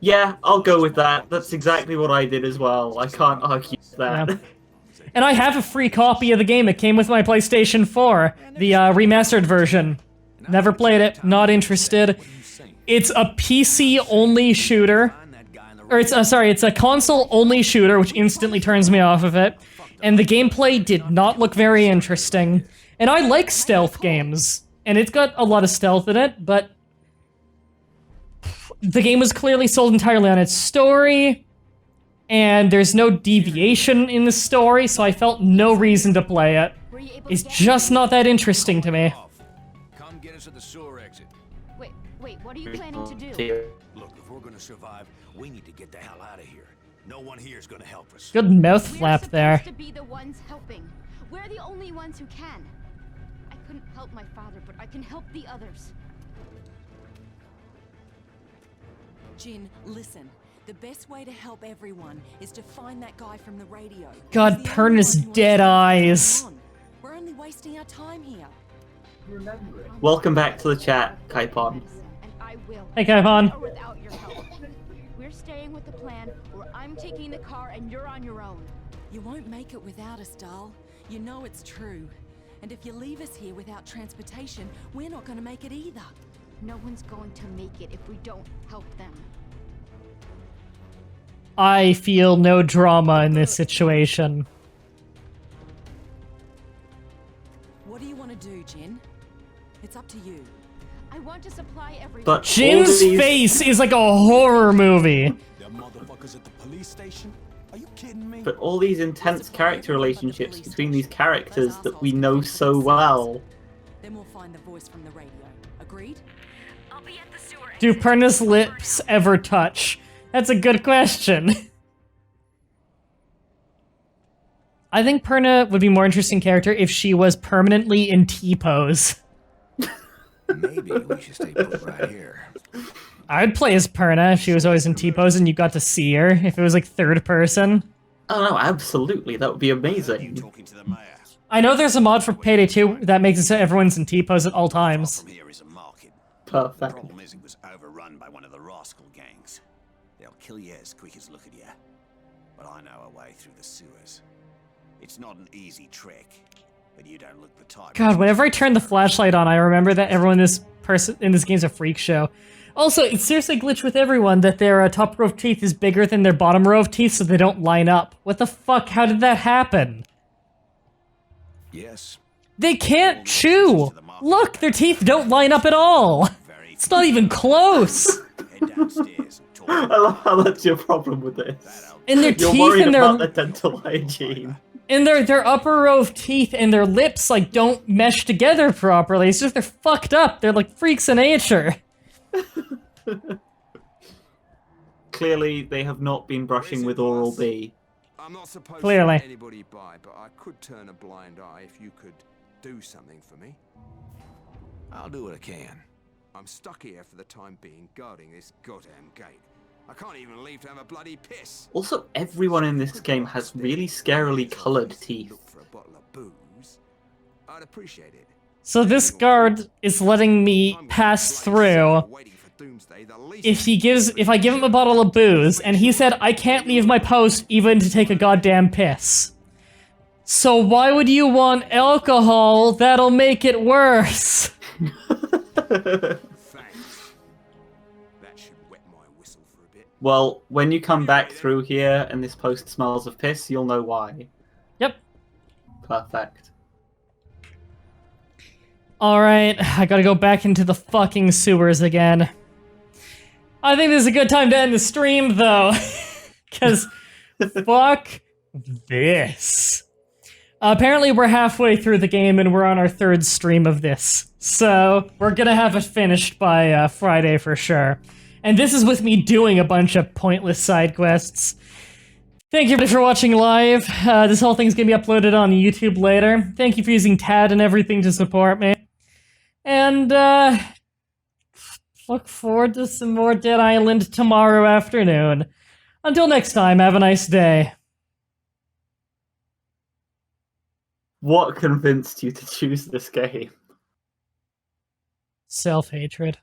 Yeah, I'll go with that. That's exactly what I did as well. I can't argue with that. Yeah. And I have a free copy of the game. It came with my PlayStation 4, the remastered version. Never played it, not interested. It's a PC-only shooter. Or it's a console-only shooter, which instantly turns me off of it. And the gameplay did not look very interesting. And I like stealth games. And it's got a lot of stealth in it, but the game was clearly sold entirely on its story. And there's no deviation in the story, so I felt no reason to play it. It's just not that interesting to me. Come get us at the sewer exit. Wait, what are you planning to do? Look, if we're gonna survive, we need to get the hell out of here. No one here is gonna help us. Good mouth flap there. We're supposed to be the ones helping. We're the only ones who can. I couldn't help my father, but I can help the others. Jin, listen. The best way to help everyone is to find that guy from the radio. God, Perna's dead eyes. We're only wasting our time here. Welcome back to the chat, Kaipon. Hey, Kaipon. Without your help. We're staying with the plan, or I'm taking the car and you're on your own. You won't make it without us, doll. You know it's true. And if you leave us here without transportation, we're not going to make it either. No one's going to make it if we don't help them. I feel no drama in this situation. What do you want to do, Jin? It's up to you. I want to supply everyone. But Jin's face is like a horror movie. But all these intense character relationships between these characters that we know so well. Then we'll find the voice from the radio. Agreed? I'll be at the sewer. Do Perna's lips ever touch? That's a good question. I think Perna would be a more interesting character if she was permanently in T-pose. Maybe we should stay put right here. I'd play as Perna if she was always in T-pose and you got to see her, if it was like third person. Oh no, absolutely, that would be amazing. I know there's a mod for Payday 2 that makes it so everyone's in T-pose at all times. Perfect. The problem is it was overrun by one of the rascal gangs. They'll kill you as quick as look at you. But I know a way through the sewers. It's not an easy trick, but you don't look the type. God, whenever I turn the flashlight on, I remember that everyone in this game's a freak show. Also, it's seriously a glitch with everyone that their top row of teeth is bigger than their bottom row of teeth, so they don't line up. What the fuck? How did that happen? Yes. They can't chew! Look, their teeth don't line up at all! It's not even close! I love how that's your problem with this. And their You're teeth worried and their about the dental hygiene. and their upper row of teeth and their lips like don't mesh together properly. It's just they're fucked up. They're like freaks of nature. Clearly, they have not been brushing with Oral-B. I'm not supposed Clearly. to let anybody by, but I could turn a blind eye if you could do something for me. I'll do what I can. I'm stuck here for the time being, guarding this goddamn gate. I can't even leave to have a bloody piss. Also, everyone in this game has really scarily coloured teeth. For a bottle of booze, I'd appreciate it. So this guard is letting me pass through if I give him a bottle of booze, and he said I can't leave my post even to take a goddamn piss. So why would you want alcohol? That'll make it worse. Thanks. That should Well, when you come back through here and this post smells of piss, you'll know why. Yep. Perfect. Alright, I gotta go back into the fucking sewers again. I think this is a good time to end the stream, though. Because, fuck this. Apparently we're halfway through the game and we're on our 3rd stream of this. So, we're gonna have it finished by Friday for sure. And this is with me doing a bunch of pointless side quests. Thank you for watching live. This whole thing's gonna be uploaded on YouTube later. Thank you for using TAD and everything to support me. And, look forward to some more Dead Island tomorrow afternoon. Until next time, have a nice day. What convinced you to choose this game? Self-hatred.